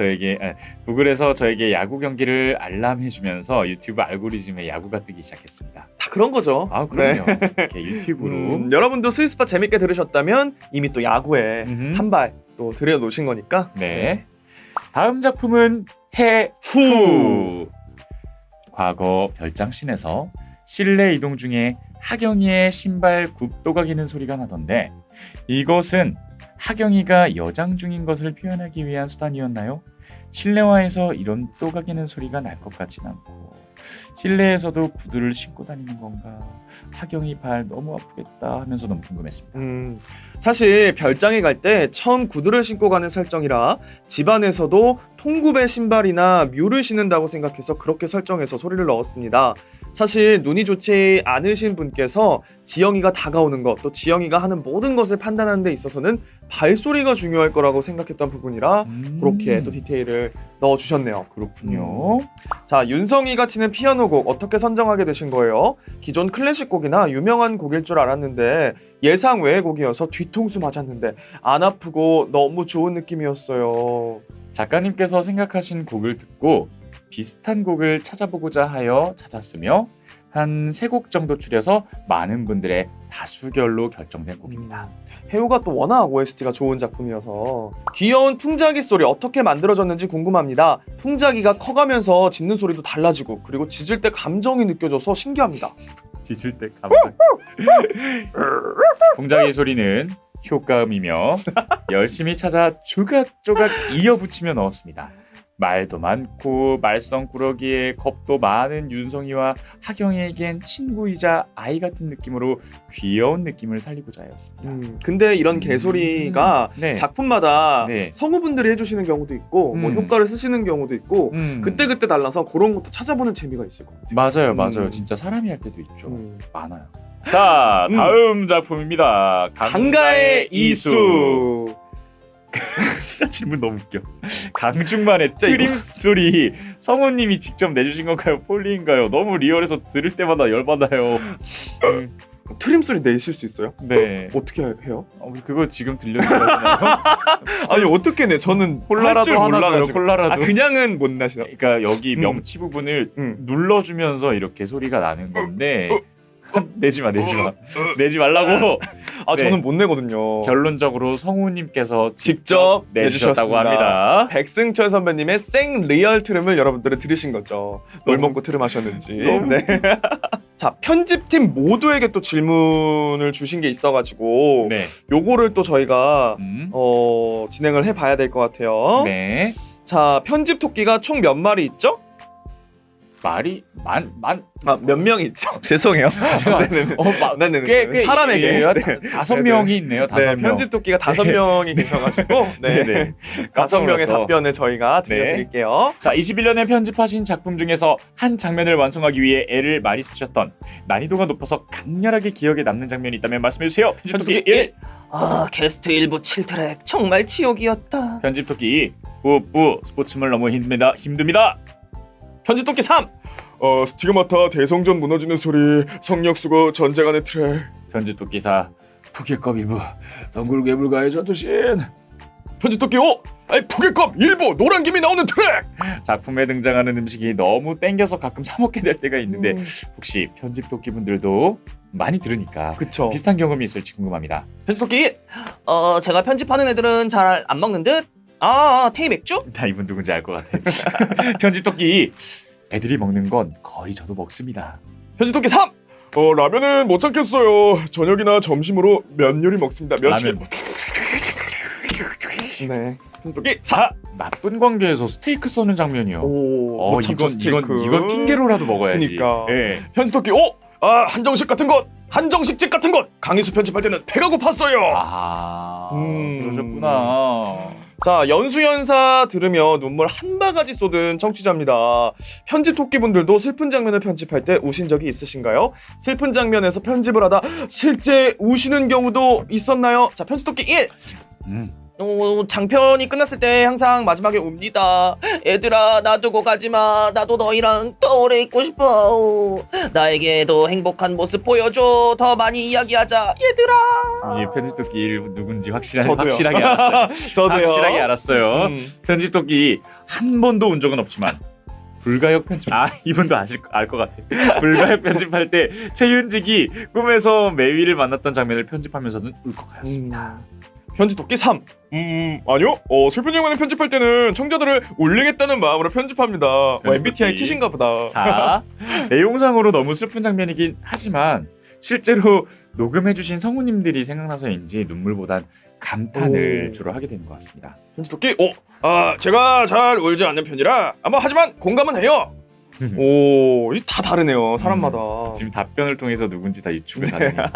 구글에서 저에게 야구 경기를 알람해주면서 유튜브 알고리즘에 야구가 뜨기 시작했습니다. 다 그런 거죠. 아 그럼요. 이렇게 유튜브로 여러분도 스위스팟 재밌게 들으셨다면 이미 또 야구에 한 발 또 들여놓으신 거니까. 네. 다음 작품은 해후. 과거 별장씬에서 실내 이동 중에 하경이의 신발 굽도각이는 소리가 나던데 이것은 하경이가 여장 중인 것을 표현하기 위한 수단이었나요? 실내화에서 이런 또각이는 소리가 날 것 같진 않고 실내에서도 구두를 신고 다니는 건가? 하경이 발 너무 아프겠다 하면서 너무 궁금했습니다. 사실 별장에 갈 때 처음 구두를 신고 가는 설정이라 집안에서도 통굽의 신발이나 뮤를 신는다고 생각해서 그렇게 설정해서 소리를 넣었습니다. 사실 눈이 좋지 않으신 분께서 지영이가 다가오는 것, 또 지영이가 하는 모든 것을 판단하는 데 있어서는 발소리가 중요할 거라고 생각했던 부분이라 그렇게 또 디테일을 넣어주셨네요. 그렇군요. 자, 윤성이가 치는 피아노곡 어떻게 선정하게 되신 거예요? 기존 클래식 곡이나 유명한 곡일 줄 알았는데 예상 외의 곡이어서 뒤통수 맞았는데 안 아프고 너무 좋은 느낌이었어요. 작가님께서 생각하신 곡을 듣고 비슷한 곡을 찾아보고자 하여 찾았으며 한 3곡 정도 추려서 많은 분들의 다수결로 결정된 곡입니다. 해우가 또 워낙 OST가 좋은 작품이어서 귀여운 풍자기 소리 어떻게 만들어졌는지 궁금합니다. 풍자기가 커가면서 짖는 소리도 달라지고 그리고 짖을 때 감정이 느껴져서 신기합니다. 짖을 때 감정. 풍자기 소리는 효과음이며 열심히 찾아 조각조각 이어붙이며 넣었습니다. 말도 많고 말썽꾸러기에 겁도 많은 윤성이와 하경이에겐 친구이자 아이 같은 느낌으로 귀여운 느낌을 살리고자 하였습니다. 근데 이런 개소리가 네. 작품마다 네. 성우분들이 해주시는 경우도 있고 뭐 효과를 쓰시는 경우도 있고 그때그때 달라서 그런 것도 찾아보는 재미가 있을 것 같아요. 맞아요. 진짜 사람이 할 때도 있죠. 많아요. 자, 다음 작품입니다. 강가의 이수. 진짜 질문 너무 웃겨. 강중만의 트림 소리 성우님이 직접 내주신 건가요? 폴리인가요? 너무 리얼해서 들을 때마다 열받아요. 트림 소리 내실 수 있어요? 네. 어떻게 해요? 그거 지금 들려주나요? 아니 어떻게 내? 저는 콜라라도 하나 줘요. 콜라라도. 그냥은 못 나시나? 그러니까 여기 명치 부분을 눌러주면서 이렇게 소리가 나는 건데 내지 말라고. 아 네. 저는 못 내거든요. 결론적으로 성우님께서 직접 내주셨다고 내주셨습니다. 합니다. 백승철 선배님의 생 리얼 트름을 여러분들은 들으신 거죠. 뭘 먹고 트름 하셨는지. 네. 자, 편집팀 모두에게 또 질문을 주신 게 있어가지고 네. 요거를 또 저희가 진행을 해봐야 될 것 같아요. 네. 자, 편집 토끼가 총 몇 마리 있죠? 말이 몇 명 있죠? 죄송해요. 꽤 사람에게 네. 5명이 있네요. 5명. 네, 편집 토끼가 5명이 계셔가지고 네. 5명의 답변을 저희가 들려드릴게요. 자, 21년에 편집하신 작품 중에서 한 장면을 완성하기 위해 애를 많이 쓰셨던 난이도가 높아서 강렬하게 기억에 남는 장면이 있다면 말씀해주세요. 편집 토끼 1. 게스트 1부 7트랙 정말 지옥이었다. 편집 토끼 2. 뿌 스포츠물 너무 힘듭니다. 편집 토끼 3. 스티그마타 대성전 무너지는 소리 성역수고 전쟁하는 트랙. 편집 토끼 4. 푸켓컵 2부 덩굴괴물과의 전투씬. 편집 토끼 5. 푸켓컵 일부 노란 김이 나오는 트랙. 작품에 등장하는 음식이 너무 땡겨서 가끔 사 먹게 될 때가 있는데 혹시 편집 토끼 분들도 많이 들으니까 그쵸. 비슷한 경험이 있을지 궁금합니다. 편집 토끼 1. 제가 편집하는 애들은 잘 안 먹는 듯. 테이 맥주? 나 이분 누군지 알 것 같아. 편집 토끼 애들이 먹는 건 거의 저도 먹습니다. 편집 토끼 3. 라면은 못 참겠어요. 저녁이나 점심으로 면 요리 먹습니다. 라면. 네. 편집 토끼 4. 나쁜 관계에서 스테이크 써는 장면이요. 못 참죠, 스테이크. 이건 핑계로라도 먹어야지. 그러니까. 네. 편집 토끼 5. 한정식 같은 것. 한정식집 같은 것. 강희수 편집할 때는 배가 고팠어요. 그러셨구나. 자, 연수연사 들으며 눈물 한 바가지 쏟은 청취자입니다. 편집 토끼분들도 슬픈 장면을 편집할 때 우신 적이 있으신가요? 슬픈 장면에서 편집을 하다 실제 우시는 경우도 있었나요? 자, 편집 토끼 1. 장편이 끝났을 때 항상 마지막에 웁니다. 얘들아 놔두고 가지마. 나도 너희랑 더 오래 있고 싶어. 나에게도 행복한 모습 보여줘. 더 많이 이야기하자 얘들아. 이 편집도끼 누군지 저도요. 확실하게 알았어요. 저도요. 확실하게 알았어요. 편집도끼 한 번도 온 적은 없지만 불가역 편집 이분도 알 것 같아. 불가역 편집할 때 최윤직이 꿈에서 매위를 만났던 장면을 편집하면서는 울컥하였습니다. 편집도끼 3. 아니요. 슬픈 장면을 편집할 때는 청자들을 울리겠다는 마음으로 편집합니다. MBTI T신가 보다. 4. 내용상으로 너무 슬픈 장면이긴 하지만 실제로 녹음해주신 성우님들이 생각나서인지 눈물보단 감탄을 주로 하게 되는 것 같습니다. 편집도끼 제가 잘 울지 않는 편이라 하지만 공감은 해요. 이 다 다르네요 사람마다. 지금 답변을 통해서 누군지 다 유추가 가능해요.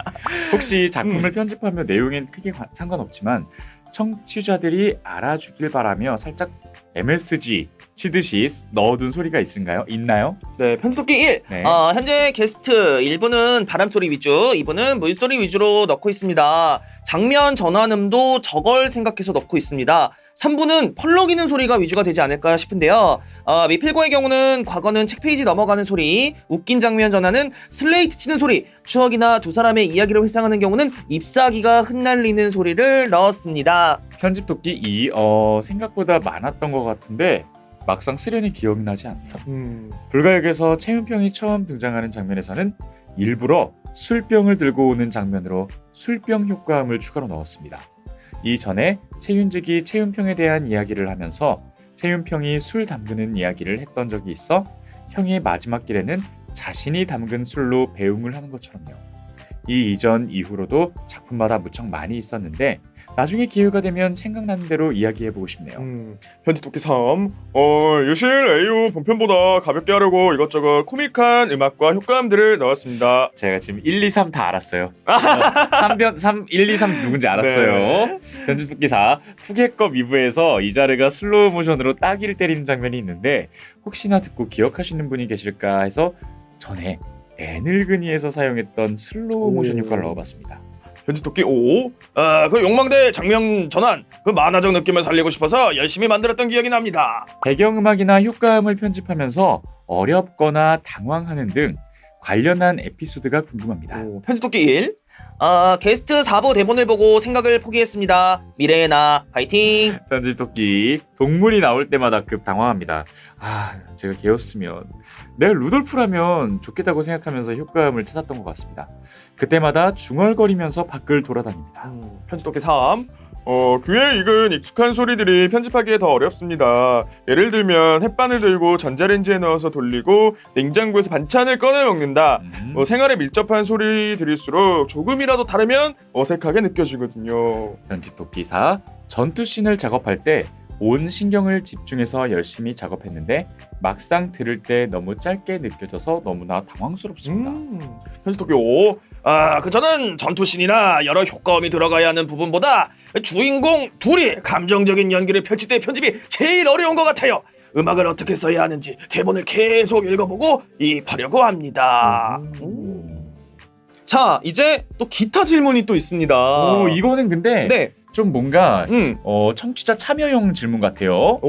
혹시 작품을 편집하며 내용엔 크게 상관없지만 청취자들이 알아주길 바라며 살짝 MSG 치듯이 넣어둔 소리가 있나요? 네, 편집도끼 1. 네. 현재 게스트 1부는 바람소리 위주, 2부는 물소리 위주로 넣고 있습니다. 장면 전환음도 저걸 생각해서 넣고 있습니다. 3부는 펄럭이는 소리가 위주가 되지 않을까 싶은데요. 미필고의 경우는 과거는 책 페이지 넘어가는 소리, 웃긴 장면 전환은 슬레이트 치는 소리, 추억이나 두 사람의 이야기를 회상하는 경우는 잎사귀가 흩날리는 소리를 넣었습니다. 편집도끼 2. 생각보다 많았던 것 같은데 막상 쓰려니 기억이 나지 않네요. 불가역에서 채윤평이 처음 등장하는 장면에서는 일부러 술병을 들고 오는 장면으로 술병 효과음을 추가로 넣었습니다. 이전에 채윤직이 채윤평에 대한 이야기를 하면서 채윤평이 술 담그는 이야기를 했던 적이 있어 형의 마지막 길에는 자신이 담근 술로 배웅을 하는 것처럼요. 이 이전 이후로도 작품마다 무척 많이 있었는데 나중에 기회가 되면 생각나는 대로 이야기해보고 싶네요. 편집도끼 3. 유실 AO 본편보다 가볍게 하려고 이것저것 코믹한 음악과 효과음들을 넣었습니다. 제가 지금 1, 2, 3 다 알았어요. 1, 2, 3 누군지 알았어요. 네. 편집도끼 4. 후계급 2부에서 이자르가 슬로우 모션으로 따기를 때리는 장면이 있는데 혹시나 듣고 기억하시는 분이 계실까 해서 전에 애늙은이에서 사용했던 슬로우 모션 효과를 넣어봤습니다. 편집도끼 5. 그 욕망대 장면 전환, 그 만화적 느낌을 살리고 싶어서 열심히 만들었던 기억이 납니다. 배경음악이나 효과음을 편집하면서 어렵거나 당황하는 등 관련한 에피소드가 궁금합니다. 편집도끼 1. 게스트 4부 대본을 보고 생각을 포기했습니다. 미래의 나 파이팅. 편집도끼. 동물이 나올 때마다 급 당황합니다. 제가 걔였으면 내가 루돌프라면 좋겠다고 생각하면서 효과음을 찾았던 것 같습니다. 그때마다 중얼거리면서 밖을 돌아다닙니다. 편집도끼 3. 귀에 익은 익숙한 소리들이 편집하기에 더 어렵습니다. 예를 들면 햇반을 들고 전자레인지에 넣어서 돌리고 냉장고에서 반찬을 꺼내 먹는다. 생활에 밀접한 소리들일수록 조금이라도 다르면 어색하게 느껴지거든요. 편집도끼 4. 전투씬을 작업할 때 온 신경을 집중해서 열심히 작업했는데 막상 들을 때 너무 짧게 느껴져서 너무나 당황스럽습니다. 편집도끼 5. 저는 전투씬이나 여러 효과음이 들어가야 하는 부분보다 주인공 둘이 감정적인 연기를 펼칠 때 편집이 제일 어려운 것 같아요. 음악을 어떻게 써야 하는지 대본을 계속 읽어보고 입하려고 합니다. 자, 이제 또 기타 질문이 또 있습니다. 이거는 근데 네. 좀 뭔가 청취자 참여형 질문 같아요.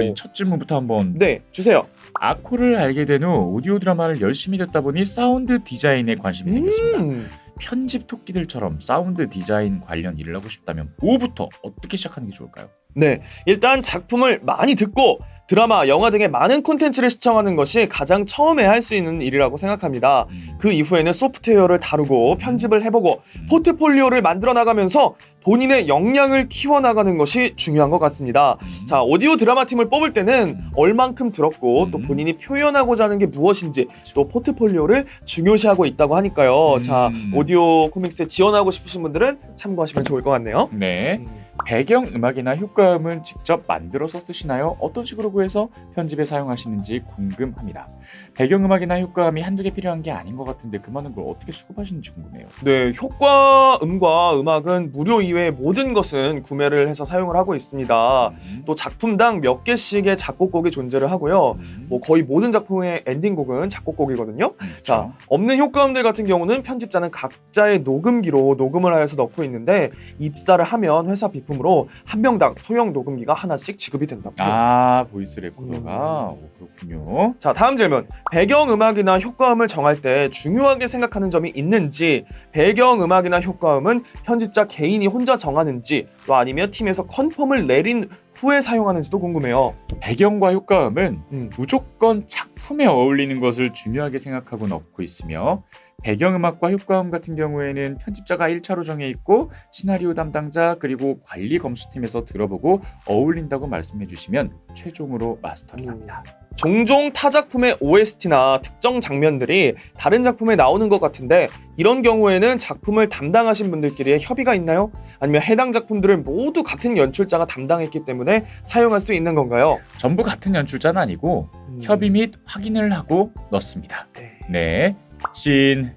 이제 첫 질문부터 한번. 네, 주세요. 아코를 알게 된 후 오디오 드라마를 열심히 듣다 보니 사운드 디자인에 관심이 생겼습니다. 편집 토끼들처럼 사운드 디자인 관련 일을 하고 싶다면 뭐부터 어떻게 시작하는 게 좋을까요? 네, 일단 작품을 많이 듣고 드라마, 영화 등의 많은 콘텐츠를 시청하는 것이 가장 처음에 할 수 있는 일이라고 생각합니다. 그 이후에는 소프트웨어를 다루고 편집을 해보고 포트폴리오를 만들어 나가면서 본인의 역량을 키워나가는 것이 중요한 것 같습니다. 자, 오디오 드라마 팀을 뽑을 때는 얼만큼 들었고 또 본인이 표현하고자 하는 게 무엇인지 또 포트폴리오를 중요시하고 있다고 하니까요. 자, 오디오 코믹스에 지원하고 싶으신 분들은 참고하시면 좋을 것 같네요. 네. 배경 음악이나 효과음은 직접 만들어서 쓰시나요? 어떤 식으로 구해서 편집에 사용하시는지 궁금합니다. 배경 음악이나 효과음이 한두 개 필요한 게 아닌 것 같은데 그 많은 걸 어떻게 수급하시는지 궁금해요. 네, 효과음과 음악은 무료 이외의 모든 것은 구매를 해서 사용을 하고 있습니다. 또 작품당 몇 개씩의 작곡곡이 존재를 하고요. 거의 모든 작품의 엔딩곡은 작곡곡이거든요. 자, 없는 효과음들 같은 경우는 편집자는 각자의 녹음기로 녹음을 하여서 넣고 있는데 입사를 하면 회사 비품 작품으로 한 명당 소형 녹음기가 하나씩 지급이 된다고요. 아, 보이스 레코더가 그렇군요. 자, 다음 질문. 배경음악이나 효과음을 정할 때 중요하게 생각하는 점이 있는지, 배경음악이나 효과음은 편집자 개인이 혼자 정하는지, 또 아니면 팀에서 컨펌을 내린 후에 사용하는지도 궁금해요. 배경과 효과음은 음. 무조건 작품에 어울리는 것을 중요하게 생각하고 넣고 있으며, 배경음악과 효과음 같은 경우에는 편집자가 1차로 정해 있고 시나리오 담당자 그리고 관리 검수팀에서 들어보고 어울린다고 말씀해 주시면 최종으로 마스터링합니다. 종종 타 작품의 OST나 특정 장면들이 다른 작품에 나오는 것 같은데, 이런 경우에는 작품을 담당하신 분들끼리의 협의가 있나요? 아니면 해당 작품들을 모두 같은 연출자가 담당했기 때문에 사용할 수 있는 건가요? 전부 같은 연출자는 아니고 협의 및 확인을 하고 넣습니다. 네, 씬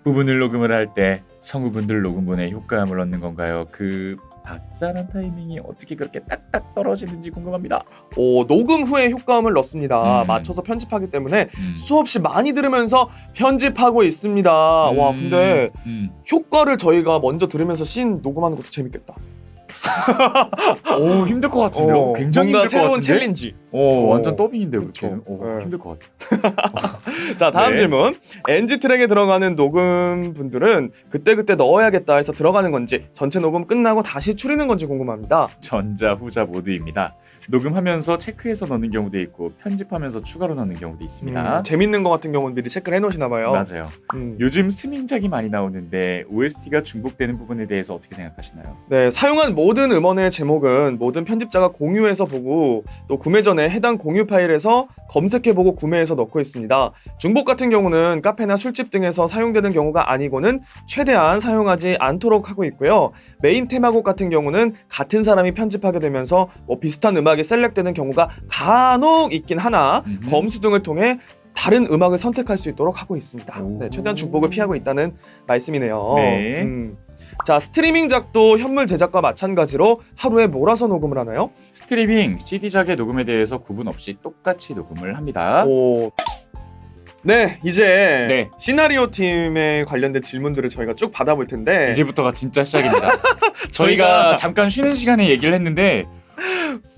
부분을 녹음을 할 때 성우분들 녹음본에 효과음을 넣는 건가요? 그 박자란 타이밍이 어떻게 그렇게 딱딱 떨어지는지 궁금합니다. 녹음 후에 효과음을 넣습니다. 음. 맞춰서 편집하기 때문에 수없이 많이 들으면서 편집하고 있습니다. 와, 근데 효과를 저희가 먼저 들으면서 씬 녹음하는 것도 재밌겠다. 오, 힘들 것 같은데요? 굉장히 뭔가 힘들 것 새로운 같은데? 챌린지. 완전 더빙인데요. 그쵸. 네. 힘들 것 같아요. 자, 다음 네. 질문. NG 트랙에 들어가는 녹음 분들은 그때그때 넣어야겠다 해서 들어가는 건지, 전체 녹음 끝나고 다시 추리는 건지 궁금합니다. 전자 후자 모두입니다. 녹음하면서 체크해서 넣는 경우도 있고 편집하면서 추가로 넣는 경우도 있습니다. 재밌는 거 같은 경우는 미리 체크를 해놓으시나 봐요. 맞아요. 요즘 스밍작이 많이 나오는데 OST가 중복되는 부분에 대해서 어떻게 생각하시나요? 네, 사용한 모든 음원의 제목은 모든 편집자가 공유해서 보고, 또 구매 전에 해당 공유 파일에서 검색해보고 구매해서 넣고 있습니다. 중복 같은 경우는 카페나 술집 등에서 사용되는 경우가 아니고는 최대한 사용하지 않도록 하고 있고요. 메인 테마곡 같은 경우는 같은 사람이 편집하게 되면서 비슷한 음악이 셀렉되는 경우가 간혹 있긴 하나 검수 등을 통해 다른 음악을 선택할 수 있도록 하고 있습니다. 네, 최대한 중복을 피하고 있다는 말씀이네요. 네. 자, 스트리밍작도 현물 제작과 마찬가지로 하루에 몰아서 녹음을 하나요? 스트리밍, CD작의 녹음에 대해서 구분 없이 똑같이 녹음을 합니다. 네, 이제 네. 시나리오 팀에 관련된 질문들을 저희가 쭉 받아볼 텐데, 이제부터가 진짜 시작입니다. 저희가 잠깐 쉬는 시간에 얘기를 했는데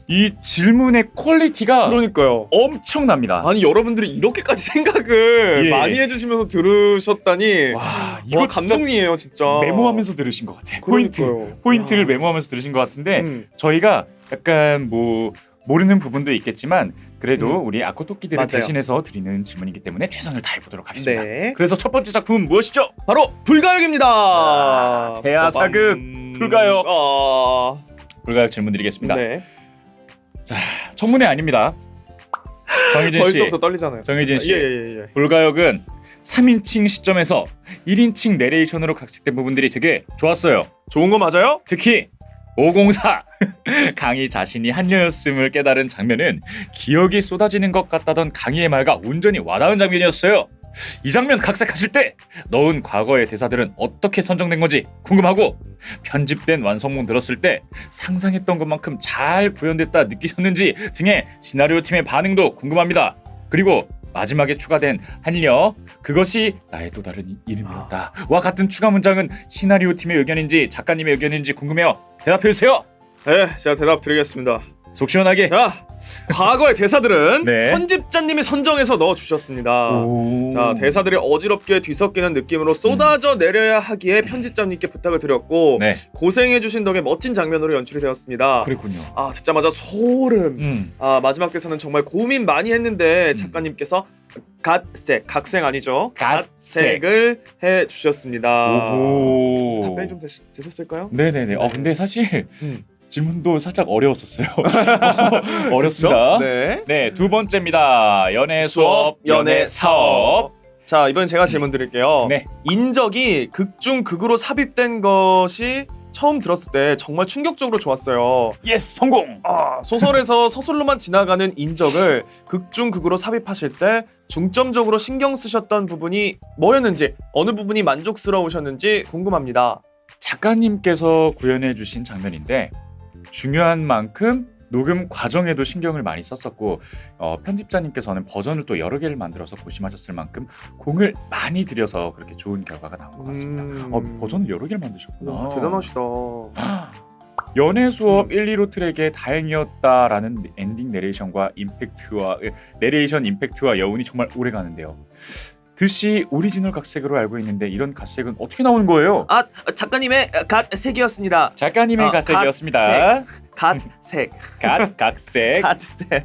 이 질문의 퀄리티가 그러니까요. 엄청납니다. 아니, 여러분들이 이렇게까지 생각을 예. 많이 해주시면서 들으셨다니, 와, 이거 진짜 감동이에요, 진짜. 메모하면서 들으신 것 같아요. 그러니까요. 포인트를 야. 메모하면서 들으신 것 같은데 저희가 약간 모르는 부분도 있겠지만 그래도 우리 아코토끼들을 맞아요. 대신해서 드리는 질문이기 때문에 최선을 다해보도록 하겠습니다. 네. 그래서 첫 번째 작품은 무엇이죠? 바로 불가역입니다. 대하사극 불가역. 아... 불가역 질문 드리겠습니다. 네. 청문회 아닙니다. 정희진 씨. 벌써부터 떨리잖아요. 정희진 씨. 예. 불가역은 3인칭 시점에서 1인칭 내레이션으로 각색된 부분들이 되게 좋았어요. 좋은 거 맞아요? 특히 504 강희 자신이 한여였음을 깨달은 장면은 기억이 쏟아지는 것 같다던 강희의 말과 온전히 와닿은 장면이었어요. 이 장면 각색하실 때 넣은 과거의 대사들은 어떻게 선정된 건지 궁금하고, 편집된 완성본 들었을 때 상상했던 것만큼 잘 구현됐다 느끼셨는지 등의 시나리오 팀의 반응도 궁금합니다. 그리고 마지막에 추가된 한려 그것이 나의 또 다른 이름이었다 와 같은 추가 문장은 시나리오 팀의 의견인지 작가님의 의견인지 궁금해요. 대답해주세요. 네, 제가 대답 드리겠습니다. 속 시원하게. 자, 과거의 대사들은 네. 편집자님이 선정해서 넣어주셨습니다. 자, 대사들이 어지럽게 뒤섞이는 느낌으로 쏟아져 내려야 하기에 편집자님께 부탁을 드렸고, 네. 고생해주신 덕에 멋진 장면으로 연출이 되었습니다. 그랬군요. 아, 듣자마자 소름. 마지막 대사는 정말 고민 많이 했는데 작가님께서 각색 아니죠? 각색을 해주셨습니다. 답변이 좀 되셨을까요? 네네네. 근데 사실 질문도 살짝 어려웠었어요. 그렇죠? 어렵습니다. 네. 네, 두 번째입니다. 연애 수업, 연애 사업. 자, 이번엔 제가 질문 드릴게요. 네. 인적이 극중 극으로 삽입된 것이 처음 들었을 때 정말 충격적으로 좋았어요. 예스, 성공. 소설에서 서술로만 지나가는 인적을 극중 극으로 삽입하실 때 중점적으로 신경 쓰셨던 부분이 뭐였는지, 어느 부분이 만족스러우셨는지 궁금합니다. 작가님께서 구현해 주신 장면인데 중요한 만큼 녹음 과정에도 신경을 많이 썼었고, 편집자님께서는 버전을 또 여러 개를 만들어서 고심하셨을 만큼 공을 많이 들여서 그렇게 좋은 결과가 나온 것 같습니다. 버전을 여러 개를 만드셨구나. 와, 대단하시다. 연애 수업 1, 2로 트랙의 다행이었다라는 엔딩 내레이션과 내레이션 임팩트와 여운이 정말 오래 가는데요. 드시 오리지널 각색으로 알고 있는데 이런 각색은 어떻게 나오는 거예요? 작가님의 갓색이었습니다. 작가님의 각색이었습니다. 갓색. 각색. 갓색.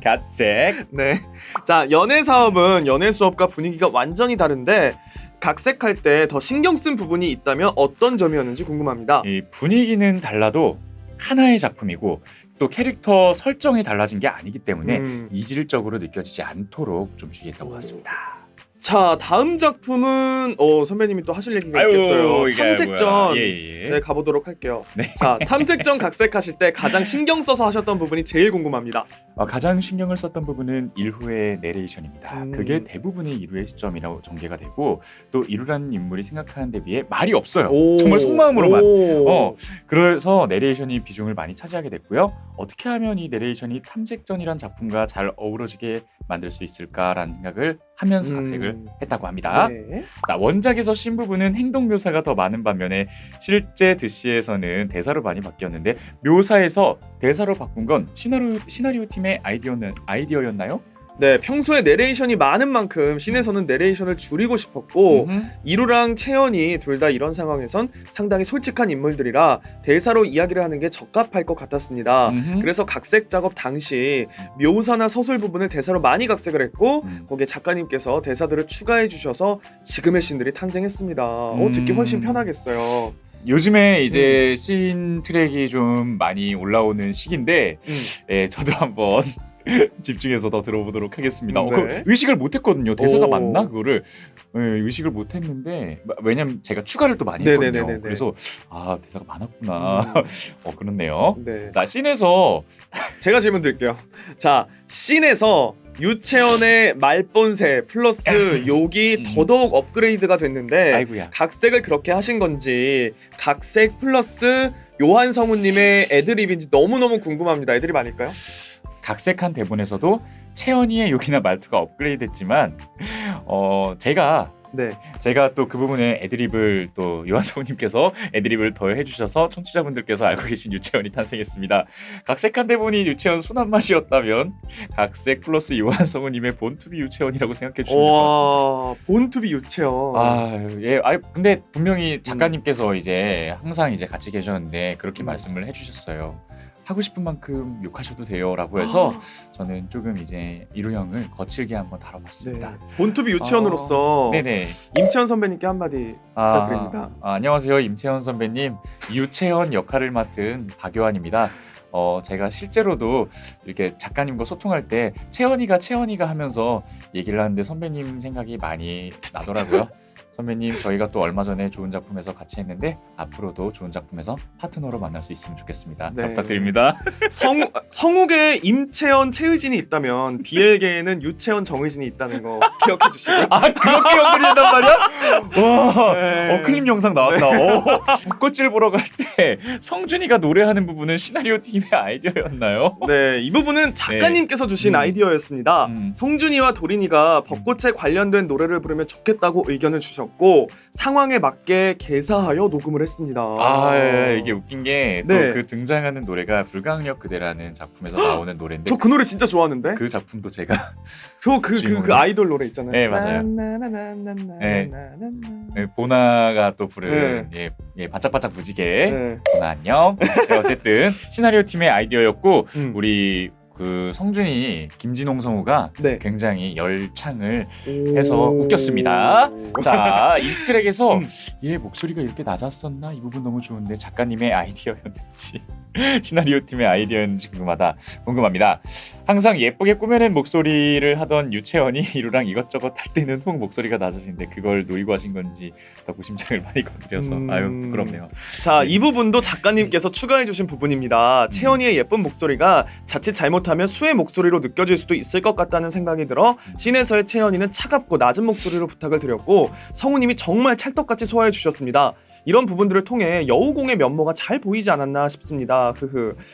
각색. 네. 자, 연애 사업은 연애 수업과 분위기가 완전히 다른데 각색할 때 더 신경 쓴 부분이 있다면 어떤 점이었는지 궁금합니다. 이 분위기는 달라도 하나의 작품이고 또 캐릭터 설정이 달라진 게 아니기 때문에 이질적으로 느껴지지 않도록 좀 주의했던 것 같습니다. 자, 다음 작품은 선배님이 또 하실 얘기가 있겠어요. 탐색전. 네, 가보도록 할게요. 네. 자, 탐색전 각색하실 때 가장 신경 써서 하셨던 부분이 제일 궁금합니다. 가장 신경을 썼던 부분은 1후의 내레이션입니다. 그게 대부분의 1후의 시점이라고 전개가 되고 또 1후라는 인물이 생각하는 데 비해 말이 없어요. 정말 속마음으로만. 그래서 내레이션이 비중을 많이 차지하게 됐고요. 어떻게 하면 이 내레이션이 탐색전이란 작품과 잘 어우러지게 만들 수 있을까라는 생각을 하면서 각색을 했다고 합니다. 네. 원작에서 신 부분은 행동 묘사가 더 많은 반면에 실제 드시에서는 대사로 많이 바뀌었는데 묘사에서 대사로 바꾼 건 시나리오 팀의 아이디어였나요? 네, 평소에 내레이션이 많은 만큼 씬에서는 내레이션을 줄이고 싶었고 이루랑 채연이 둘 다 이런 상황에선 상당히 솔직한 인물들이라 대사로 이야기를 하는 게 적합할 것 같았습니다. 그래서 각색 작업 당시 묘사나 서술 부분을 대사로 많이 각색을 했고 거기에 작가님께서 대사들을 추가해 주셔서 지금의 씬들이 탄생했습니다. 듣기 훨씬 편하겠어요. 요즘에 이제 씬 트랙이 좀 많이 올라오는 시기인데 저도 한번 집중해서 더 들어보도록 하겠습니다. 네. 의식을 못했거든요. 대사가 맞나 그거를 의식을 못했는데 왜냐면 제가 추가를 또 많이 했거든요. 네네네네네. 그래서 대사가 많았구나. 그렇네요. 네. 자, 씬에서 제가 질문 드릴게요. 자, 씬에서 유채연의 말본새 플러스 욕이 더더욱 업그레이드가 됐는데 아이고야. 각색을 그렇게 하신 건지 각색 플러스 요한 성우님의 애드립인지 너무너무 궁금합니다. 애드립 아닐까요? 각색한 대본에서도 채연이의 욕이나 말투가 업그레이드됐지만 제가 또 그 부분에 애드립을 또 요한성우님께서 애드립을 더해 주셔서 청취자분들께서 알고 계신 유채연이 탄생했습니다. 각색한 대본이 유채연 순한 맛이었다면 각색 플러스 요한성우님의 본투비 유채연이라고 생각해 주시면 될 것 같습니다. 본투비 유채연. 근데 분명히 작가님께서 이제 항상 이제 같이 계셨는데 그렇게 말씀을 해주셨어요. 하고 싶은 만큼 욕하셔도 돼요라고 해서 저는 조금 이제 이루 형을 거칠게 한번 다뤄봤습니다. 네. 본투비 유채연으로서 네네. 임채연 선배님께 한마디 부탁드립니다. 안녕하세요, 임채연 선배님. 유채연 역할을 맡은 박요한입니다. 제가 실제로도 이렇게 작가님과 소통할 때 채연이가 하면서 얘기를 하는데 선배님 생각이 많이 나더라고요. 선배님, 저희가 또 얼마 전에 좋은 작품에서 같이 했는데 앞으로도 좋은 작품에서 파트너로 만날 수 있으면 좋겠습니다. 잘 부탁드립니다. 성욱에 임채연, 최의진이 있다면 BL계에는 유채연, 정의진이 있다는 거 기억해 주시고요. 그렇게 연결된단 말이야? 와, 클립 영상 나왔다. 벚꽃을 보러 갈 때 성준이가 노래하는 부분은 시나리오 팀의 아이디어였나요? 네, 이 부분은 작가님께서 주신 아이디어였습니다. 성준이와 도린이가 벚꽃에 관련된 노래를 부르면 좋겠다고 의견을 주셨고 상황에 맞게 개사하여 녹음을 했습니다. 이게 웃긴 게 또 그 등장하는 노래가 불가항력 그대라는 작품에서 나오는 노래인데 저 그 노래 진짜 좋아하는데 그 작품도 제가 저 그 아이돌 노래 있잖아요. 네, 맞아요. 보나가 또 부른 반짝반짝 무지개 보나 안녕. 어쨌든 시나리오 팀의 아이디어였고 우리 그 성준이 김진홍 성우가 굉장히 열창을 해서 웃겼습니다. 자, 이 트랙에서 얘 목소리가 이렇게 낮았었나? 이 부분 너무 좋은데 작가님의 아이디어였는지 시나리오 팀의 아이디어였는지 궁금합니다. 항상 예쁘게 꾸며낸 목소리를 하던 유채연이 이루랑 이것저것 할 때는 훅 목소리가 낮아지는데 그걸 노리고 하신 건지 더 고심장을 많이 건드려서 부끄럽네요. 자, 이 부분도 작가님께서 추가해 주신 부분입니다. 채연이의 예쁜 목소리가 자칫 잘못하면 수의 목소리로 느껴질 수도 있을 것 같다는 생각이 들어 씬에서의 채연이는 차갑고 낮은 목소리로 부탁을 드렸고 성우님이 정말 찰떡같이 소화해 주셨습니다. 이런 부분들을 통해 여우공의 면모가 잘 보이지 않았나 싶습니다.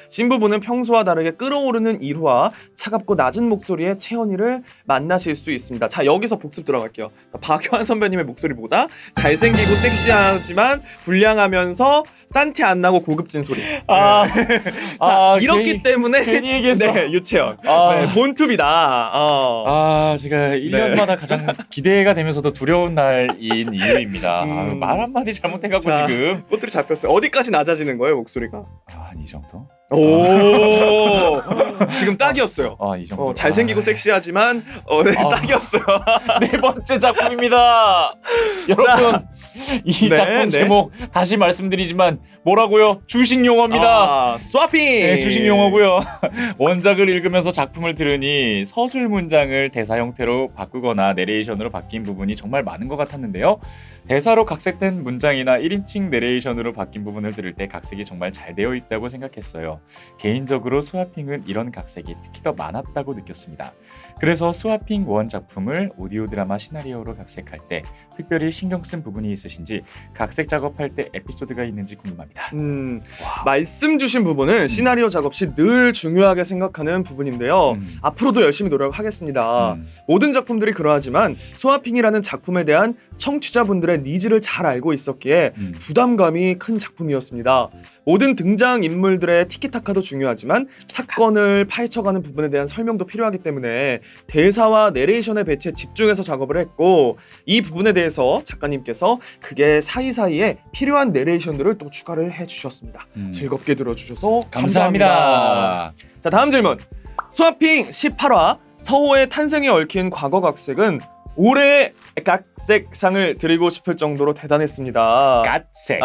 신부분은 평소와 다르게 끓어오르는 일후와 차갑고 낮은 목소리의 채연이를 만나실 수 있습니다. 자, 여기서 복습 들어갈게요. 박효한 선배님의 목소리보다 잘생기고 섹시하지만 불량하면서 산티 안 나고 고급진 소리. 자, 이렇기 때문에 괜히 얘기했어. 네, 유채연. 본투비다. 제가 1년마다 가장 기대가 되면서도 두려운 날인 이유입니다. 말 한마디 잘못해갖고 자, 지금 꽃들이 잡혔어요. 어디까지 낮아지는 거예요, 목소리가? 한 이 정도? 오, 지금 딱이었어요. 이 정도. 잘생기고 섹시하지만 네, 딱이었어요. 네 번째 작품입니다. 여러분, 이 네, 작품 네. 제목 다시 말씀드리지만 뭐라고요? 주식 용어입니다. 스와핑. 네, 주식 용어고요. 원작을 읽으면서 작품을 들으니 서술 문장을 대사 형태로 바꾸거나 내레이션으로 바뀐 부분이 정말 많은 것 같았는데요. 대사로 각색된 문장이나 1인칭 내레이션으로 바뀐 부분을 들을 때 각색이 정말 잘 되어 있다고 생각했어요. 개인적으로 스와핑은 이런 각색이 특히 더 많았다고 느꼈습니다. 그래서 스와핑 원 작품을 오디오 드라마 시나리오로 각색할 때 특별히 신경 쓴 부분이 있으신지 각색 작업할 때 에피소드가 있는지 궁금합니다. 말씀 주신 부분은 시나리오 작업 시 늘 중요하게 생각하는 부분인데요. 앞으로도 열심히 노력하겠습니다. 모든 작품들이 그러하지만 스와핑이라는 작품에 대한 청취자분들의 니즈를 잘 알고 있었기에 부담감이 큰 작품이었습니다. 모든 등장 인물들의 티키타카도 중요하지만 사건을 파헤쳐가는 부분에 대한 설명도 필요하기 때문에 대사와 내레이션의 배치에 집중해서 작업을 했고, 이 부분에 대해서 작가님께서 그게 사이사이에 필요한 내레이션들을 또 추가를 해주셨습니다. 즐겁게 들어주셔서 감사합니다. 자, 다음 질문. 스와핑 18화 서호의 탄생에 얽힌 과거 각색은 올해의 각색상을 드리고 싶을 정도로 대단했습니다. 각색.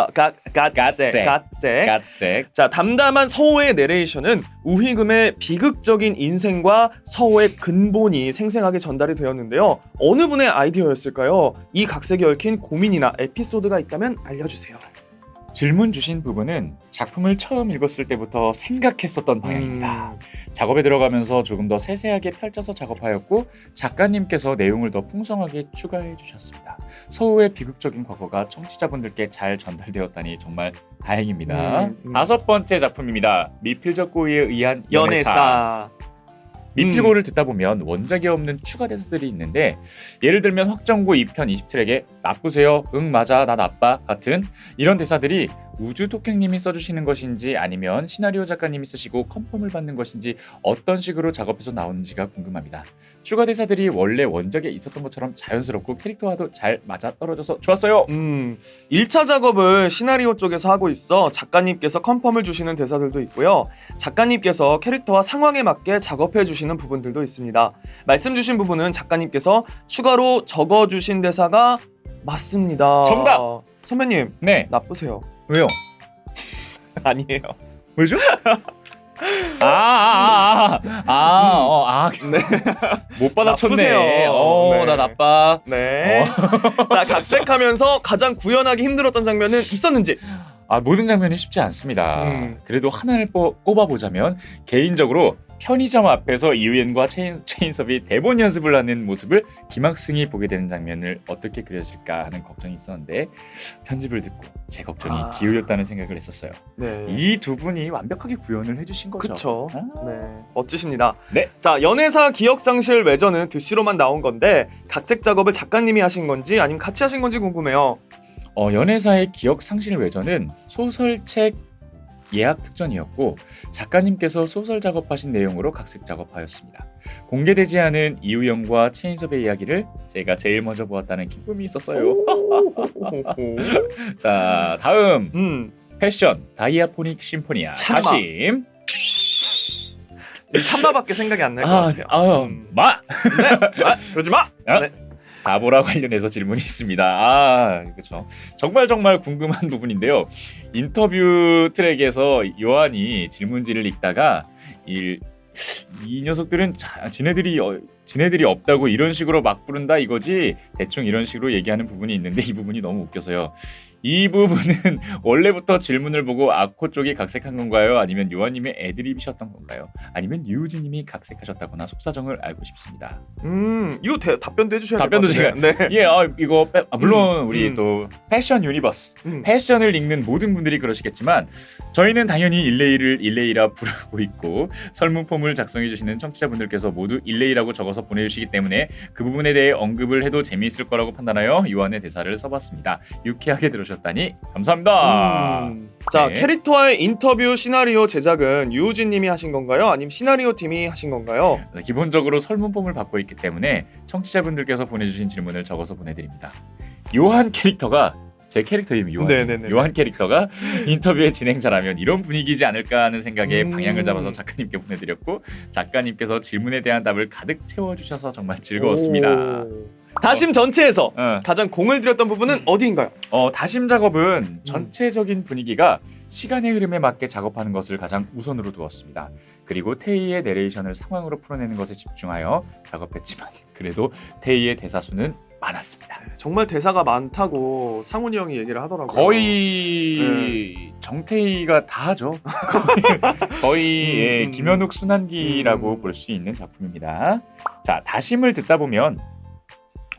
자, 담담한 서호의 내레이션은 우희금의 비극적인 인생과 서호의 근본이 생생하게 전달이 되었는데요. 어느 분의 아이디어였을까요? 이 각색에 얽힌 고민이나 에피소드가 있다면 알려주세요. 질문 주신 부분은 작품을 처음 읽었을 때부터 생각했었던 방향입니다. 작업에 들어가면서 조금 더 세세하게 펼쳐서 작업하였고 작가님께서 내용을 더 풍성하게 추가해 주셨습니다. 서우의 비극적인 과거가 청취자분들께 잘 전달되었다니 정말 다행입니다. 다섯 번째 작품입니다. 미필적고의에 의한 연애사. 미필고를 듣다 보면 원작에 없는 추가 대사들이 있는데, 예를 들면 확정고 2편 20트랙에 나쁘세요, 응 맞아 나 나빠 같은 이런 대사들이 우주 토깽님이 써주시는 것인지 아니면 시나리오 작가님이 쓰시고 컨펌을 받는 것인지 어떤 식으로 작업해서 나오는지가 궁금합니다. 추가 대사들이 원래 원작에 있었던 것처럼 자연스럽고 캐릭터와도 잘 맞아떨어져서 좋았어요. 1차 작업을 시나리오 쪽에서 하고 있어 작가님께서 컨펌을 주시는 대사들도 있고요. 작가님께서 캐릭터와 상황에 맞게 작업해 주시는 부분들도 있습니다. 말씀 주신 부분은 작가님께서 추가로 적어주신 대사가 맞습니다. 정답! 선배님, 네. 나쁘세요. 왜요? 아니에요. 왜죠? 네. 못 받아쳤네. 나쁘세요. 네. 나 나빠. 네. 자, 각색하면서 가장 구현하기 힘들었던 장면은 있었는지. 모든 장면이 쉽지 않습니다. 그래도 하나를 꼽아보자면 개인적으로 편의점 앞에서 이우연과 최인섭이 대본 연습을 하는 모습을 김학승이 보게 되는 장면을 어떻게 그려질까 하는 걱정이 있었는데, 편집을 듣고 제 걱정이 기울였다는 생각을 했었어요. 네. 이 두 분이 완벽하게 구현을 해주신 거죠. 그쵸. 네. 멋지십니다. 네. 자, 연애사 기억상실 외전은 드시로만 나온 건데 각색 작업을 작가님이 하신 건지 아니면 같이 하신 건지 궁금해요. 연애사의 기억 상실 외전은 소설책 예약 특전이었고 작가님께서 소설 작업하신 내용으로 각색 작업하였습니다. 공개되지 않은 이우영과 최인섭의 이야기를 제가 제일 먼저 보았다는 기쁨이 있었어요. 자, 다음 패션 다이아포닉 심포니아 참마. 다심. 참마밖에 생각이 안 날 것 같아요. 마! 네. 그러지 마! 네. 다보라 관련해서 질문이 있습니다. 그렇죠. 정말 궁금한 부분인데요. 인터뷰 트랙에서 요한이 질문지를 읽다가 이 녀석들은 지네들이 지네들이 없다고 이런 식으로 막 부른다 이거지. 대충 이런 식으로 얘기하는 부분이 있는데 이 부분이 너무 웃겨서요. 이 부분은 원래부터 질문을 보고 아코 쪽이 각색한 건가요? 아니면 요한님의 애드립이셨던 건가요? 아니면 유우진님이 각색하셨다거나 속사정을 알고 싶습니다. 이거 답변도 해주셔야 될 것 답변도 같아요. 네. 예, 이거 물론 우리 또 패션 유니버스, 패션을 읽는 모든 분들이 그러시겠지만 저희는 당연히 일레이라 부르고 있고 설문폼을 작성해 주시는 청취자분들께서 모두 일레이라고 적어서 보내주시기 때문에 그 부분에 대해 언급을 해도 재미있을 거라고 판단하여 요한의 대사를 써봤습니다. 유쾌하게 들으셨다니 감사합니다. 자, 네. 캐릭터와의 인터뷰 시나리오 제작은 유우진님이 하신 건가요? 아니면 시나리오 팀이 하신 건가요? 기본적으로 설문폼을 받고 있기 때문에 청취자분들께서 보내주신 질문을 적어서 보내드립니다. 요한 캐릭터가 제 캐릭터 이름이 요한. 요한 캐릭터가 인터뷰의 진행자라면 이런 분위기지 않을까 하는 생각에 방향을 잡아서 작가님께 보내드렸고 작가님께서 질문에 대한 답을 가득 채워주셔서 정말 즐거웠습니다. 다심 전체에서 가장 공을 들였던 부분은 어디인가요? 다심 작업은 전체적인 분위기가 시간의 흐름에 맞게 작업하는 것을 가장 우선으로 두었습니다. 그리고 테이의 내레이션을 상황으로 풀어내는 것에 집중하여 작업했지만 그래도 테이의 대사 수는 많았습니다. 정말 대사가 많다고 상훈이 형이 얘기를 하더라고요. 거의 정태희가 다 하죠. 거의 김현욱 순환기라고 볼 수 있는 작품입니다. 자, 다심을 듣다 보면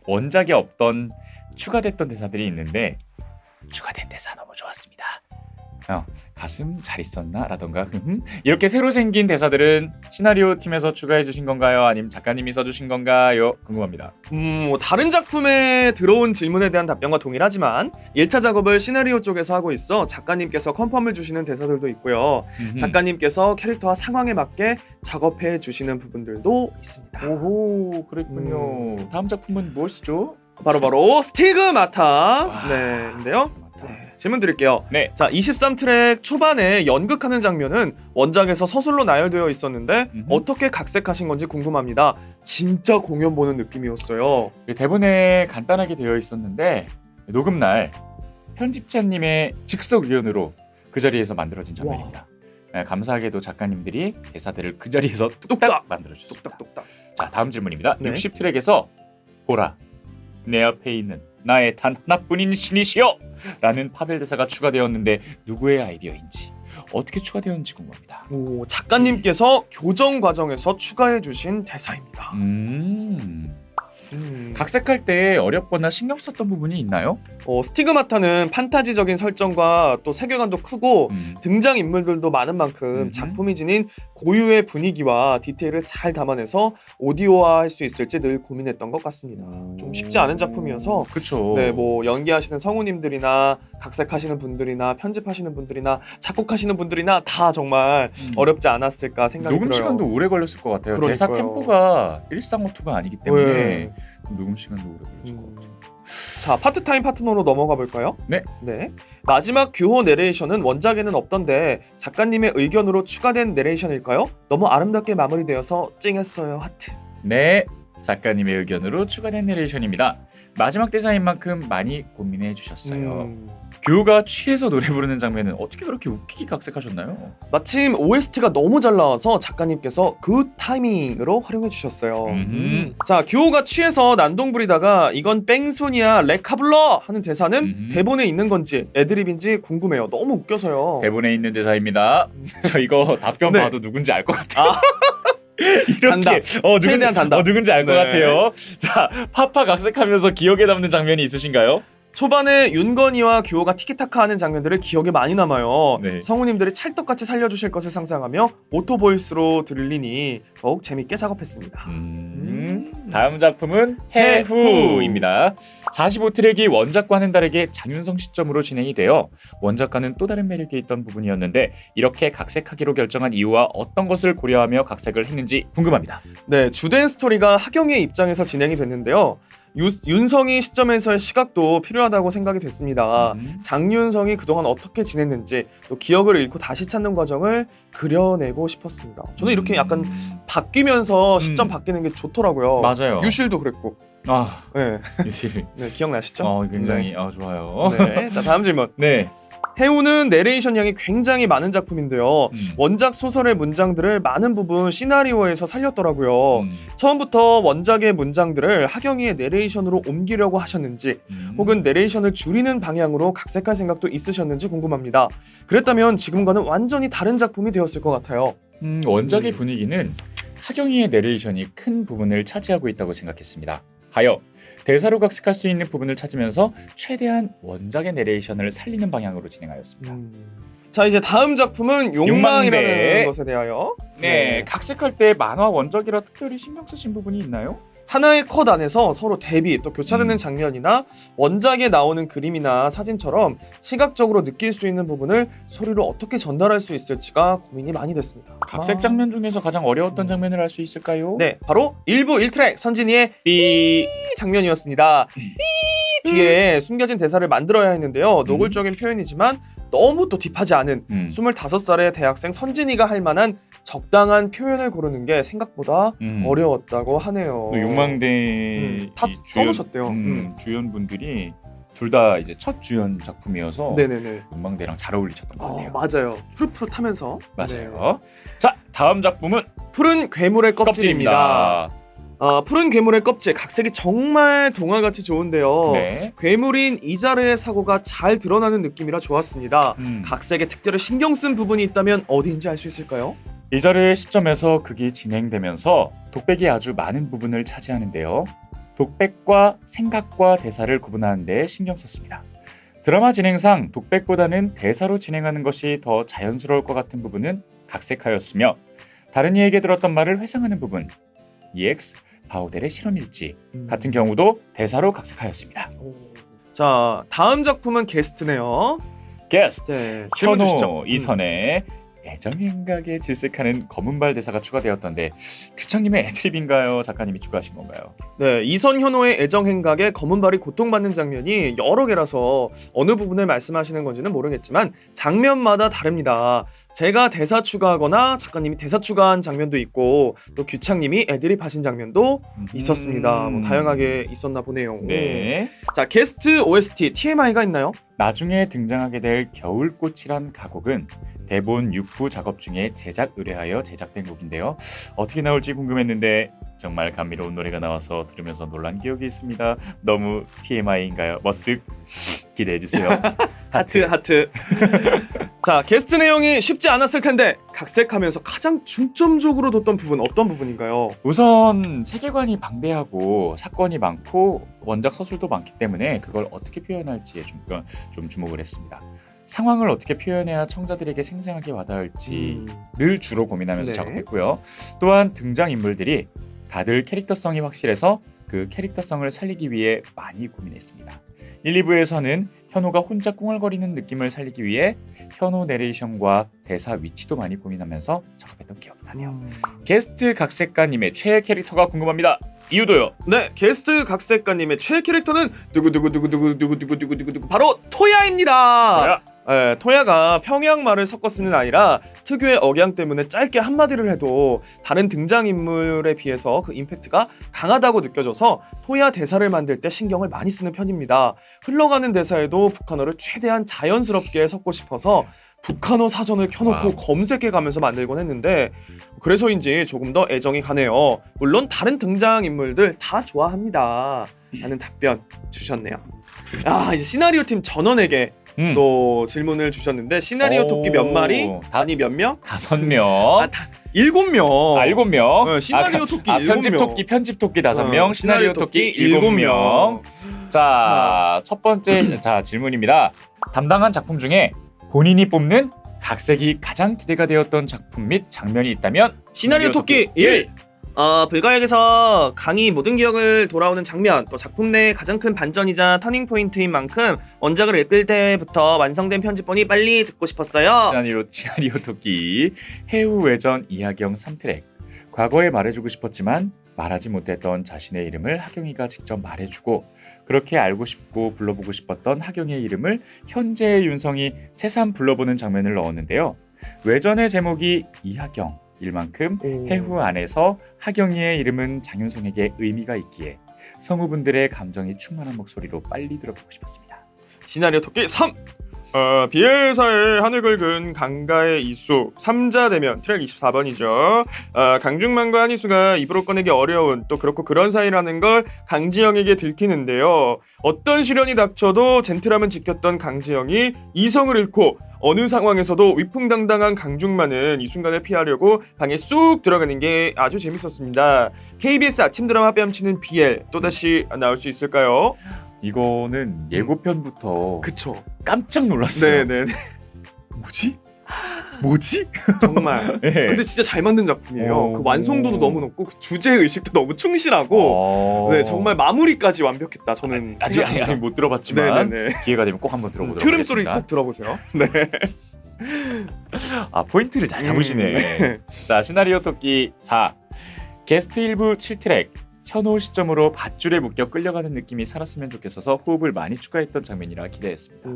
원작에 없던 추가됐던 대사들이 있는데 추가된 대사 너무 좋았습니다. 가슴 잘 있었나? 라던가 이렇게 새로 생긴 대사들은 시나리오 팀에서 추가해 주신 건가요? 아니면 작가님이 써주신 건가요? 궁금합니다. 다른 작품에 들어온 질문에 대한 답변과 동일하지만 1차 작업을 시나리오 쪽에서 하고 있어 작가님께서 컨펌을 주시는 대사들도 있고요. 작가님께서 캐릭터와 상황에 맞게 작업해 주시는 부분들도 있습니다. 오호, 그랬군요. 다음 작품은 무엇이죠? 바로 스티그마타. 인데요. 질문 드릴게요. 네. 자, 23트랙 초반에 연극하는 장면은 원작에서 서술로 나열되어 있었는데 어떻게 각색하신 건지 궁금합니다. 진짜 공연 보는 느낌이었어요. 대본에 간단하게 되어 있었는데 녹음날 편집자님의 즉석 의견으로 그 자리에서 만들어진 장면입니다. 감사하게도 작가님들이 대사들을 그 자리에서 뚝딱 만들어주셨습니다. 뚝딱. 자, 다음 질문입니다. 네. 60트랙에서 보라, 내 앞에 있는 나의 단 하나뿐인 신이시여! 라는 파벨 대사가 추가되었는데 누구의 아이디어인지 어떻게 추가되었는지 궁금합니다. 작가님께서 교정 과정에서 추가해 주신 대사입니다. 각색할 때 어렵거나 신경 썼던 부분이 있나요? 스티그마타는 판타지적인 설정과 또 세계관도 크고 등장인물들도 많은 만큼 작품이 지닌 고유의 분위기와 디테일을 잘 담아내서 오디오화할 수 있을지 늘 고민했던 것 같습니다. 좀 쉽지 않은 작품이어서 그렇죠. 네, 뭐 연기하시는 성우님들이나 각색하시는 분들이나 편집하시는 분들이나 작곡하시는 분들이나 다 정말 어렵지 않았을까 생각이 녹음 들어요. 시간도 오래 걸렸을 것 같아요. 그러니까요. 대사 템포가 1352가 아니기 때문에 녹음 시간도 오래 걸렸을 것 같아요. 자, 파트타임 파트너로 넘어가 볼까요? 네. 마지막 규호 내레이션은 원작에는 없던데 작가님의 의견으로 추가된 내레이션일까요? 너무 아름답게 마무리되어서 찡했어요. 하트. 네, 작가님의 의견으로 추가된 내레이션입니다. 마지막 대사인 만큼 많이 고민해 주셨어요. 규호가 취해서 노래 부르는 장면은 어떻게 그렇게 웃기게 각색하셨나요? 마침 OST가 너무 잘 나와서 작가님께서 그 타이밍으로 활용해 주셨어요. 자, 규호가 취해서 난동 부리다가 이건 뺑소니야 레카블러 하는 대사는 대본에 있는 건지 애드립인지 궁금해요. 너무 웃겨서요. 대본에 있는 대사입니다. 저 이거 답변 네. 봐도 누군지 알 것 같아요. 이렇게 단답. 최대한 단답. 누군지 알 것 같아요. 자, 파파 각색하면서 기억에 남는 장면이 있으신가요? 초반에 윤건이와 규호가 티키타카 하는 장면들을 기억에 많이 남아요. 네. 성우님들이 찰떡같이 살려주실 것을 상상하며 오토보이스로 들리니 더욱 재밌게 작업했습니다. 다음 작품은 해후입니다. 45트랙이 원작과는 다르게 장윤성 시점으로 진행이 되어 원작과는 또 다른 매력이 있던 부분이었는데 이렇게 각색하기로 결정한 이유와 어떤 것을 고려하며 각색을 했는지 궁금합니다. 네, 주된 스토리가 하경의 입장에서 진행이 됐는데요. 윤성이 시점에서의 시각도 필요하다고 생각이 됐습니다. 장윤성이 그동안 어떻게 지냈는지 또 기억을 잃고 다시 찾는 과정을 그려내고 싶었습니다. 저는 이렇게 약간 바뀌면서 시점 바뀌는 게 좋더라고요. 맞아요. 유실도 그랬고. 네. 유실. 네, 기억나시죠? 굉장히 좋아요. 네. 자, 다음 질문. 네. 해우는 내레이션량이 굉장히 많은 작품인데요. 원작 소설의 문장들을 많은 부분 시나리오에서 살렸더라고요. 처음부터 원작의 문장들을 하경이의 내레이션으로 옮기려고 하셨는지 혹은 내레이션을 줄이는 방향으로 각색할 생각도 있으셨는지 궁금합니다. 그랬다면 지금과는 완전히 다른 작품이 되었을 것 같아요. 원작의 분위기는 하경이의 내레이션이 큰 부분을 차지하고 있다고 생각했습니다. 하여 대사로 각색할 수 있는 부분을 찾으면서 최대한 원작의 내레이션을 살리는 방향으로 진행하였습니다. 자, 이제 다음 작품은 욕망이라는 욕망대. 것에 대하여. 네, 각색할 때 만화 원작이라 특별히 신경 쓰신 부분이 있나요? 하나의 컷 안에서 서로 대비 또 교차되는 장면이나 원작에 나오는 그림이나 사진처럼 시각적으로 느낄 수 있는 부분을 소리로 어떻게 전달할 수 있을지가 고민이 많이 됐습니다. 각색 장면 중에서 가장 어려웠던 장면을 알 수 있을까요? 네, 바로 1부 1트랙 선진이의 삐. 장면이었습니다. 삐 뒤에 숨겨진 대사를 만들어야 했는데요. 노골적인 표현이지만 너무 또 딥하지 않은 25살의 대학생 선진이가 할 만한 적당한 표현을 고르는 게 생각보다 어려웠다고 하네요. 욕망대 다 써보셨대요. 주연분들이 둘 다 이제 첫 주연 작품이어서 네네네. 욕망대랑 잘 어울리셨던 것 같아요. 맞아요. 푸릇푸릇하면서. 맞아요. 자, 다음 작품은 푸른 괴물의 껍질입니다. 껍질입니다. 푸른 괴물의 껍질 각색이 정말 동화같이 좋은데요. 네. 괴물인 이자르의 사고가 잘 드러나는 느낌이라 좋았습니다. 각색에 특별히 신경 쓴 부분이 있다면 어디인지 알 수 있을까요? 이자르의 시점에서 극이 진행되면서 독백이 아주 많은 부분을 차지하는데요. 독백과 생각과 대사를 구분하는 데 신경 썼습니다. 드라마 진행상 독백보다는 대사로 진행하는 것이 더 자연스러울 것 같은 부분은 각색하였으며 다른 이에게 들었던 말을 회상하는 부분 EX 바우델의 실험일지 같은 경우도 대사로 각색하였습니다. 자, 다음 작품은 게스트네요. 게스트 네, 질문 현호 주시죠. 이선의 애정행각에 질색하는 검은발 대사가 추가되었던데 규창님의 애드립인가요? 작가님이 추가하신 건가요? 네, 이선 현호의 애정행각에 검은발이 고통받는 장면이 여러 개라서 어느 부분을 말씀하시는 건지는 모르겠지만 장면마다 다릅니다. 제가 대사 추가하거나 작가님이 대사 추가한 장면도 있고 또 규창님이 애드립 하신 장면도 있었습니다. 뭐 다양하게 있었나 보네요. 네. 자, 게스트 OST TMI가 있나요? 나중에 등장하게 될 겨울꽃이란 가곡은 대본 6부 작업 중에 제작 의뢰하여 제작된 곡인데요. 어떻게 나올지 궁금했는데 정말 감미로운 노래가 나와서 들으면서 놀란 기억이 있습니다. 너무 TMI인가요? 머쓱 기대해주세요. 하트. 자, 게스트 내용이 쉽지 않았을 텐데 각색하면서 가장 중점적으로 뒀던 부분 어떤 부분인가요? 우선 세계관이 방대하고 사건이 많고 원작 서술도 많기 때문에 그걸 어떻게 표현할지에 좀 주목을 했습니다. 상황을 어떻게 표현해야 청자들에게 생생하게 와닿을지를 주로 고민하면서 네. 작업했고요. 또한 등장인물들이 다들 캐릭터성이 확실해서 그 캐릭터성을 살리기 위해 많이 고민했습니다. 1, 2부에서는 현호가 혼자 꿍얼거리는 느낌을 살리기 위해 현호 내레이션과 대사 위치도 많이 고민하면서 작업했던 기억이 나네요. 게스트 각색가님의 최애 캐릭터가 궁금합니다. 이유도요. 네, 게스트 각색가님의 최애 캐릭터는 누구 바로 토야입니다. 토야가 평양말을 섞어 쓰는 아이라 특유의 억양 때문에 짧게 한마디를 해도 다른 등장인물에 비해서 그 임팩트가 강하다고 느껴져서 토야 대사를 만들 때 신경을 많이 쓰는 편입니다. 흘러가는 대사에도 북한어를 최대한 자연스럽게 섞고 싶어서 북한어 사전을 켜놓고 검색해가면서 만들곤 했는데 그래서인지 조금 더 애정이 가네요. 물론 다른 등장인물들 다 좋아합니다 라는 답변 주셨네요. 이제 시나리오 팀 전원에게 또 질문을 주셨는데 시나리오 토끼 몇 마리? 아니 몇 명? 5명. 7명. 7명. 시나리오 토끼 7명. 편집 토끼 5명. 시나리오 토끼 7명. 자, 첫 번째 질문입니다. 담당한 작품 중에 본인이 뽑는 각색이 가장 기대가 되었던 작품 및 장면이 있다면 시나리오 토끼 1. 불가역에서 강이 모든 기억을 돌아오는 장면, 또 작품 내 가장 큰 반전이자 터닝 포인트인 만큼 원작을 읽을 때부터 완성된 편집본이 빨리 듣고 싶었어요. 시나리오 토끼 해우 외전 이하경 3트랙. 과거에 말해주고 싶었지만 말하지 못했던 자신의 이름을 하경이가 직접 말해주고 그렇게 알고 싶고 불러보고 싶었던 하경의 이름을 현재의 윤성이 새삼 불러보는 장면을 넣었는데요. 외전의 제목이 이하경 일 만큼 해후 안에서 하경이의 이름은 장윤성에게 의미가 있기에 성우분들의 감정이 충만한 목소리로 빨리 들어보고 싶었습니다. 시나리오 토끼 3. 비엘사의 하늘 긁은 강가의 이수 3자 대면 트랙 24번이죠. 강중만과 한이수가 입으로 꺼내기 어려운 또 그렇고 그런 사이라는 걸 강지영에게 들키는데요. 어떤 시련이 닥쳐도 젠틀함은 지켰던 강지영이 이성을 잃고 어느 상황에서도 위풍당당한 강중만은 이 순간을 피하려고 방에 쑥 들어가는 게 아주 재밌었습니다. KBS 아침 드라마 뺨치는 비엘 또다시 나올 수 있을까요? 이거는 예고편부터 그쵸. 깜짝 놀랐어요. 네네. 뭐지? 정말. 네. 근데 진짜 잘 만든 작품이에요. 그 완성도도 너무 높고 그 주제 의식도 너무 충실하고 네 정말 마무리까지 완벽했다. 저는 아직 못 들어봤지만 네네네. 기회가 되면 꼭 한번 들어보도록 트름 소리 하겠습니다. 꼭 들어보세요. 네. 포인트를 잘 잡으시네. 네. 자, 시나리오 토끼 4 게스트 일부 7트랙 현호 시점으로 밧줄에 묶여 끌려가는 느낌이 살았으면 좋겠어서 호흡을 많이 추가했던 장면이라 기대했습니다.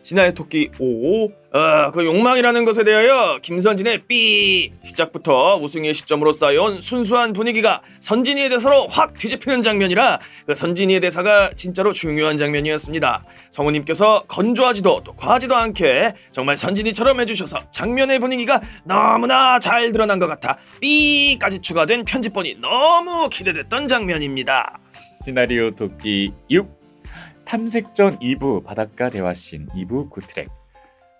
시나리오 토끼 5. 그 욕망이라는 것에 대하여 김선진의 삐 시작부터 우승의 시점으로 쌓여온 순수한 분위기가 선진이의 대사로 확 뒤집히는 장면이라 그 선진이의 대사가 진짜로 중요한 장면이었습니다. 성우님께서 건조하지도 또 과하지도 않게 정말 선진이처럼 해주셔서 장면의 분위기가 너무나 잘 드러난 것 같아 삐까지 추가된 편집본이 너무 기대됐던 장면입니다. 시나리오 토끼 6 탐색전 2부 바닷가 대화씬 2부 9트랙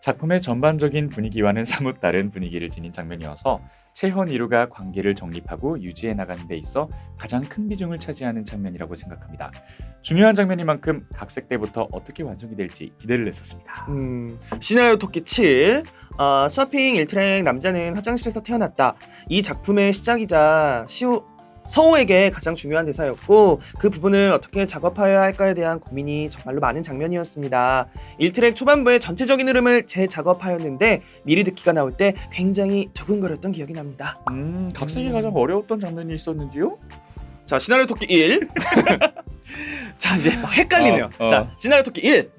작품의 전반적인 분위기와는 사뭇 다른 분위기를 지닌 장면이어서 채헌 이루가 관계를 정립하고 유지해 나가는 데 있어 가장 큰 비중을 차지하는 장면이라고 생각합니다. 중요한 장면인 만큼 각색 때부터 어떻게 완성이 될지 기대를 했었습니다. 시나리오 토끼 7 서핑 1트랙 남자는 화장실에서 태어났다. 이 작품의 시작이자 서호에게 가장 중요한 대사였고 그 부분을 어떻게 작업하여야 할까에 대한 고민이 정말로 많은 장면이었습니다. 1트랙 초반부의 전체적인 흐름을 재작업하였는데 미리 듣기가 나올 때 굉장히 두근거렸던 기억이 납니다. 각색이 가장 어려웠던 장면이 있었는지요? 자, 시나리오 토끼 1 자, 이제 막 헷갈리네요. 자, 시나리오 토끼 1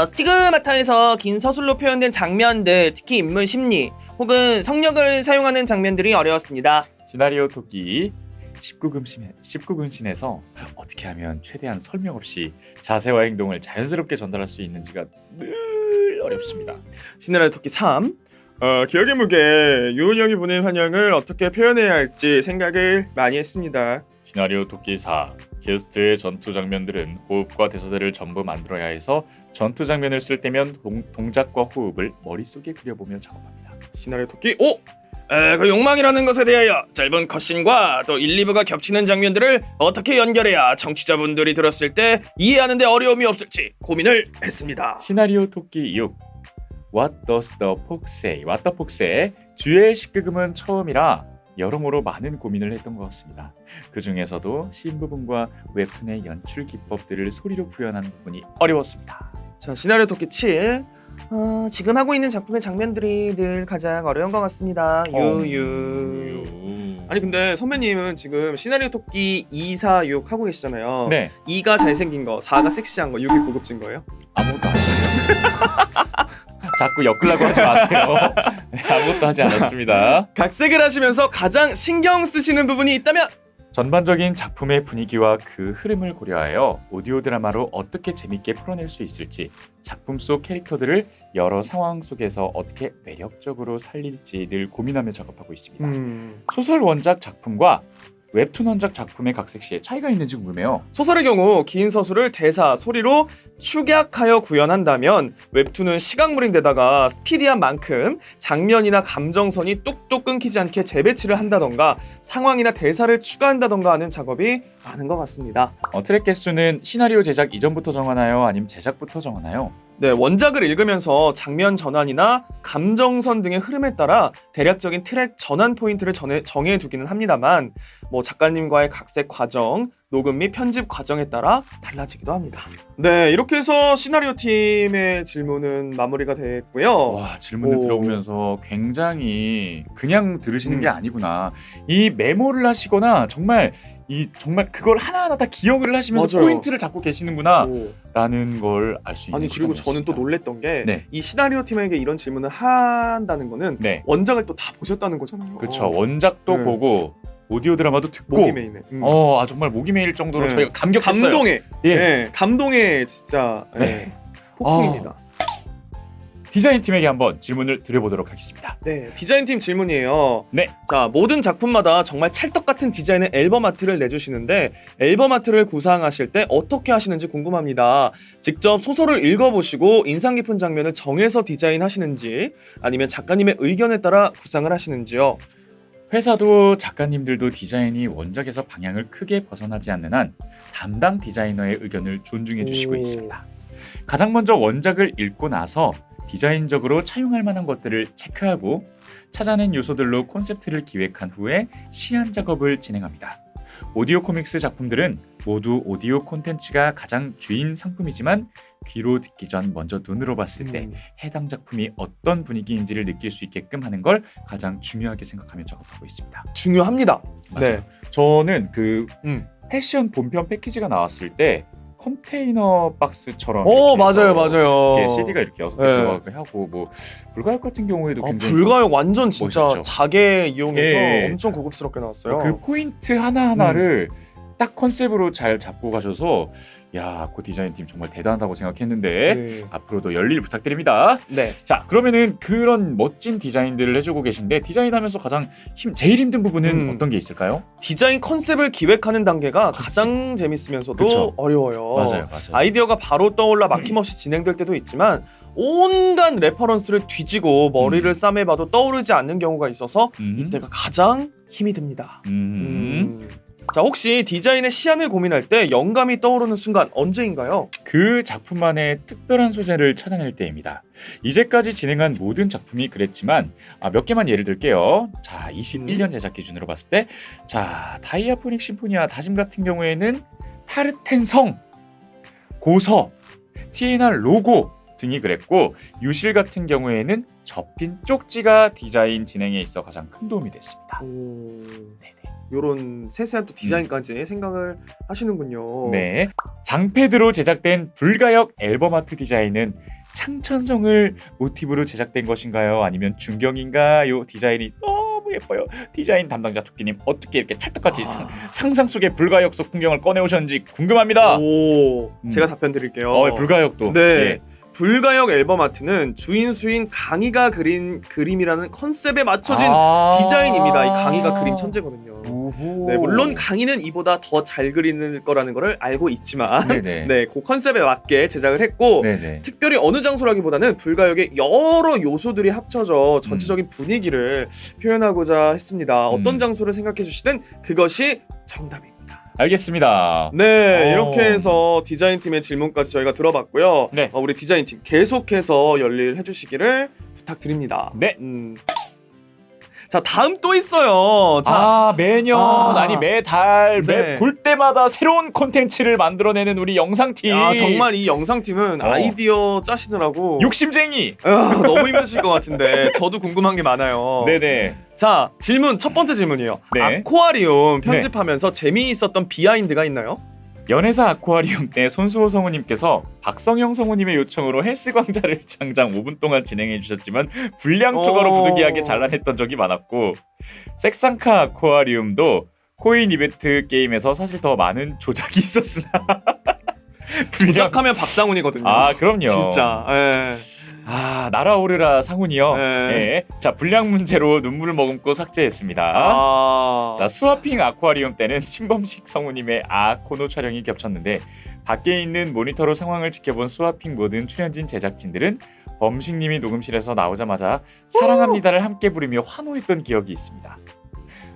스티그마타에서 긴 서술로 표현된 장면들 특히 인물 심리 혹은 성력을 사용하는 장면들이 어려웠습니다. 시나리오 토끼 19금신에서 어떻게 하면 최대한 설명 없이 자세와 행동을 자연스럽게 전달할 수 있는지가 늘 어렵습니다. 시나리오 토끼 3 기억의 무게 유은영이 보낸 환영을 어떻게 표현해야 할지 생각을 많이 했습니다. 시나리오 토끼 4 게스트의 전투 장면들은 호흡과 대사들을 전부 만들어야 해서 전투 장면을 쓸 때면 동작과 호흡을 머릿속에 그려보며 작업합니다. 시나리오 토끼 5 그 욕망이라는 것에 대하여 짧은 컷신과 또 1, 2부가 겹치는 장면들을 어떻게 연결해야 청취자분들이 들었을 때 이해하는 데 어려움이 없을지 고민을 했습니다. 시나리오 토끼 6 What does the fox say? What the fox say? 주의 식극음은 처음이라 여러모로 많은 고민을 했던 것 같습니다. 그 중에서도 씬 부분과 웹툰의 연출 기법들을 소리로 구현하는 부분이 어려웠습니다. 자, 시나리오 토끼 7 지금 하고 있는 작품의 장면들이 늘 가장 어려운 것 같습니다. 유유. 아니 근데 선배님은 지금 시나리오 토끼 2, 4, 6 하고 계시잖아요. 네. 2가 잘생긴 거, 4가 섹시한 거, 6이 고급진 거예요? 아무것도 안 했어요. 자꾸 엮으려고 하지 마세요. 네, 아무것도 하지 않았습니다. 각색을 하시면서 가장 신경 쓰시는 부분이 있다면? 전반적인 작품의 분위기와 그 흐름을 고려하여 오디오 드라마로 어떻게 재밌게 풀어낼 수 있을지 작품 속 캐릭터들을 여러 상황 속에서 어떻게 매력적으로 살릴지 늘 고민하며 작업하고 있습니다. 소설 원작 작품과 웹툰 원작 작품의 각색 시에 차이가 있는지 궁금해요. 소설의 경우 긴 서술을 대사, 소리로 축약하여 구현한다면 웹툰은 시각물인데다가 스피디한 만큼 장면이나 감정선이 뚝뚝 끊기지 않게 재배치를 한다던가 상황이나 대사를 추가한다던가 하는 작업이 많은 것 같습니다. 트랙 개수는 시나리오 제작 이전부터 정하나요? 아니면 제작부터 정하나요? 네, 원작을 읽으면서 장면 전환이나 감정선 등의 흐름에 따라 대략적인 트랙 전환 포인트를 정해두기는 합니다만 작가님과의 각색 과정, 녹음 및 편집 과정에 따라 달라지기도 합니다. 네, 이렇게 해서 시나리오 팀의 질문은 마무리가 됐고요. 와, 질문을 들어보면서 굉장히 그냥 들으시는 게 아니구나. 이 메모를 하시거나 정말 그걸 하나하나 다 기억을 하시면서 맞아요. 포인트를 잡고 계시는구나 라는 걸 알 수 있는 아니 그리고 저는 또 놀랬던 게 이 네. 시나리오 팀에게 이런 질문을 한다는 거는 네. 원작을 또 다 보셨다는 거잖아요. 그렇죠. 원작도 네. 보고 오디오 드라마도 듣고 목이 메이네. 정말 목이 메일 정도로 네. 저희가 감격했어요. 감동에 예. 네, 감동에 진짜 네. 폭풍입니다. 디자인팀에게 한번 질문을 드려보도록 하겠습니다. 네, 디자인팀 질문이에요. 네. 자, 모든 작품마다 정말 찰떡 같은 디자인의 앨범 아트를 내주시는데 앨범 아트를 구상하실 때 어떻게 하시는지 궁금합니다. 직접 소설을 읽어보시고 인상 깊은 장면을 정해서 디자인하시는지 아니면 작가님의 의견에 따라 구상을 하시는지요? 회사도 작가님들도 디자인이 원작에서 방향을 크게 벗어나지 않는 한 담당 디자이너의 의견을 존중해 주시고 있습니다. 가장 먼저 원작을 읽고 나서 디자인적으로 차용할 만한 것들을 체크하고 찾아낸 요소들로 콘셉트를 기획한 후에 시안 작업을 진행합니다. 오디오 코믹스 작품들은 모두 오디오 콘텐츠가 가장 주인 상품이지만 귀로 듣기 전 먼저 눈으로 봤을 때 해당 작품이 어떤 분위기인지를 느낄 수 있게끔 하는 걸 가장 중요하게 생각하며 작업하고 있습니다. 중요합니다. 맞아요. 네. 저는 그 패션 본편 패키지가 나왔을 때 컨테이너 박스처럼 맞아요, 맞아요. 이렇게 CD가 이렇게 6개 들어가고 하고 뭐 불가역 같은 경우에도 굉장히 불가역 완전 진짜 멋있죠. 자개 이용해서 예. 엄청 고급스럽게 나왔어요. 그 포인트 하나하나를 딱 컨셉으로 잘 잡고 가셔서 야, 그 디자인팀 정말 대단하다고 생각했는데 네. 앞으로도 열일 부탁드립니다. 네. 자, 그러면은 그런 멋진 디자인들을 해주고 계신데 디자인하면서 가장 제일 힘든 부분은 어떤 게 있을까요? 디자인 컨셉을 기획하는 단계가 가장 재밌으면서도 그쵸. 어려워요. 맞아요. 아이디어가 바로 떠올라 막힘없이 진행될 때도 있지만 온갖 레퍼런스를 뒤지고 머리를 싸매봐도 떠오르지 않는 경우가 있어서 이때가 가장 힘이 듭니다. 자, 혹시 디자인의 시안을 고민할 때 영감이 떠오르는 순간 언제인가요? 그 작품만의 특별한 소재를 찾아낼 때입니다. 이제까지 진행한 모든 작품이 그랬지만 몇 개만 예를 들게요. 자, 21년 제작 기준으로 봤을 때 자, 다이아포닉 심포니아 다짐 같은 경우에는 타르텐 성, 고서, TNR 로고 등이 그랬고 유실 같은 경우에는 접힌 쪽지가 디자인 진행에 있어 가장 큰 도움이 됐습니다. 네네. 이런 세세한 또 디자인까지 생각을 하시는군요. 네, 장패드로 제작된 불가역 앨범 아트 디자인은 창천성을 모티브로 제작된 것인가요? 아니면 중경인가요? 디자인이 너무 예뻐요. 디자인 담당자 토끼님 어떻게 이렇게 찰떡같이 상상 속의 불가역 속 풍경을 꺼내오셨는지 궁금합니다. 제가 답변 드릴게요. 불가역도. 네. 예. 불가역 앨범 아트는 주인 수인 강희가 그린 그림이라는 컨셉에 맞춰진 디자인입니다. 이 강희가 그림 천재거든요. 네, 물론 강희는 이보다 더 잘 그리는 거라는 거를 알고 있지만 네, 그 컨셉에 맞게 제작을 했고 특별히 어느 장소라기보다는 불가역의 여러 요소들이 합쳐져 전체적인 분위기를 표현하고자 했습니다. 어떤 장소를 생각해 주시든 그것이 정답입니다. 알겠습니다. 네, 이렇게 해서 디자인팀의 질문까지 저희가 들어봤고요. 네. 우리 디자인팀 계속해서 열일 해주시기를 부탁드립니다. 네. 자, 다음 또 있어요. 자, 매년 아니 매달 네. 매 볼 때마다 새로운 콘텐츠를 만들어내는 우리 영상팀. 정말 이 영상팀은 아이디어 짜시느라고 욕심쟁이. 너무 힘드실 것 같은데 저도 궁금한 게 많아요. 네네. 자, 첫 번째 질문이에요. 네. 아쿠아리움 편집하면서 재미있었던 비하인드가 있나요? 연회사 아쿠아리움 때 손수호 성우님께서 박성영 성우님의 요청으로 헬스 광자를 장장 5분 동안 진행해 주셨지만 불량 초과로 부득이하게 잘라냈던 적이 많았고 색상카 아쿠아리움도 코인 이벤트 게임에서 사실 더 많은 조작이 있었으나 조작하면 박상훈이거든요. 그럼요. 진짜. 날아오르라 상훈이요. 네. 자, 불량 문제로 눈물을 머금고 삭제했습니다. 자, 스와핑 아쿠아리움 때는 신범식 성우님의 코너 촬영이 겹쳤는데 밖에 있는 모니터로 상황을 지켜본 스와핑 모든 출연진 제작진들은 범식님이 녹음실에서 나오자마자 사랑합니다를 함께 부르며 환호했던 기억이 있습니다.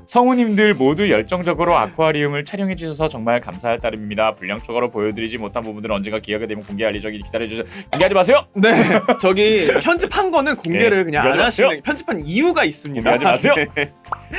성우님들 모두 열정적으로 아쿠아리움을 촬영해 주셔서 정말 감사할 따름입니다. 불량 초과로 보여드리지 못한 부분들은 언젠가 기회가 되면 공개할 예정이니 기다려주세요. 공개하지 마세요. 네, 저기 편집한 거는 공개를 그냥 안 공개하지 하시는 편집한 이유가 있습니다. 공개하지 마세요. 네.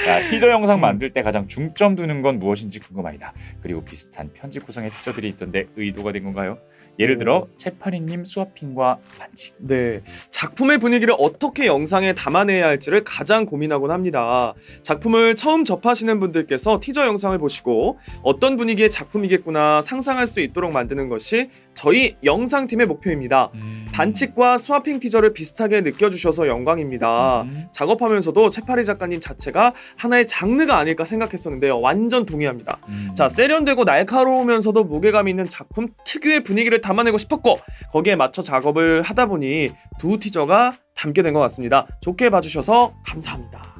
자, 티저 영상 만들 때 가장 중점 두는 건 무엇인지 궁금합니다. 그리고 비슷한 편집 구성의 티저들이 있던데 의도가 된 건가요? 예를 들어 채파리님 스와핑과 반칙. 네, 작품의 분위기를 어떻게 영상에 담아내야 할지를 가장 고민하곤 합니다. 작품을 처음 처음 접하시는 분들께서 티저 영상을 보시고 어떤 분위기의 작품이겠구나 상상할 수 있도록 만드는 것이 저희 영상팀의 목표입니다. 반칙과 스와핑 티저를 비슷하게 느껴주셔서 영광입니다. 작업하면서도 채파리 작가님 자체가 하나의 장르가 아닐까 생각했었는데요. 완전 동의합니다. 자, 세련되고 날카로우면서도 무게감 있는 작품 특유의 분위기를 담아내고 싶었고 거기에 맞춰 작업을 하다 보니 두 티저가 담게 된 것 같습니다. 좋게 봐주셔서 감사합니다.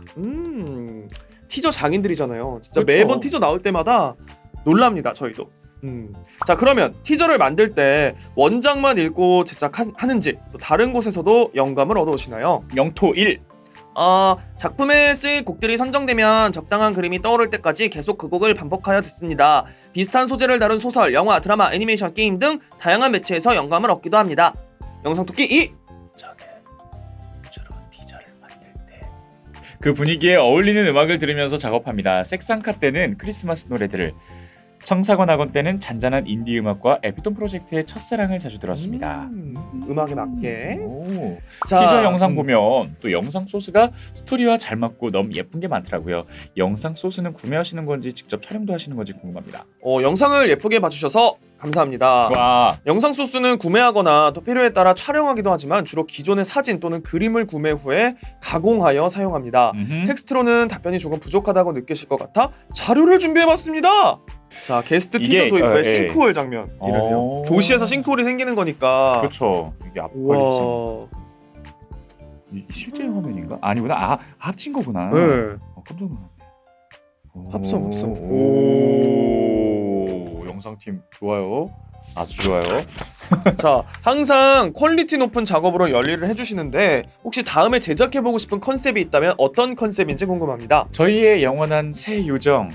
티저 장인들이잖아요. 진짜 그렇죠. 매번 티저 나올 때마다 놀랍니다. 저희도. 자, 그러면 티저를 만들 때 원작만 읽고 제작하는지 또 다른 곳에서도 영감을 얻어오시나요? 영토 1. 작품에 쓰일 곡들이 선정되면 적당한 그림이 떠오를 때까지 계속 그 곡을 반복하여 듣습니다. 비슷한 소재를 다룬 소설, 영화, 드라마, 애니메이션, 게임 등 다양한 매체에서 영감을 얻기도 합니다. 영상토끼 2! 저는 주로 티저를 만들 때 그 분위기에 어울리는 음악을 들으면서 작업합니다. 색상카 때는 크리스마스 노래들을, 청사관 학원 때는 잔잔한 인디 음악과 에피톤 프로젝트의 첫사랑을 자주 들었습니다. 음악에 맞게. 오. 자, 티저 영상 보면 또 영상 소스가 스토리와 잘 맞고 너무 예쁜 게 많더라고요. 영상 소스는 구매하시는 건지 직접 촬영도 하시는 건지 궁금합니다. 영상을 예쁘게 봐주셔서 감사합니다. 와, 영상 소스는 구매하거나 또 필요에 따라 촬영하기도 하지만 주로 기존의 사진 또는 그림을 구매 후에 가공하여 사용합니다. 텍스트로는 답변이 조금 부족하다고 느끼실 것 같아 자료를 준비해봤습니다. 자, 게스트 이게, 티저 도입부의 예. 싱크홀 장면이라네요. 도시에서 싱크홀이 생기는 거니까. 그렇죠. 이게 앞발이 우와. 실제 화면인가? 아니구나. 합친 거구나. 네. 깜짝 놀랐네. 합성. 오, 영상팀 좋아요. 아주 좋아요. 자, 항상 퀄리티 높은 작업으로 열일을 해주시는데 혹시 다음에 제작해보고 싶은 컨셉이 있다면 어떤 컨셉인지 궁금합니다. 저희의 영원한 새 요정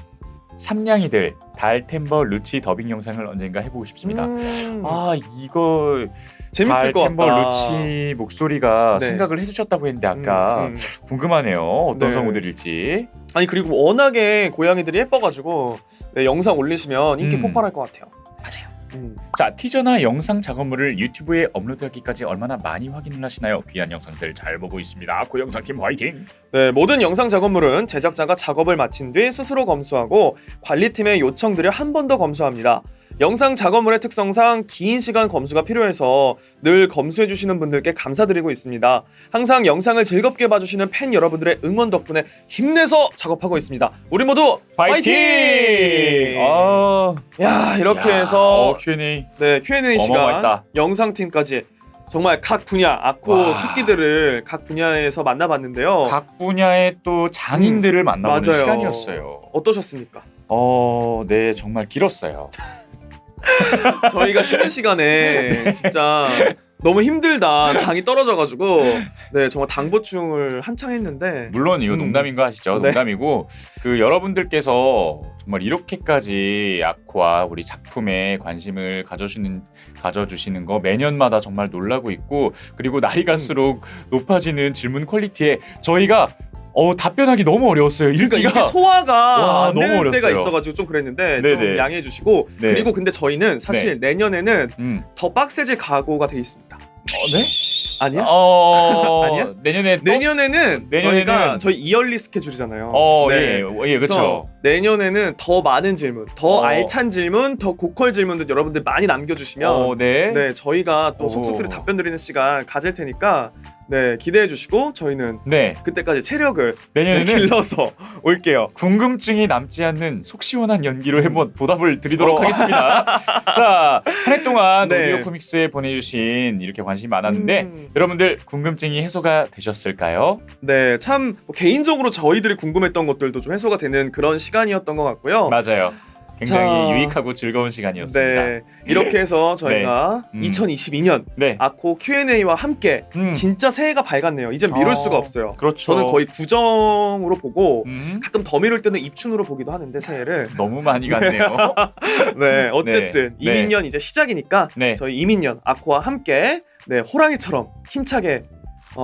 삼냥이들 달템버 루치 더빙 영상을 언젠가 해보고 싶습니다. 이거 재밌을 것 달템버 같다. 루치 목소리가 네. 생각을 해주셨다고 했는데 아까 궁금하네요. 어떤 네. 성우들일지. 아니, 그리고 워낙에 고양이들이 예뻐가지고 영상 올리시면 인기 폭발할 것 같아요. 맞아요. 자, 티저나 영상 작업물을 유튜브에 업로드하기까지 얼마나 많이 확인을 하시나요? 귀한 영상들 잘 보고 있습니다. 고영상팀 화이팅! 네, 모든 영상 작업물은 제작자가 작업을 마친 뒤 스스로 검수하고 관리팀의 요청드려 한 번 더 검수합니다. 영상 작업물의 특성상 긴 시간 검수가 필요해서 늘 검수해주시는 분들께 감사드리고 있습니다. 항상 영상을 즐겁게 봐주시는 팬 여러분들의 응원 덕분에 힘내서 작업하고 있습니다. 우리 모두 화이팅! 야, 이렇게 해서 Q&A 네, Q&A 시간 어마어마했다. 영상팀까지 정말 각 분야 아코 와. 토끼들을 각 분야에서 만나봤는데요. 각 분야의 또 장인들을 만나보는 맞아요. 시간이었어요. 어떠셨습니까? 네, 정말 길었어요. 저희가 쉬는 시간에 진짜 너무 힘들다, 당이 떨어져가지고 네, 정말 당 보충을 한창 했는데 물론 이거 농담인 거 아시죠? 네. 농담이고 그 여러분들께서 정말 이렇게까지 아코아 우리 작품에 관심을 가져주시는 거 매년마다 정말 놀라고 있고, 그리고 날이 갈수록 높아지는 질문 퀄리티에 저희가 답변하기 너무 어려웠어요. 그러니까 읽기가 이게 소화가 와, 안 너무 되는 때가 어려웠어요. 있어가지고 좀 그랬는데 네네. 좀 양해해 주시고 네. 그리고 근데 저희는 사실 내년에는 더 빡세질 각오가 돼 있습니다. 네? 아니야? 아니야? 내년에는 저희가 저희 이얼리 스케줄이잖아요. 예, 그래서 그렇죠. 내년에는 더 많은 질문, 더 알찬 질문, 더 고퀄 질문들 여러분들 많이 남겨주시면 네, 저희가 또 속속들이 답변 드리는 시간 가질 테니까 네, 기대해 주시고 저희는 그때까지 체력을 내년에는 길러서 올게요. 궁금증이 남지 않는 속 시원한 연기로 한번 보답을 드리도록 하겠습니다. 자, 한 해 동안 오디오 코믹스에 보내주신 이렇게 관심이 많았는데 여러분들 궁금증이 해소가 되셨을까요? 네, 참 개인적으로 저희들이 궁금했던 것들도 좀 해소가 되는 그런 시간이었던 것 같고요. 맞아요. 굉장히 자, 유익하고 즐거운 시간이었습니다. 네, 이렇게 해서 저희가 2022년 아코 Q&A와 함께 진짜 새해가 밝았네요. 이제 미룰 수가 없어요. 그렇죠. 저는 거의 구정으로 보고 가끔 더 미룰 때는 입춘으로 보기도 하는데 새해를 너무 많이 갔네요. 네, 어쨌든 이민년 이제 시작이니까 저희 이민년 아코와 함께 호랑이처럼 힘차게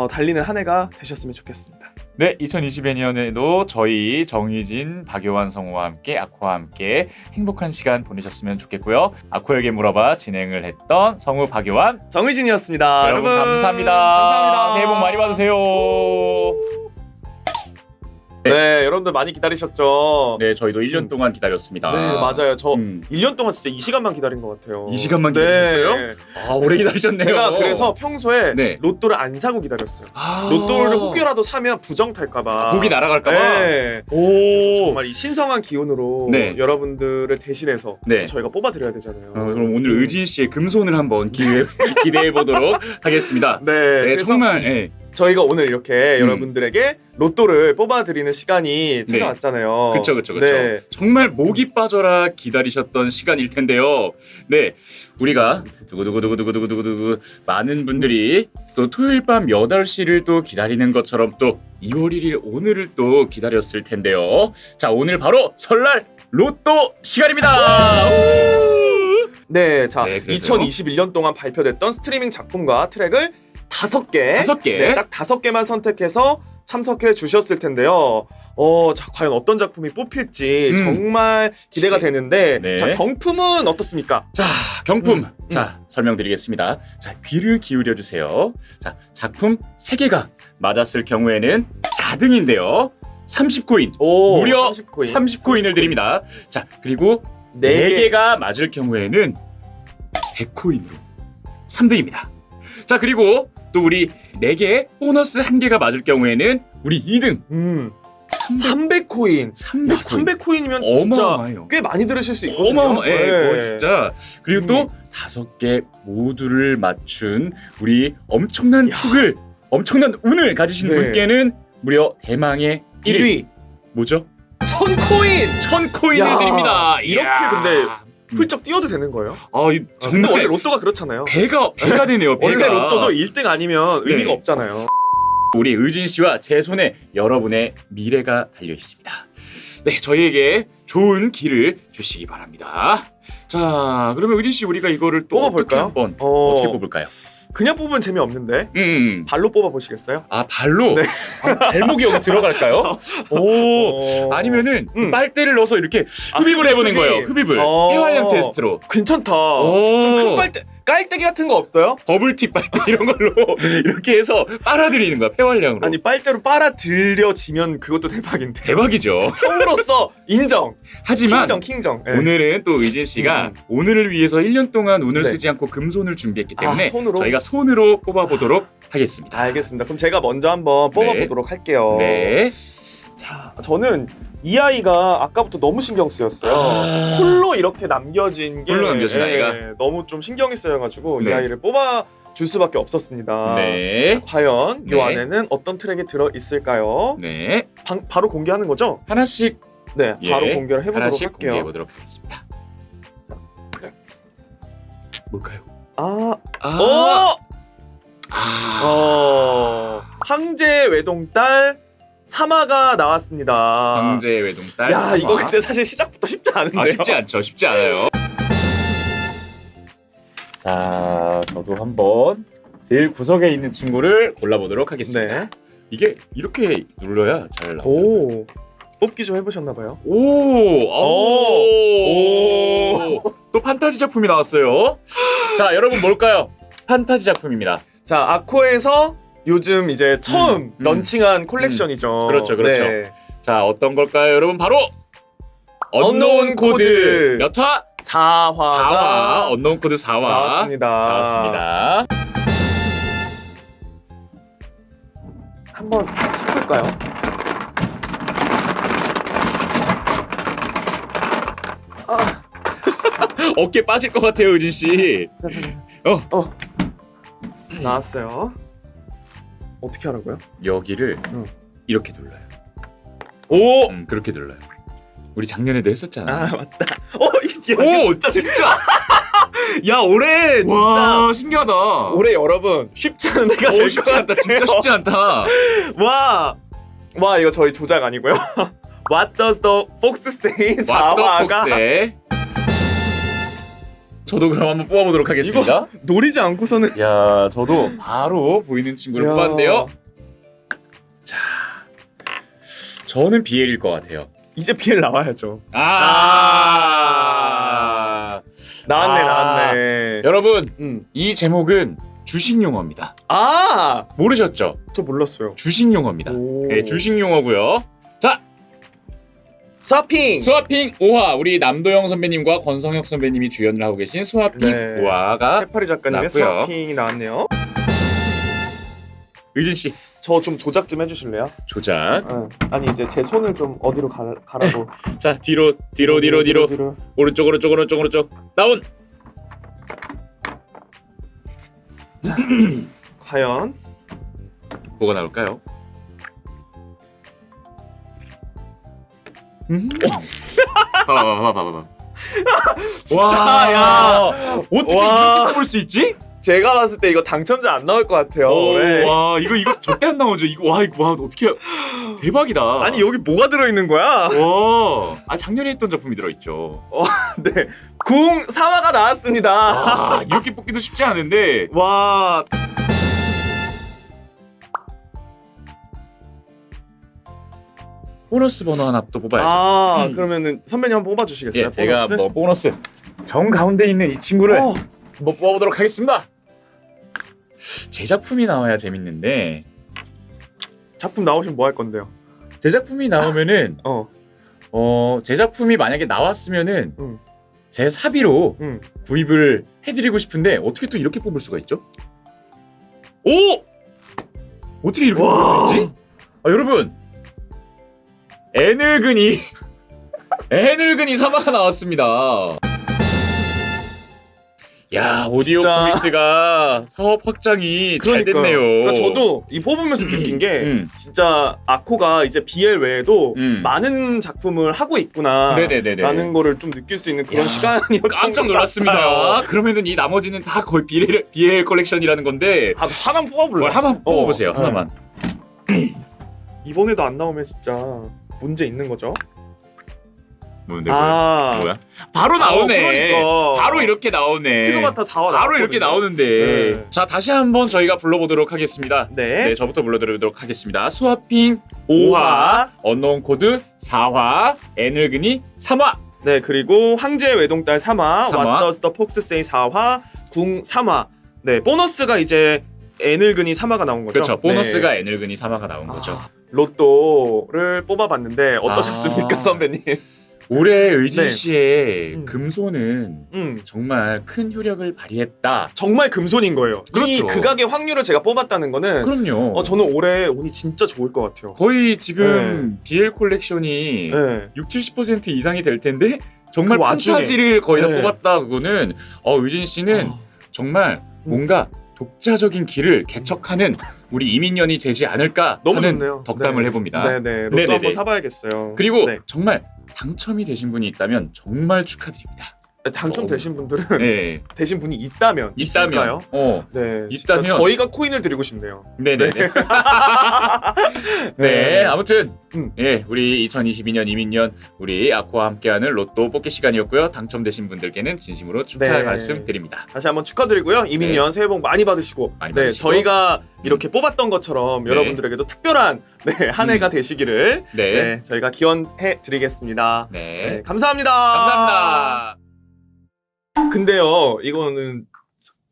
달리는 한 해가 되셨으면 좋겠습니다. 네, 2022년에도 저희 정희진, 박요한 성우와 함께 아코와 함께 행복한 시간 보내셨으면 좋겠고요. 아코에게 물어봐 진행을 했던 성우 박요한, 정희진이었습니다. 여러분 감사합니다. 감사합니다. 새해 복 많이 받으세요. 네, 여러분들 많이 기다리셨죠? 네, 저희도 1년 동안 기다렸습니다. 네, 맞아요. 저 음. 1년 동안 진짜 이 시간만 기다린 것 같아요. 이 시간만 네. 기다리셨어요? 아, 오래 기다리셨네요. 제가 그래서 평소에 네. 로또를 안 사고 기다렸어요. 아. 로또를 혹여라도 사면 부정 탈까봐. 복이 날아갈까봐. 네. 오. 정말 이 신성한 기운으로 네. 여러분들을 대신해서 네. 저희가 뽑아드려야 되잖아요. 그럼 오늘 의진 씨의 금손을 한번 기대해 보도록 하겠습니다. 네, 네, 그래서 정말. 네. 저희가 오늘 이렇게 여러분들에게 로또를 뽑아드리는 시간이 찾아왔잖아요. 그쵸. 네. 정말 목이 빠져라 기다리셨던 시간일 텐데요. 네, 우리가 두구두구두구두구두구두구 많은 분들이 또 토요일 밤 8시를 또 기다리는 것처럼 또 2월 1일 오늘을 또 기다렸을 텐데요. 자, 오늘 바로 설날 로또 시간입니다. 네, 자, 네, 그래서요? 2021년 동안 발표됐던 스트리밍 작품과 트랙을 5개, 5개? 네, 딱 5개만 선택해서 참석해 주셨을 텐데요. 자, 과연 어떤 작품이 뽑힐지 정말 기대가 되는데, 네. 자, 경품은 어떻습니까? 자, 경품. 자, 설명드리겠습니다. 자, 귀를 기울여 주세요. 자, 작품 3개가 맞았을 경우에는 4등인데요. 30코인. 오, 무려 30코인. 30코인을 드립니다. 자, 그리고 4개가 맞을 경우에는 100코인으로 3등입니다. 자, 그리고 또 우리 4개 보너스 1개가 맞을 경우에는 우리 2등 300코인. 300코인이면 진짜 어마어마해요. 꽤 많이 들으실 수 있거든요. 어마어마해. 네. 그거 진짜. 그리고 또 5개 모두를 맞춘 우리 엄청난 촉을, 엄청난 운을 가지신 네. 분께는 무려 대망의 1위. 1위 뭐죠? 1000코인. 1000코인을 야, 드립니다. 이렇게 이야. 근데 훌쩍 뛰어도 되는 거예요? 이 근데 정말 원래 로또가 그렇잖아요. 배가 되네요. 배가. 원래 로또도 1등 아니면 네. 의미가 없잖아요. 우리 의진 씨와 제 손에 여러분의 미래가 달려 있습니다. 네, 저희에게 좋은 길을 주시기 바랍니다. 자, 그러면 의진 씨 우리가 이거를 또 어떻게 뽑아볼까요? 한번 어떻게 뽑을까요? 그냥 뽑으면 재미없는데 발로 뽑아보시겠어요? 아, 발로? 네. 발목이 여기 들어갈까요? 오, 아니면은 빨대를 넣어서 이렇게 흡입을 해보는 거예요. 흡입을. 폐활량 테스트로. 괜찮다. 오. 좀 큰 빨대, 깔때기 같은 거 없어요? 버블티 빨대 이런 걸로 이렇게 해서 빨아들이는 거야, 폐활량으로. 아니 빨대로 빨아들여지면 그것도 대박인데. 대박이죠. 성으로서 인정. 하지만 킹정. 네. 오늘은 또 의진 씨가 오늘을 위해서 1년 동안 운을 네. 쓰지 않고 금손을 준비했기 때문에 손으로? 저희가 손으로 뽑아보도록 하겠습니다. 알겠습니다. 그럼 제가 먼저 한번 뽑아보도록 할게요. 네. 자, 저는 이 아이가 아까부터 너무 신경 쓰였어요. 홀로 이렇게 남겨진 게 홀로 남겨진 아이가? 너무 좀 신경이 쓰여가지고 네. 이 아이를 뽑아줄 수밖에 없었습니다. 네. 과연 네. 이 안에는 어떤 트랙이 들어 있을까요? 네. 바로 공개하는 거죠? 하나씩 네, 바로 공개를 해보도록 하나씩 할게요. 공개해 보도록 하겠습니다. 뭘까요? 황제 외동딸 3화가 나왔습니다. 황제 외동딸. 야, 3화. 이거 근데 사실 시작부터 쉽지 않은데요. 쉽지 않죠. 쉽지 않아요. 자, 저도 한번 제일 구석에 있는 친구를 골라보도록 하겠습니다. 네. 이게 이렇게 눌러야 잘 나오죠. 오, 뽑기 좀 해보셨나봐요. 또 판타지 작품이 나왔어요. 자, 여러분 뭘까요? 판타지 작품입니다. 자, 아코에서 요즘 이제 처음 런칭한 콜렉션이죠. 그렇죠. 네. 자, 어떤 걸까요, 여러분? 바로 언노운 코드 몇 화? 4화가 언노운 코드 4화 나왔습니다. 한번 섞을까요? 어깨 빠질 것 같아요, 의진 씨. 나왔어요. 어떻게 하라고요? 여기를 이렇게 눌러요. 오! 그렇게 눌러요. 우리 작년에도 했었잖아. 아, 맞다. 진짜. 야, 올해 진짜. 와, 신기하다. 올해 여러분 쉽지 않은 애가 될 것 쉽지 않다. 같아요. 진짜 쉽지 않다. 와, 이거 저희 조작 아니고요. What does the fox say? 4화가 왓더폭스에 저도 그럼 한번 뽑아보도록 하겠습니다. 이거 노리지 않고서는. 야, 저도 바로 보이는 친구를 야. 뽑았는데요. 자, 저는 비엘일 것 같아요. 이제 BL 나와야죠. 나왔네. 여러분, 이 제목은 주식 용어입니다. 아, 모르셨죠? 저 몰랐어요. 주식 용어입니다. 오. 네, 주식 용어고요. 자, 스와핑. 스와핑 5화 우리 남도영 선배님과 권성혁 선배님이 주연을 하고 계신 스와핑 네. 5화가 세파리 작가님의 나왔고요. 스와핑이 나왔네요. 의진 씨 저 좀 조작 좀 해주실래요? 조작. 아니 이제 제 손을 좀 어디로 가라고. 자 뒤로 오른쪽 다운. 과연 뭐가 나올까요? 봐봐. 진짜, 야. 어떻게 와. 이렇게 뽑을 수 있지? 제가 봤을 때 이거 당첨자 안 나올 것 같아요. 네. 와 이거 절대 안 나오죠. 이거 와 어떻게 대박이다. 아니 여기 뭐가 들어있는 거야? 작년에 했던 작품이 들어있죠. 네, 궁 4화가 나왔습니다. 와 이렇게 뽑기도 쉽지 않은데. 와, 보너스 번호 하나 또 뽑아야죠. 그러면은 선배님 한번 뽑아주시겠어요? 예, 제가 보너스? 뭐 보너스 정 가운데 있는 이 친구를 어, 한번 뽑아보도록 하겠습니다. 제 작품이 나와야 재밌는데 작품 나오시면 뭐 할 건데요? 제 작품이 나오면은 어, 제 작품이 만약에 나왔으면은 음. 제 사비로 음. 구입을 해드리고 싶은데 어떻게 또 이렇게 뽑을 수가 있죠? 오! 어떻게 이렇게 와. 뽑을 수 있지? 여러분 애늙은이 애늙은이 사마가 나왔습니다. 야 오디오 진짜. 코믹스가 사업 확장이 잘 됐네요. 그러니까 저도 이 뽑으면서 느낀 게 진짜 아코가 이제 BL 외에도 많은 작품을 하고 있구나. 네네네네. 라는 거를 좀 느낄 수 있는 그런 야, 시간이었던 깜짝 것 놀랐습니다. 같아요. 그러면은 이 나머지는 다 거의 BL 컬렉션이라는 건데 하나만 뽑아볼래? 한번 뽑아보세요. 네. 하나만. 이번에도 안 나오면 진짜 문제 있는 거죠? 뭔데 아, 뭐야? 바로 나오네. 그러니까. 바로 이렇게 나오네. 스티그마타 4화 바로 이렇게 나오는데. 네. 자 다시 한번 저희가 불러보도록 하겠습니다. 네. 저부터 불러드리도록 하겠습니다. 스와핑 5화, 언노운 코드 4화, 애늙은이 3화. 네, 그리고 황제의 외동딸 3화, 3화. What Does the Fox Say 4화, 궁 3화. 네, 보너스가 이제 애늙은이 3화가 나온 거죠. 그렇죠. 보너스가 네. 애늙은이 3화가 나온 거죠. 로또를 뽑아봤는데 어떠셨습니까, 아. 선배님? 올해 의진 네. 씨의 금손은 음, 정말 큰 효력을 발휘했다. 정말 금손인 거예요. 이 그렇죠. 극악의 확률을 제가 뽑았다는 거는 그럼요. 저는 올해 운이 진짜 좋을 것 같아요. 거의 지금 BL 콜렉션이 네. 60-70% 이상이 될 텐데 정말 그 와중에. 판타지를 거의 다 네. 뽑았다. 그거는 의진 씨는 정말 뭔가 독자적인 길을 개척하는 우리 이민년이 되지 않을까 너무 하는 좋네요. 덕담을 네. 해봅니다. 네네. 로또 네네네. 한번 사봐야겠어요. 그리고 네. 정말 당첨이 되신 분이 있다면 정말 축하드립니다. 당첨되신 분들은 네, 되신 분이 있다면 있을까요? 네, 있다면 진짜 저희가 코인을 드리고 싶네요. 네네. 네, 아무튼 음. 예, 우리 2022년 이민년 우리 아코와 함께하는 로또 뽑기 시간이었고요. 당첨되신 분들께는 진심으로 축하의 네. 말씀드립니다. 다시 한번 축하드리고요. 이민년 새해 복 많이 받으시고, 많이 네, 받으시고. 저희가 이렇게 뽑았던 것처럼 네. 여러분들에게도 특별한 한 해가 되시기를 네, 네, 저희가 기원해 드리겠습니다. 네. 네, 감사합니다. 감사합니다. 근데요, 이거는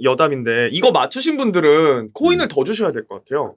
여담인데 이거 맞추신 분들은 코인을 더 주셔야 될 것 같아요.